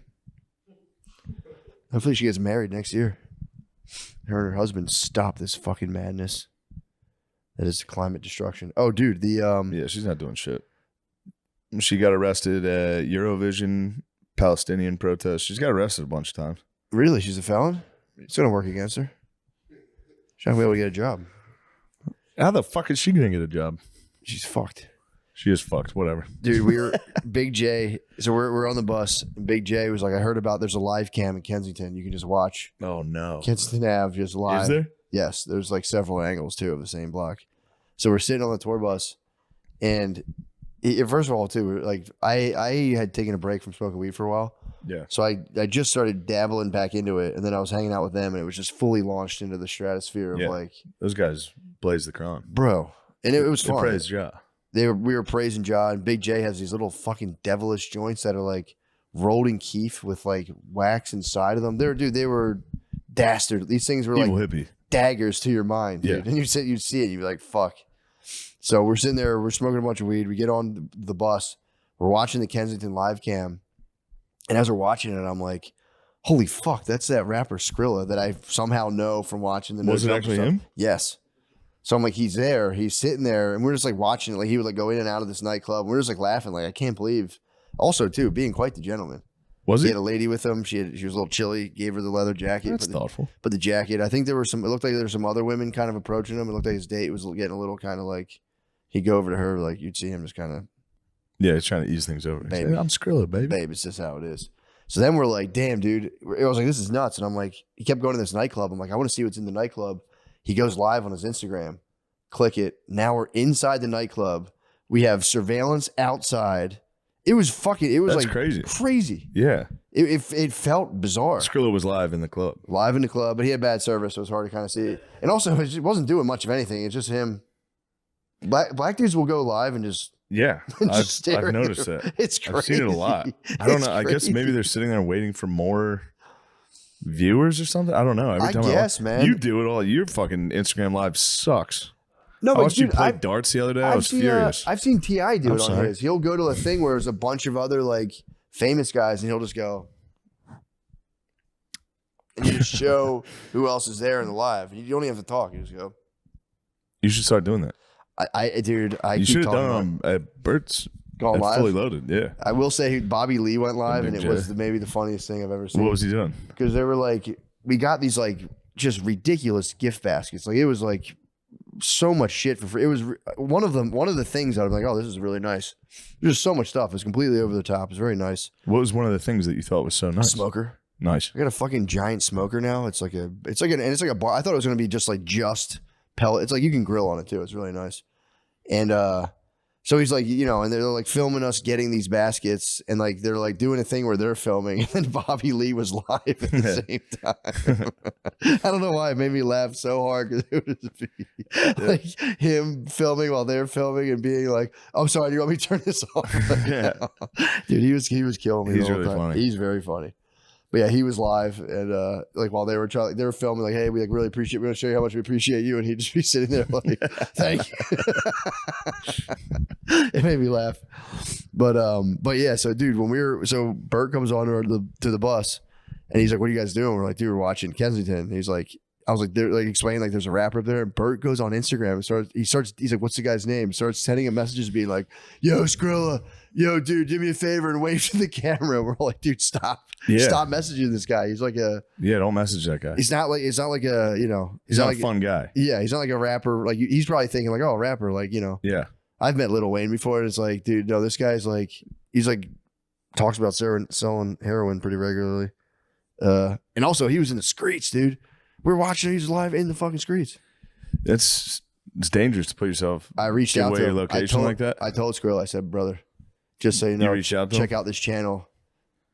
Hopefully she gets married next year. Her and her husband stop this fucking madness. That is climate destruction. Oh, dude, the Yeah, she's not doing shit. She got arrested at Eurovision Palestinian protest. She's got arrested a bunch of times. really, she's a felon. It's gonna work against her. She's not gonna be able to get a job. How the fuck is she gonna get a job? She's fucked. She is fucked. Whatever. Dude, we were Big J. So we're on the bus. And Big J was like, I heard about there's a live cam in Kensington. You can just watch Oh no. Kensington Ave just live. Is there? Yes, there's like several angles too of the same block. So we're sitting on the tour bus, and first of all, too, like I had taken a break from smoking weed for a while. Yeah. So I just started dabbling back into it, and then I was hanging out with them, and it was just fully launched into the stratosphere of like Those guys blaze the crown. bro, and it was They fun. praise Ja. We were praising John. Big J has these little fucking devilish joints that are like rolled in keef with like wax inside of them. They were dastard. These things were Evil like hippie. daggers to your mind, dude. Yeah. And you'd see it, you'd be like, fuck. So we're sitting there, we're smoking a bunch of weed. We get on the bus, we're watching the Kensington live cam. And as we're watching it, I'm like, holy fuck, that's that rapper Skrilla that I somehow know from watching the Was it No actually Jumper stuff. him? Yes. So I'm like, he's there, he's sitting there, and we're just like watching it. Like he would like go in and out of this nightclub. We're just like laughing, like I can't believe. Also, too, being quite the gentleman. Was He he? had a lady with him. She was a little chilly. Gave her the leather jacket. That's thoughtful. But the jacket. I think there were some. It looked like there were some other women kind of approaching him. It looked like his date was getting a little kind of like. He'd go over to her, like you'd see him just kind of, Yeah, he's trying to ease things over. He's Baby. like, I'm Skrilla, baby. babe, it's just how it is. So then we're like, damn, dude. I was like, this is nuts. And I'm like, he kept going to this nightclub. I'm like, I want to see what's in the nightclub. He goes live on his Instagram. Click it. Now we're inside the nightclub. We have surveillance outside. It was fucking. It was That's like crazy. crazy. Yeah. It felt bizarre. Skrilla was live in the club. Live in the club, but he had bad service, so it was hard to kind of see. And also, it wasn't doing much of anything. It's just him. Black dudes will go live and just, Yeah. just stare I've at noticed you. that. It's crazy. I've seen it a lot. I don't It's know. I guess maybe crazy. they're sitting there waiting for more viewers or something. I don't know. Every I time guess, man. You do it all. Your fucking Instagram live sucks. No, I but watched you dude, play I've, darts the other day. I was seen, furious. I've seen T.I. do I'm it on sorry. his. He'll go to a thing where there's a bunch of other like famous guys, and he'll just go and you just show who else is there in the live. You don't even have to talk. You just go. You should start doing that. Dude, I You keep should have talking done about it at Bert's going at live. Fully Loaded. Yeah. I will say Bobby Lee went live, and Big it was J. maybe the funniest thing I've ever seen. What was he doing? Because they were like, we got these like just ridiculous gift baskets. Like it was like so much shit for free. It was one of the things that I'm like, oh, this is really nice. There's just so much stuff. It's completely over the top. It's very nice. What was one of the things that you thought was so nice? Smoker. Nice. I got a fucking giant smoker now. It's like a bar. I thought it was gonna be just pellet. It's like you can grill on it too. It's really nice. And so he's like, and they're like filming us getting these baskets, and like they're like doing a thing where they're filming, and then Bobby Lee was live at the same time. I don't know why it made me laugh so hard because it was like him filming while they're filming and being like, "I'm sorry, do you want me to turn this off?" Yeah. Dude, he was killing me. He's the whole really time. funny. He's very funny. But yeah, he was live, and like while they were filming, like, "Hey, we like really appreciate. We're gonna show you how much we appreciate you," and he'd just be sitting there like, "Thank you." It made me laugh, but yeah. So, dude, Bert comes on to the bus, and he's like, "What are you guys doing?" We're like, "Dude, we're watching Kensington." And he's like, "I was like, they're like explaining like there's a rapper up there," and Bert goes on Instagram and he's like, "What's the guy's name?" Starts sending him messages, being like, "Yo, Skrilla. Yo, dude, do me a favor and wave to the camera." We're like, dude, stop. Yeah. Stop messaging this guy. He's like Don't message that guy. it's not like a, He's not like a fun guy. yeah, he's not like a rapper. Like he's probably thinking like, oh, a rapper, like, Yeah. I've met Lil Wayne before, and it's like, dude, no, this guy's like, he's like, talks about selling heroin pretty regularly. And also he was in the streets, dude. We're watching, he's live in the fucking streets. It's dangerous to put yourself. I reached Give out away to your him. location like that? I told Skrill, I said, brother, just so you know, reached out to him? check out this channel.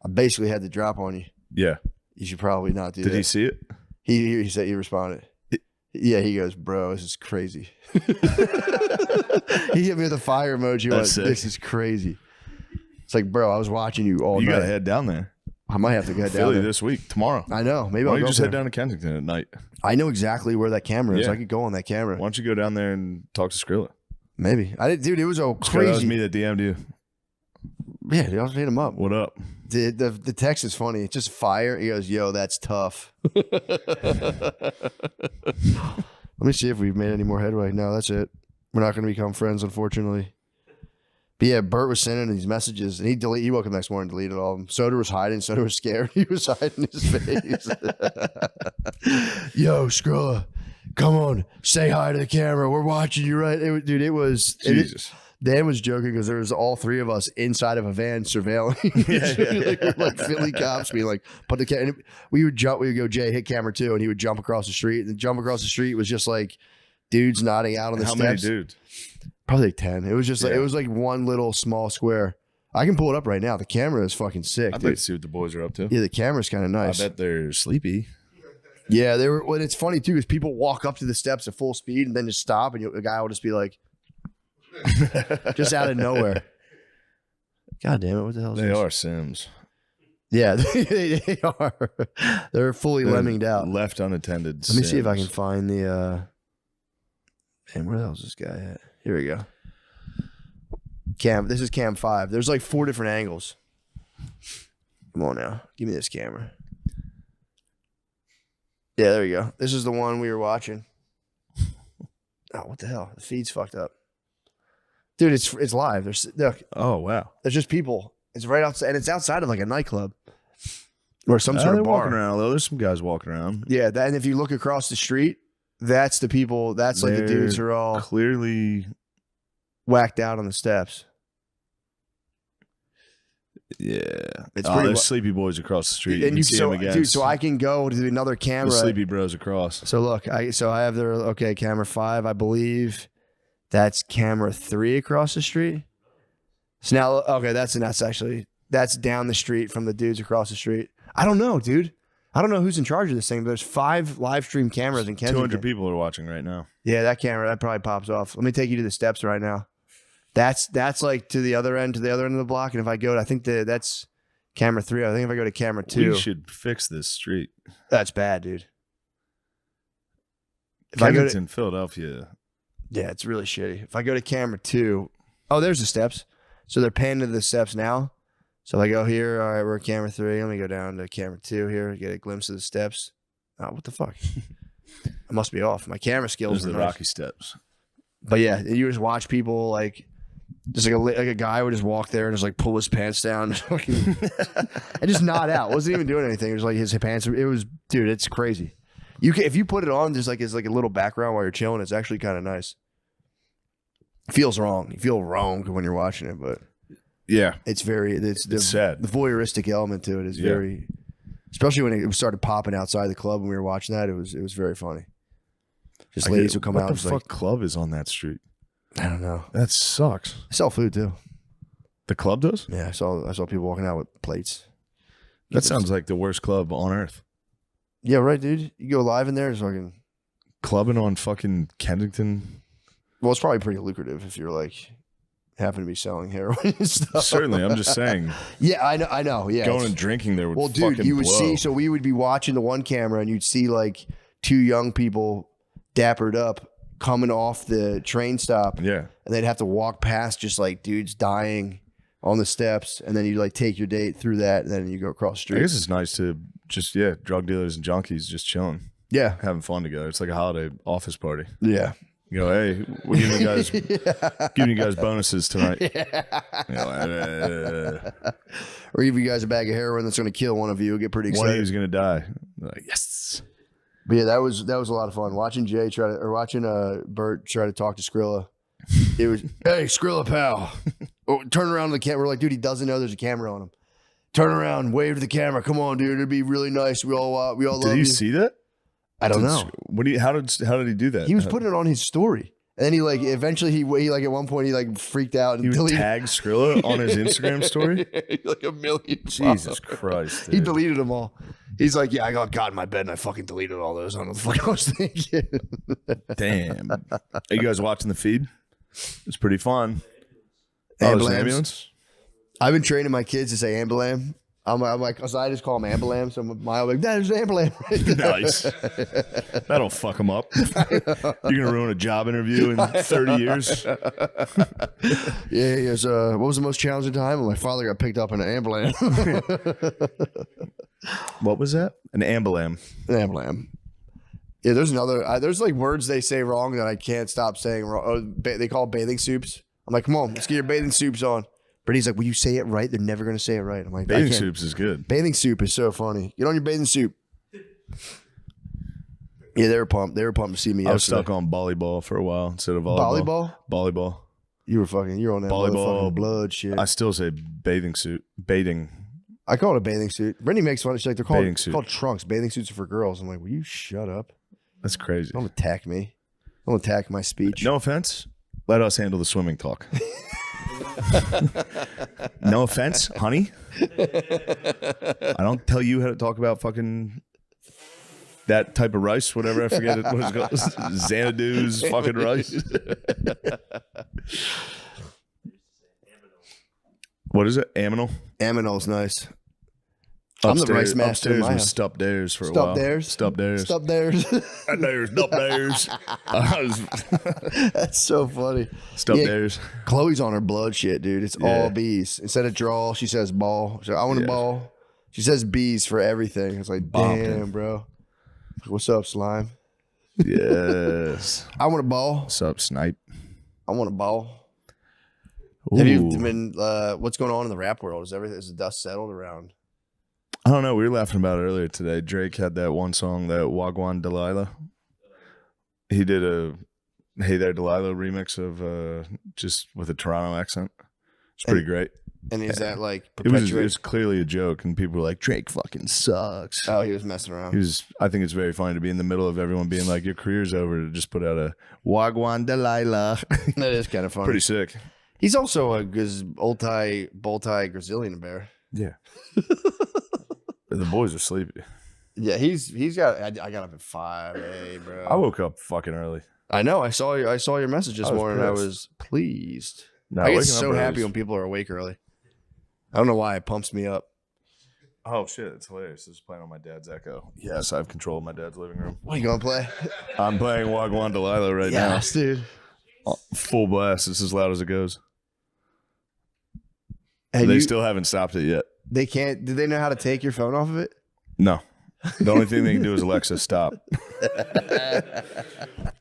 I basically had to drop on you. Yeah. You should probably not do that. Did he see it? He said he responded. Yeah, he goes, bro, this is crazy. He hit me with a fire emoji. That's sick. This is crazy. It's like, bro, I was watching you all You night. gotta head down there. I might have to get down Philly there. this week, tomorrow. I know. Maybe Why I'll don't you go just there. head down to Kensington at night? I know exactly where that camera is. Yeah. I could go on that camera. Why don't you go down there and talk to Skrilla? Maybe. I did, dude. It was a Skrilla, that was crazy. me that DM'd you. Yeah, dude, I was hitting him up. What up? The text is funny. It's just fire. He goes, "Yo, that's tough." Let me see if we've made any more headway. No, that's it. We're not going to become friends, unfortunately. But yeah, Bert was sending these messages, and he woke up next morning and deleted all of them. Soda was hiding. Soda was scared. He was hiding his face. Yo, Skrilla, come on, say hi to the camera. We're watching you, right? Dude, it was Jesus. Dan was joking because there was all three of us inside of a van surveilling. like Philly cops being like, put the camera. We would go, Jay, hit camera 2, and he would jump across the street. And the jump across the street was just like dudes nodding out on the steps. How many dudes? Probably like 10. It was just like it was like one little small square. I can pull it up right now. The camera is fucking sick. I'd like to see what the boys are up to. Yeah, the camera's kind of nice. I bet they're sleepy. Yeah, they were. Well, it's funny too, because people walk up to the steps at full speed and then just stop, and the guy will just be like, just out of nowhere. God damn it! What the hell is They this? are Sims. Yeah, they are. They're fully lemminged out. Left unattended. Let me see if I can find the. Man, where the hell is this guy at? Here we go. Cam. This is cam 5. There's like 4 different angles. Come on now, give me this camera. Yeah, there you go. This is the one we were watching. Oh, what the hell? The feed's fucked up. Dude, it's live. Look, Oh, wow. there's just people. It's right outside, and it's outside of like a nightclub or some sort They're of bar. walking around, though. There's some guys walking around. Yeah, and if you look across the street, that's the people. That's like the dudes who are all Clearly, whacked out on the steps. yeah. It's Oh, pretty there's wa- sleepy boys across the street. And you can see them again. dude, so I can go to another camera. The sleepy bros across. So look, I have their camera 5, I believe. That's camera 3 across the street. So now, that's down the street from the dudes across the street. I don't know, dude. I don't know who's in charge of this thing, but there's 5 live stream cameras in Kensington. 200 people are watching right now. Yeah, that probably pops off. Let me take you to the steps right now. That's like to the other end of the block. And if I go, I think that's camera 3. I think if I go to camera 2, We should fix this street. that's bad, dude. If I go to, Kensington, Philadelphia. yeah, it's really shitty. If I go to camera 2, oh, there's the steps. So they're panning to the steps now. So if I go here, all right, we're at camera 3. Let me go down to camera 2 here, get a glimpse of the steps. Oh, what the fuck? I must be off. My camera skills Those are are the nice. Rocky Steps. But yeah, you just watch people like, just like a guy would just walk there and just like pull his pants down and just nod out. Wasn't even doing anything. It was like his pants. It was, dude, it's crazy. If you put it on, there's like, it's like a little background while you're chilling. It's actually kind of nice. Feels wrong. You feel wrong when you're watching it, but Yeah. it's sad. The voyeuristic element to it is very, especially when it started popping outside the club when we were watching that. It was very funny. Just ladies would come out. What the and fuck club is on that street? I don't know. That sucks. I sell food too. The club does? Yeah, I saw people walking out with plates. That sounds like the worst club on earth. Yeah, right, dude. You go live in there, it's fucking. Clubbing on fucking Kensington. Well, it's probably pretty lucrative if you're like happen to be selling heroin and stuff. Certainly, I'm just saying. Yeah, I know. Yeah, Going and drinking there would well, dude, fucking you would blow. see. So we would be watching the one camera, and you'd see like 2 young people dappered up coming off the train stop, Yeah. and they'd have to walk past just like dudes dying on the steps, and then you like take your date through that, and then you go across the street. I guess it's nice to just, drug dealers and junkies just chilling, Yeah, having fun together. It's like a holiday office party. yeah. You go, hey, we're giving you guys bonuses tonight. You know, Or give you guys a bag of heroin that's going to kill one of you. You'll get pretty one of excited. you is gonna die. Like, yes. But yeah, that was a lot of fun. Watching Bert try to talk to Skrilla. It was, hey, Skrilla, pal. Oh, turn around to the camera. We're like, dude, he doesn't know there's a camera on him. Turn around, wave to the camera. Come on, dude. It'd be really nice. We all love Did you. you see that? I don't know. How did he do that? He was putting it on his story. And then he like eventually he like at one point he like freaked out and He would deleted tag Skrilla on his Instagram story. like 1 million. Jesus followers. Christ. He Dude. deleted them all. He's like, yeah, I got in my bed and I fucking deleted all those. I don't know what the fuck I was thinking. Damn. Are you guys watching the feed? It's pretty fun. Oh, there's an Ambulance. ambulance? I've been training my kids to say ambulam. I'm like, so I just call them ambulam. So my like, there's ambulam. Nice. That'll fuck them up. You're gonna ruin a job interview in 30 years. Yeah, he goes, what was the most challenging time? Well, my father got picked up in an ambulam. What was that? An ambulam. An ambulam. Yeah, there's another. There's like words they say wrong that I can't stop saying wrong. Oh, they call it bathing soups. I'm like, come on, let's get your bathing soups on. Brittany's like, will you say it right? They're never going to say it right. I'm like, Bathing soups is good. Bathing soup is so funny. Get on your bathing soup. Yeah, they were pumped. They were pumped to see me. I was yesterday. stuck on volleyball for a while instead of volleyball. Volleyball. Volleyball. You're on that Volleyball. motherfucking blood shit. I still say bathing suit. Baiting. I call it a bathing suit. Brittany makes fun of it. She's like, they're Bathing suit. called trunks. Bathing suits are for girls. I'm like, will you shut up? That's crazy. Don't attack me. Don't attack my speech. No offense. Let us handle the swimming talk. No offense, honey. I don't tell you how to talk about fucking that type of rice, whatever. I forget what it's called. Xanadu's fucking rice. What is it? Aminal? Aminal's nice. I'm the rice master in Upstairs my was house. stup dares for a Stup while. dares? Stup dares. Stup dares. Stup dares. That's so funny. Stup Yeah. dares. Chloe's on her blood shit, dude. It's Yeah. all bees. Instead of draw, she says ball. So I want a Yeah. ball. She says bees for everything. It's like, Bumping. damn, bro. What's up, slime? Yes. I want a ball. What's up, snipe? I want a ball. Have you Ooh. been? What's going on in the rap world? Is the dust settled around? I don't know. We were laughing about it earlier today. Drake had that one song, that Wagwan Delilah. He did a Hey There Delilah remix of just with a Toronto accent. It's pretty great. And is that like It was perpetuate? clearly a joke, and people were like, Drake fucking sucks. Oh, he was messing around. I think it's very funny to be in the middle of everyone being like, your career's over, to just put out a Wagwan Delilah. That is kind of funny. Pretty sick. He's also a bow tie Brazilian bear. Yeah. The boys are sleepy. Yeah, he's got. I got up at 5 bro. I woke up fucking early. I know. I saw your message this I was morning. I pissed. was pleased. No, I get waking so up early happy is- when people are awake early. I don't know why it pumps me up. Oh shit, it's hilarious. This is playing on my dad's Echo. Yes, I have control of my dad's living room. What are you gonna play? I'm playing Wagwan Delilah right Yes, dude. now. Full blast. It's as loud as it goes. And They still haven't stopped it yet. they can't. Do they know how to take your phone off of it? No. The only thing they can do is Alexa, stop.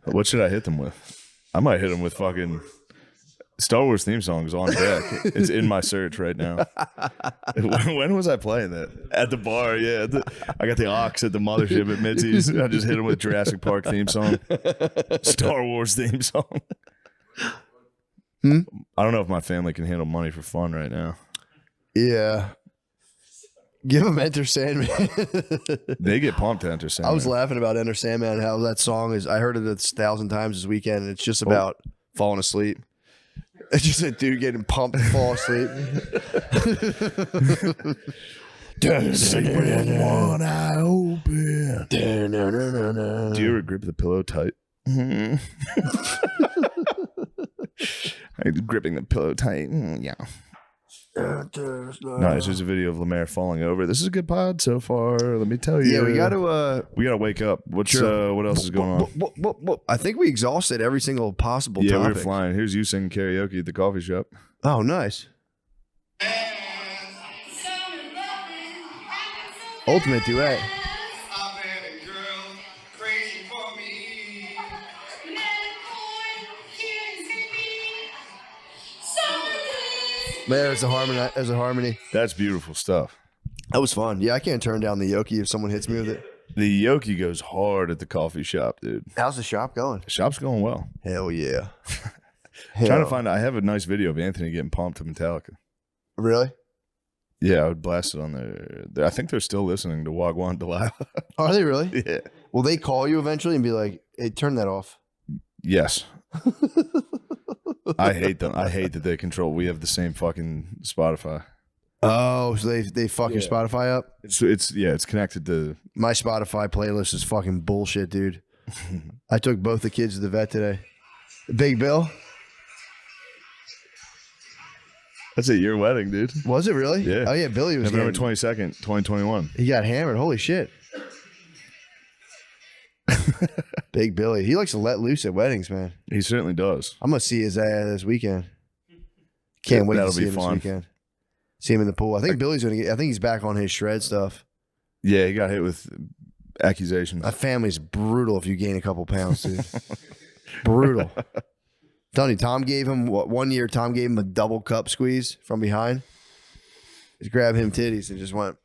What should I hit them with? I might hit them with fucking Star Wars theme songs on deck. It's in my search right now. When was I playing that? At the bar, yeah. I got the aux at the mothership at Mitzi's. I just hit them with Jurassic Park theme song, Star Wars theme song. I don't know if my family can handle money for fun right now. Yeah. Give them Enter Sandman. They get pumped to Enter Sandman. I was laughing about Enter Sandman, how that song is. I heard it 1,000 times this weekend, and it's just about falling asleep. It's just a dude getting pumped to fall asleep. Sleep with one eye open. Do you ever grip the pillow tight? I'm gripping the pillow tight. Yeah. Nice. There's a video of Lemaire falling over. This is a good pod so far. Let me tell you. Yeah, we got to. We gotta wake up. What's Sure. what else is going on? I think we exhausted every single possible Yeah, topic. we're flying. Here's you singing karaoke at the coffee shop. Oh, nice. Ultimate duet. There's a harmony. There's a harmony. That's beautiful stuff. That was fun. Yeah, I can't turn down the Yoki if someone hits me with it. The Yoki goes hard at the coffee shop, dude. How's the shop going? The shop's going well. Hell yeah. Trying to find. I have a nice video of Anthony getting pumped to Metallica. Really? Yeah, I would blast it on there. I think they're still listening to Wagwan Delilah. Are they really? Yeah. Will they call you eventually and be like, "Hey, turn that off"? Yes. I hate them. I hate that they control. We have the same fucking Spotify. Oh, so they fuck your Spotify up? It's connected to. My Spotify playlist is fucking bullshit, dude. I took both the kids to the vet today. Big Bill? That's at your wedding, dude. Was it really? Yeah. Oh yeah, Billy was November getting, 22nd, 2021. he got hammered. Holy shit. Big Billy. He likes to let loose at weddings, man. He certainly does. I'm gonna see his ass this weekend. Can't wait to That'll see be him fun. this weekend. See him in the pool. I think Billy's gonna get. I think he's back on his shred stuff. Yeah, he got hit with accusations. My family's brutal if you gain a couple pounds, dude. Brutal. I'm telling you, Tom gave him 1 year. Tom gave him a double cup squeeze from behind. Just grabbed him titties and just went.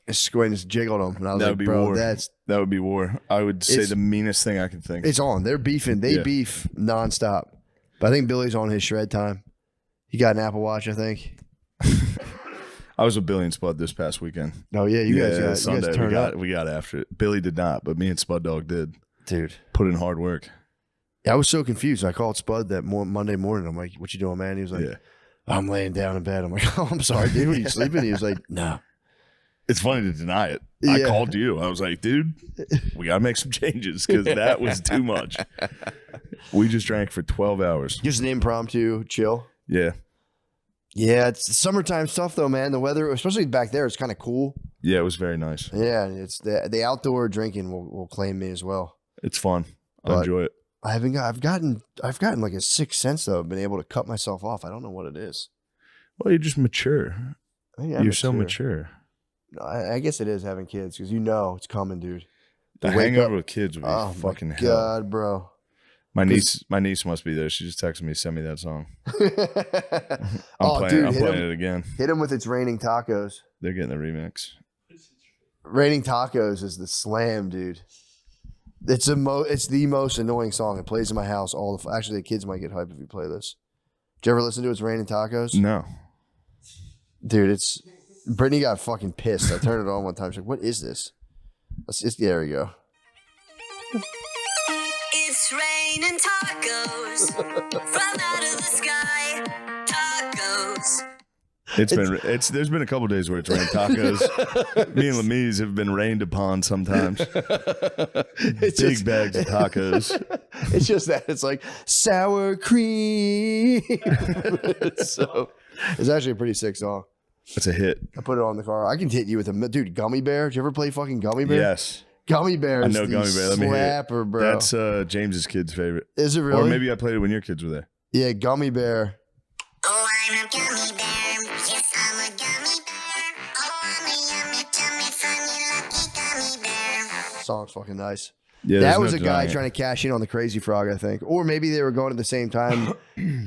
Squint just jiggled them. And I was That like, would be bro, war. that would be war. I would say It's- the meanest thing I can think. it's on. They're beefing. They Yeah. beef nonstop. But I think Billy's on his shred time. He got an Apple Watch, I think. I was with Billy and Spud this past weekend. Oh, yeah. You guys Sunday turned up. we got after it. Billy did not, but me and Spud Dog did. Dude. Put in hard work. I was so confused. I called Spud that Monday morning. I'm like, what you doing, man? He was like, Yeah. I'm laying down in bed. I'm like, oh, I'm sorry, dude. Are you sleeping? He was like, no. It's funny to deny it. I Yeah. called you. I was like, dude, we got to make some changes because that was too much. We just drank for 12 hours. Just an impromptu chill. Yeah. Yeah, it's summertime stuff though, man. The weather, especially back there, it's kind of cool. Yeah, it was very nice. Yeah, it's the outdoor drinking will claim me as well. It's fun. I But- enjoy it. I've gotten like a sixth sense though. I've been able to cut myself off. I don't know what it is. Well, you're just mature. I think I'm You're so mature. No, I guess it is having kids because you know it's coming, dude. The To wake hangover up- with kids would be Oh fucking my hell. god, bro. My niece must be there. She just texted me, send me that song. Oh, dude, I'm hit playing him. it again. Hit him with It's Raining Tacos. They're getting the remix. Raining Tacos is the slam, dude. It's the most annoying song. It plays in my house all the actually the kids might get hyped if you play this. Did you ever listen to It's Raining Tacos? No. Dude, Brittany got fucking pissed. I turned it on one time. She's like, what is this? There we go. It's raining tacos from out of the sky. Tacos. There's been a couple days where it's rained tacos. Me and Lamise have been rained upon sometimes. Big bags of tacos. It's just that it's like sour cream. It's actually a pretty sick song. It's a hit. I put it on the car. I can hit you with dude. Gummy Bear. Did you ever play fucking Gummy Bear? Yes. Gummy Bear. I Is know the Gummy Bear. Let me hear it. slapper, bro. That's James's kid's favorite. Is it really? Or maybe I played it when your kids were there. Yeah, Gummy Bear. Oh, I'm a gummy bear. Yes, I'm a gummy bear. Oh, I'm a yummy, tummy, funny, lucky gummy bear. Song's fucking nice. Yeah, That there's was no a guy denying it. trying to cash in on the Crazy Frog, I think. Or maybe they were going at the same time.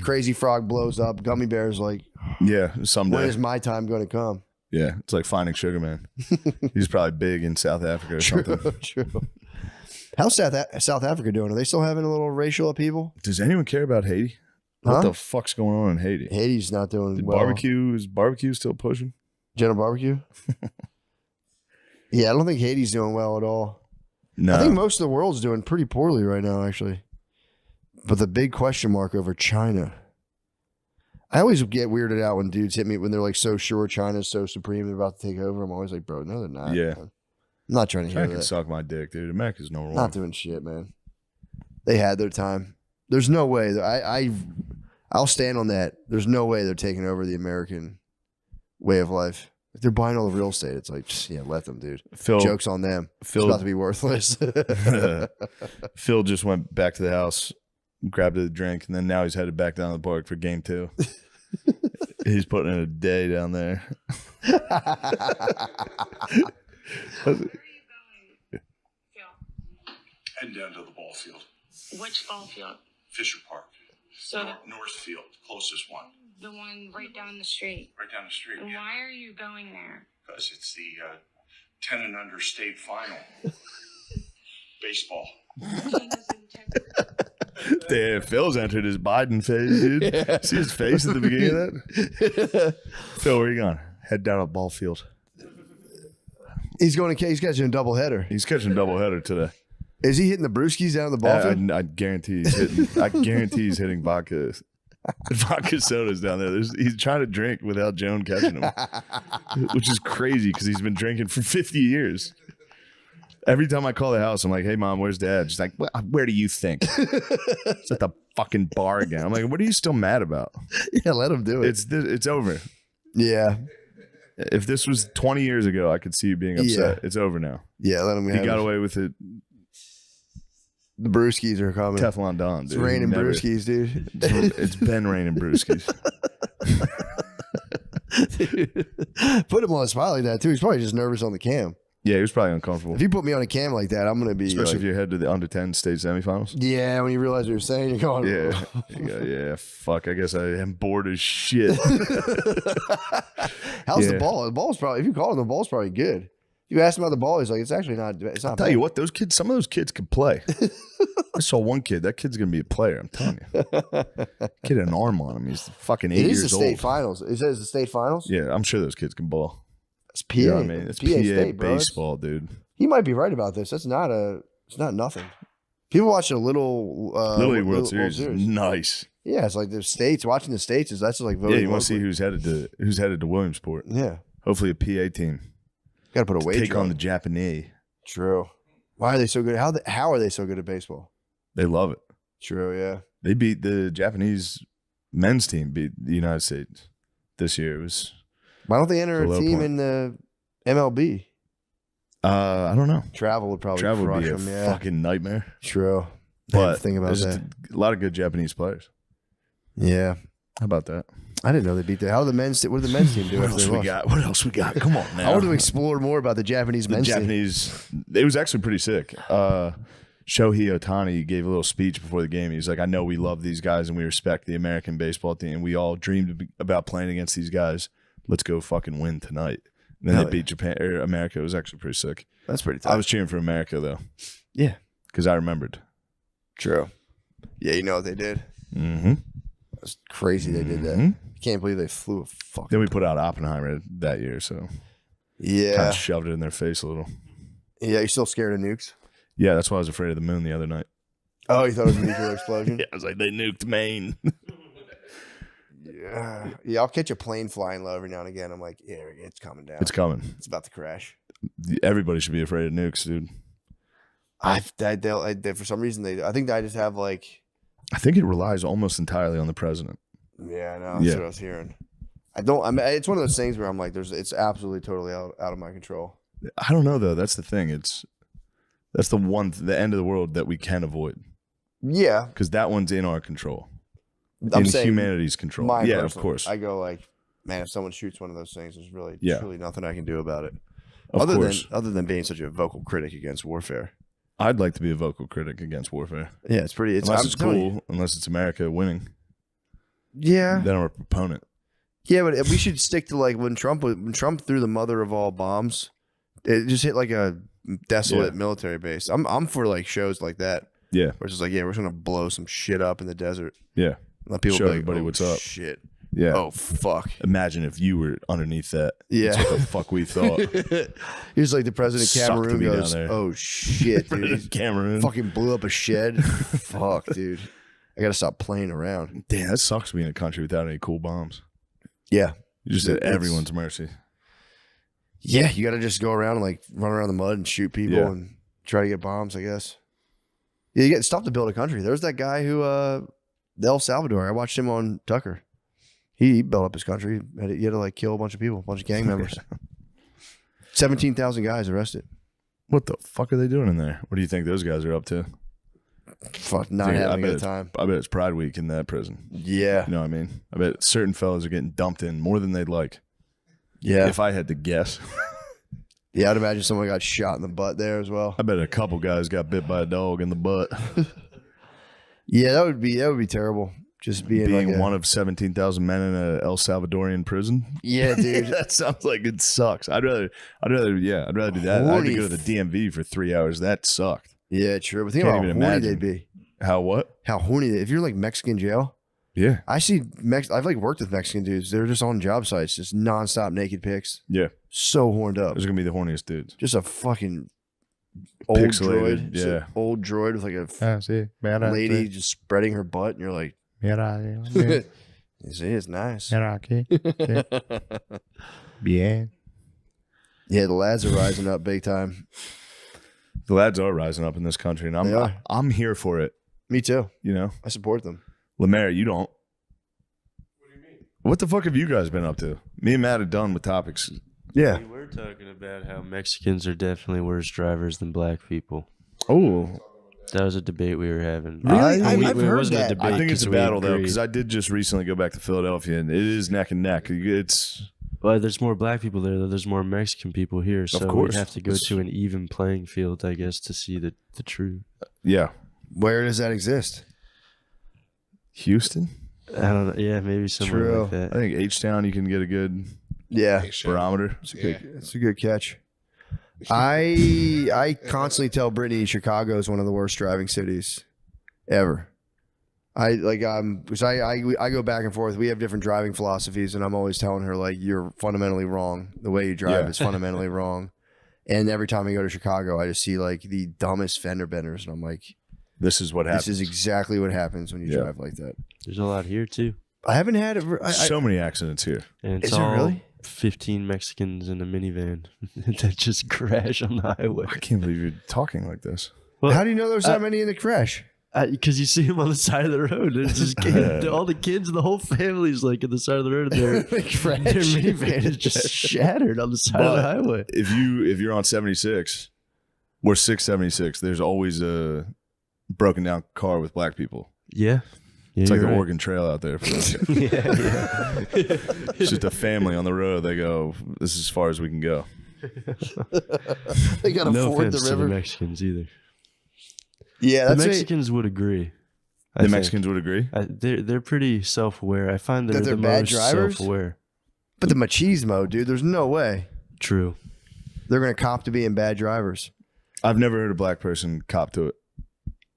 Crazy Frog blows up. Gummy Bear's like, Yeah, when someday. is my time going to come? Yeah, it's like finding Sugar Man. He's probably big in South Africa or something. True. How's South Africa doing? Are they still having a little racial upheaval? Does anyone care about Haiti? What Huh? the fuck's going on in Haiti? Haiti's not doing Did well. is barbecue still pushing? General Barbecue? Yeah, I don't think Haiti's doing well at all. No. I think most of the world's doing pretty poorly right now, actually. But the big question mark over China. I always get weirded out when dudes hit me when they're like so sure China's so supreme they're about to take over. I'm always like, bro, no, they're not. Yeah. Man. I'm not trying to hear China can that. suck my dick, dude. America's number one. Not doing shit, man. They had their time. There's no way. I'll stand on that. There's no way they're taking over the American way of life. If they're buying all the real estate, it's like, yeah, let them, dude. Phil, Joke's on them. Phil- It's about to be worthless. Phil just went back to the house, grabbed a drink, and then now he's headed back down to the park for game 2. He's putting in a day down there. Where are you going, Phil? Heading down to the ball field. Which ball field? Fisher Park. So Northfield, closest one. the one right down the street. Right down the street. And why are you going there? Because it's the 10 and under state final. Baseball. Damn, Phil's entered his Biden phase, dude. See his face at the beginning of that? Phil, where are you going? Head down a ball field. He's catching a double header. He's catching a doubleheader today. Is he hitting the brewskis down the ball field? I guarantee he's hitting. I guarantee he's hitting vodka sodas down there. He's trying to drink without Joan catching him, which is crazy because he's been drinking for 50 years. Every time I call the house, I'm like, "Hey, mom, where's dad?" She's like, "Where do you think?" It's at the fucking bar again. I'm like, "What are you still mad about?" Yeah, let him do it. It's over. Yeah. If this was 20 years ago, I could see you being upset. Yeah. It's over now. Yeah, let him He have got it. away with it. The brewskis are coming. Teflon Don, dude. It's raining Never- brewskis, dude. It's been raining brewskis. Put him on a spot like that, too. He's probably just nervous on the cam. Yeah, he was probably uncomfortable. If you put me on a cam like that, I'm going to be Especially like, if you're headed to the under 10 state semifinals. yeah, when you realize what you're saying, you're going, Yeah. You go, yeah, fuck. I guess I am bored as shit. How's the Yeah. ball? The ball's probably, if you call it, the ball's probably good. You asked him about the ball. He's like, it's actually not. It's not. I'll tell you what, those kids, some of those kids can play. I saw one kid. That kid's gonna be a player. I'm telling you. Kid had an arm on him. He's fucking 8 It years is the old. state finals. It says the state finals. Yeah, I'm sure those kids can ball. It's PA. You know what I mean? It's PA, State, bro. baseball, dude. He might be right about this. It's not nothing. People watching a little Little League World Series is nice. Yeah, it's like the states. Watching the states is that's like voting. Yeah, you want to see locally. who's headed to Williamsport. Yeah, Hopefully a PA team. got to put a To wager take on the Japanese. True. Why are they so good? How are they so good at baseball? They love it. True. Yeah. They beat the Japanese men's team, beat the United States this year. It was Why don't they enter It's a a low team point. in the MLB? I don't know. Travel would probably Travel would crush be a them. Yeah. fucking nightmare. True. But Think about there's that. a lot of good Japanese players. Yeah. How about that? I didn't know they beat that. How did the men's? What did the men's team do? What after else they we lost? got? What else we got? Come on, man. I want to explore more about the Japanese the men's team. Japanese. It was actually pretty sick. Shohei Ohtani gave a little speech before the game. He's like, "I know we love these guys and we respect the American baseball team. We all dreamed about playing against these guys. Let's go fucking win tonight." And then Hell they beat Japan or America. It was actually pretty sick. That's pretty tough. I was cheering for America though. Yeah. Because I remembered. True. Yeah, you know what they did. Mm-hmm. That's crazy. They did that. Mhm. Can't believe they flew a fucking. Then we put out Oppenheimer that year, so kind Yeah. of shoved it in their face a little. Yeah. You still scared of nukes? Yeah, that's why I was afraid of the moon the other night. Oh, you thought it was a nuclear explosion? Yeah, I was like, they nuked Maine. Yeah. Yeah. I'll catch a plane flying low every now and again. I'm like, yeah, it's coming down. It's coming. It's about to crash. Everybody should be afraid of nukes, dude. They for some reason I think I just have like. I think it relies almost entirely on the president. Yeah, I know. That's Yeah. what I was hearing. I mean, it's one of those things where I'm like, it's absolutely totally out of my control. I don't know though. That's the thing. That's the end of the world that we can avoid Yeah. because that one's in our control, I'm in saying humanity's control. mine Yeah, of personally. course. I go like, man, if someone shoots one of those things, there's really truly nothing I can do about it. Of course. Other than being such a vocal critic against warfare. I'd like to be a vocal critic against warfare. Yeah, it's pretty. Unless I'm it's telling you. cool, unless it's America winning, Yeah, then I'm a proponent. yeah, but we should stick to like when Trump threw the mother of all bombs, it just hit like a desolate military base. I'm for like shows like that. Yeah, Where it's just like, yeah, we're just gonna blow some shit up in the desert. yeah, Let people Show be like, everybody oh, what's up. Shit. yeah. Oh fuck. Imagine if you were underneath that. Yeah. That's what the fuck we thought. Here's like the president of Sucked to Cameroon be down goes, there. oh shit, dude. Cameroon. Fucking blew up a shed. Fuck, dude. I gotta stop playing around. Damn, that sucks being a country without any cool bombs. Yeah. You just at It's- everyone's mercy. Yeah, you gotta just go around and like run around the mud and shoot people Yeah. and try to get bombs, I guess. Yeah, you get stuff to build a country. There's that guy who El Salvador. I watched him on Tucker. He built up his country. He had to like kill a bunch of people, a bunch of gang members. 17,000 guys arrested. What the fuck are they doing in there? What do you think those guys are up to? Fuck, not Dude, having a good it's- time. I bet it's Pride Week in that prison. Yeah. You know what I mean? I bet certain fellas are getting dumped in more than they'd like. Yeah. If I had to guess, Yeah, I'd imagine someone got shot in the butt there as well. I bet a couple guys got bit by a dog in the butt. Yeah, that would be terrible. Just being Being like one of 17,000 men in a El Salvadorian prison. Yeah, dude. That sounds like it sucks. I'd rather do that. I had to go to the DMV for 3 hours. That sucked. Yeah, true. But think Can't about how even horny imagine. they'd be. How what? How horny if you're like Mexican jail. Yeah. I see I've like worked with Mexican dudes. They're just on job sites, just nonstop naked pics. Yeah. So horned up. Those are going to be the horniest dudes. Just a fucking old Pixelated, droid. Just an yeah. old droid with like a see. lady just spreading her butt, and you're like, you see, it's nice. Bien. Yeah, the lads are rising up big time. The lads are rising up in this country, and They are. I'm here for it. Me too. You know, I support them. Lemaire, you don't. What do you mean? What the fuck have you guys been up to? Me and Matt are done with topics. Yeah. We were talking about how Mexicans are definitely worse drivers than black people. Oh, That was a debate we were having. Really? It I've heard wasn't that. a debate. I think it's a 'cause we battle though, agreed. because I did just recently go back to Philadelphia, and it is neck and neck. It's Well, there's more black people there, though. There's more Mexican people here. So course. we'd have to go It's- to an even playing field, I guess, to see the truth. yeah. Where does that exist? Houston. I don't know. Yeah, maybe somewhere True. like that. I think H Town you can get a good Yeah. barometer. It's a good catch. I constantly tell Brittany Chicago is one of the worst driving cities ever. Because I go back and forth. We have different driving philosophies, and I'm always telling her like you're fundamentally wrong. The way you drive is fundamentally wrong. And every time I go to Chicago, I just see like the dumbest fender benders, and I'm like, this is what happens. This is exactly what happens when you drive like that. There's a lot here too. I haven't had it. So many accidents here. And it's Is there all really? 15 Mexicans in a minivan that just crash on the highway. I can't believe you're talking like this. Well, how do you know there's that many in the crash? Because you see them on the side of the road. It's just all the kids, the whole family's like at the side of the road. Their minivan is just shattered on the side of the highway. If you're on 76 or 676, there's always a broken down car with black people. Yeah. It's like the right. Oregon Trail out there. For those guys. Yeah. It's just a family on the road. They go, this is as far as we can go. They got to No ford offense the to the river. Mexicans either. Yeah, The that's Mexicans would agree. The Mexicans would agree. They're pretty self-aware. I find That they're they're the bad most drivers? self-aware. But the machismo, dude. There's no way True. they're gonna cop to being bad drivers. I've never heard a black person cop to it.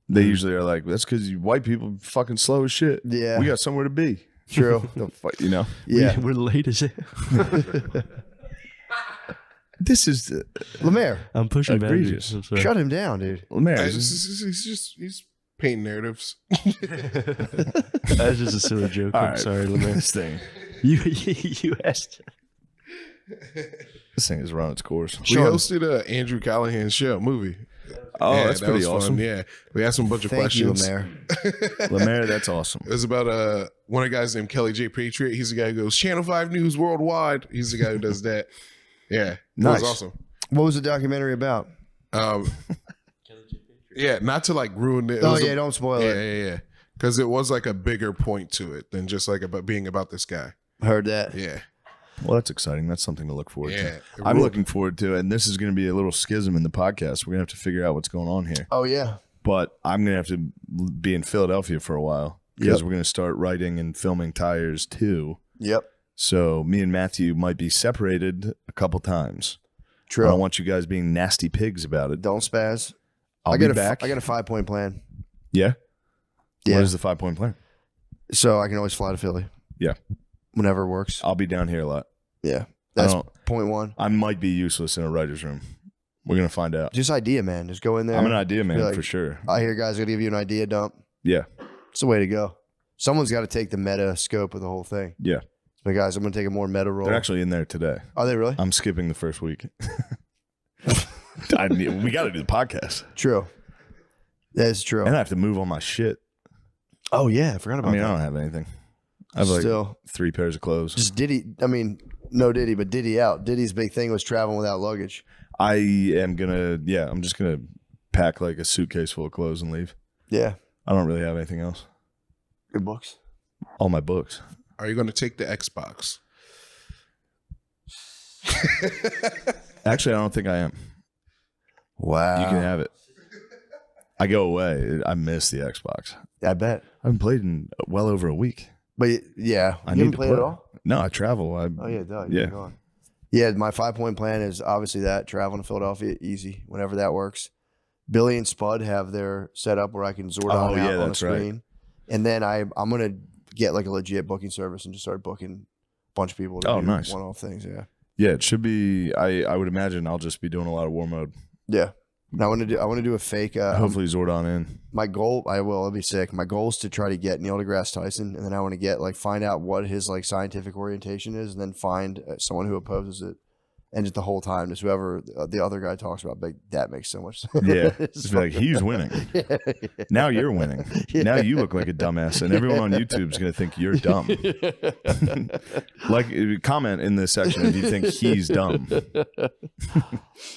They usually are like, that's because you white people fucking slow as shit. Yeah. We got somewhere to be. True. No fight, you know? Yeah. We're late as hell. This is Lemaire, I'm pushing Egregious. boundaries. I'm sorry. shut him down, dude. Lemaire. He's painting narratives. That's just a silly joke. All I'm right. sorry, Lemaire. This thing. You asked. This thing has run its course. We Sean. hosted Andrew Callahan's show movie. Oh, Yeah, that's that pretty was awesome. Fun. Yeah, we asked him a bunch of Thank you, questions. Lemaire. Lemaire, that's awesome. It was about one of the guys named Kelly J. Patriot. He's the guy who goes Channel 5 News Worldwide. He's the guy who does that. Yeah, Nice. It was awesome. What was the documentary about? Yeah, not to like ruin it. Don't spoil it. Yeah. Because it was like a bigger point to it than just like about being about this guy. Heard that. Yeah, Well, that's exciting. That's something to look forward yeah. to. I'm looking forward to it. And this is going to be a little schism in the podcast. We're going to have to figure out what's going on here. Oh yeah. But I'm going to have to be in Philadelphia for a while because Yep. we're going to start writing and filming tires too. Yep. So me and Matthew might be separated a couple times. I True. don't want you guys being nasty pigs about it. Don't spaz. I'll I be got back. I got a 5-point plan. Yeah? Yeah. What is the 5-point plan? So I can always fly to Philly. Yeah. Whenever it works. I'll be down here a lot. Yeah. I That's don't- point one. I might be useless in a writer's room. We're going to find out. Just idea, man. Just go in there. I'm an idea man Be like, for sure. I hear guys gonna give you an idea dump. Yeah. It's the way to go. Someone's got to take the meta scope of the whole thing. Yeah. But guys, I'm gonna take a more meta role. They're actually in there today. Are they really? I'm skipping the first week. We got to do the podcast. True. That's true. And I have to move all my shit. Oh yeah, I forgot about I mean, I that. don't have anything. I have like Still, 3 pairs of clothes. just Diddy. I mean, no Diddy, but Diddy out. Diddy's big thing was traveling without luggage. I am going to, I'm just going to pack like a suitcase full of clothes and leave. Yeah, I don't really have anything else. good books. Oh. All my books. Are you going to take the Xbox? Actually, I don't think I am. Wow, You can have it. I go away. I miss the Xbox. I bet. I haven't played in well over a week. But yeah, I you need haven't to played play at all. No, I travel. Oh yeah, duh. Yeah. You're gone. Yeah, my 5-point plan is obviously that traveling to Philadelphia, easy whenever that works. Billy and Spud have their setup where I can Zordon Oh, out yeah, on the that's right. screen, and then I'm gonna get like a legit booking service and just start booking a bunch of people to Oh, do nice. one-off things. Yeah, Yeah, it should be. I would imagine I'll just be doing a lot of war mode. yeah. And I want to do a fake. Hopefully Zordon in. My goal, it'll be sick. My goal is to try to get Neil deGrasse Tyson, and then I want to get find out what his scientific orientation is, and then find someone who opposes it, and just the whole time, just whoever the other guy talks about, that makes so much sense. Yeah. It's Just be like, he's winning. Now you're winning. Now you look like a dumbass, and everyone on YouTube is going to think you're dumb. Comment in this section if you think he's dumb.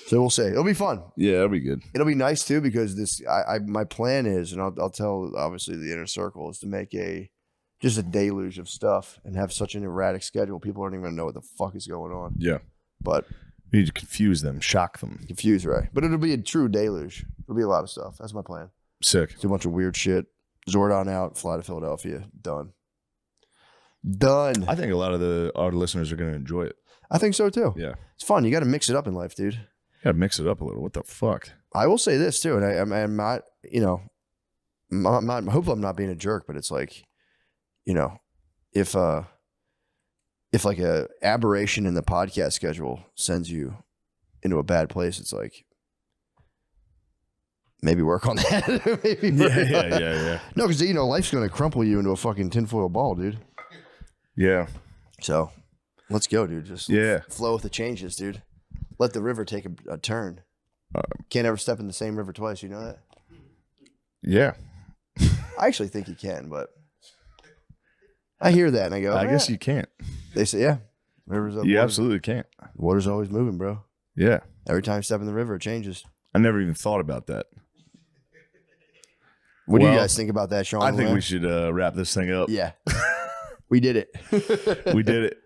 So we'll see. It'll be fun. Yeah, that'll be good. It'll be nice too because my plan is, and I'll tell obviously the inner circle is to make just a deluge of stuff and have such an erratic schedule. People aren't even gonna know what the fuck is going on. Yeah. But You need to confuse them, shock them. confused, right? But it'll be a true deluge. It'll be a lot of stuff. That's my plan. Sick. Do a bunch of weird shit. Zordon out, fly to Philadelphia. Done. I I think a lot of our listeners are going to enjoy it. think so too. Yeah. It's fun. You got to mix it up in life, dude. Gotta mix it up a little. What the fuck? I will say this too, and I'm not, you know, I'm not. Hopefully, I'm not being a jerk, but it's like, you know, if like a aberration in the podcast schedule sends you into a bad place, it's like maybe work on that. Maybe Yeah. No, because you know life's going to crumple you into a fucking tinfoil ball, dude. Yeah. So let's go, dude. Just Yeah. flow with the changes, dude. Let the river take a turn. Can't ever step in the same river twice. You know that? Yeah. I actually think you can, but I hear that and I go, I guess you can't. They say, yeah, rivers up. You water's- absolutely can't. Water's always moving, bro. Yeah. Every time you step in the river, it changes. I never even thought about that. What do you Well, guys think about that, Sean? I think we should wrap this thing up. Yeah, we did it. We did it.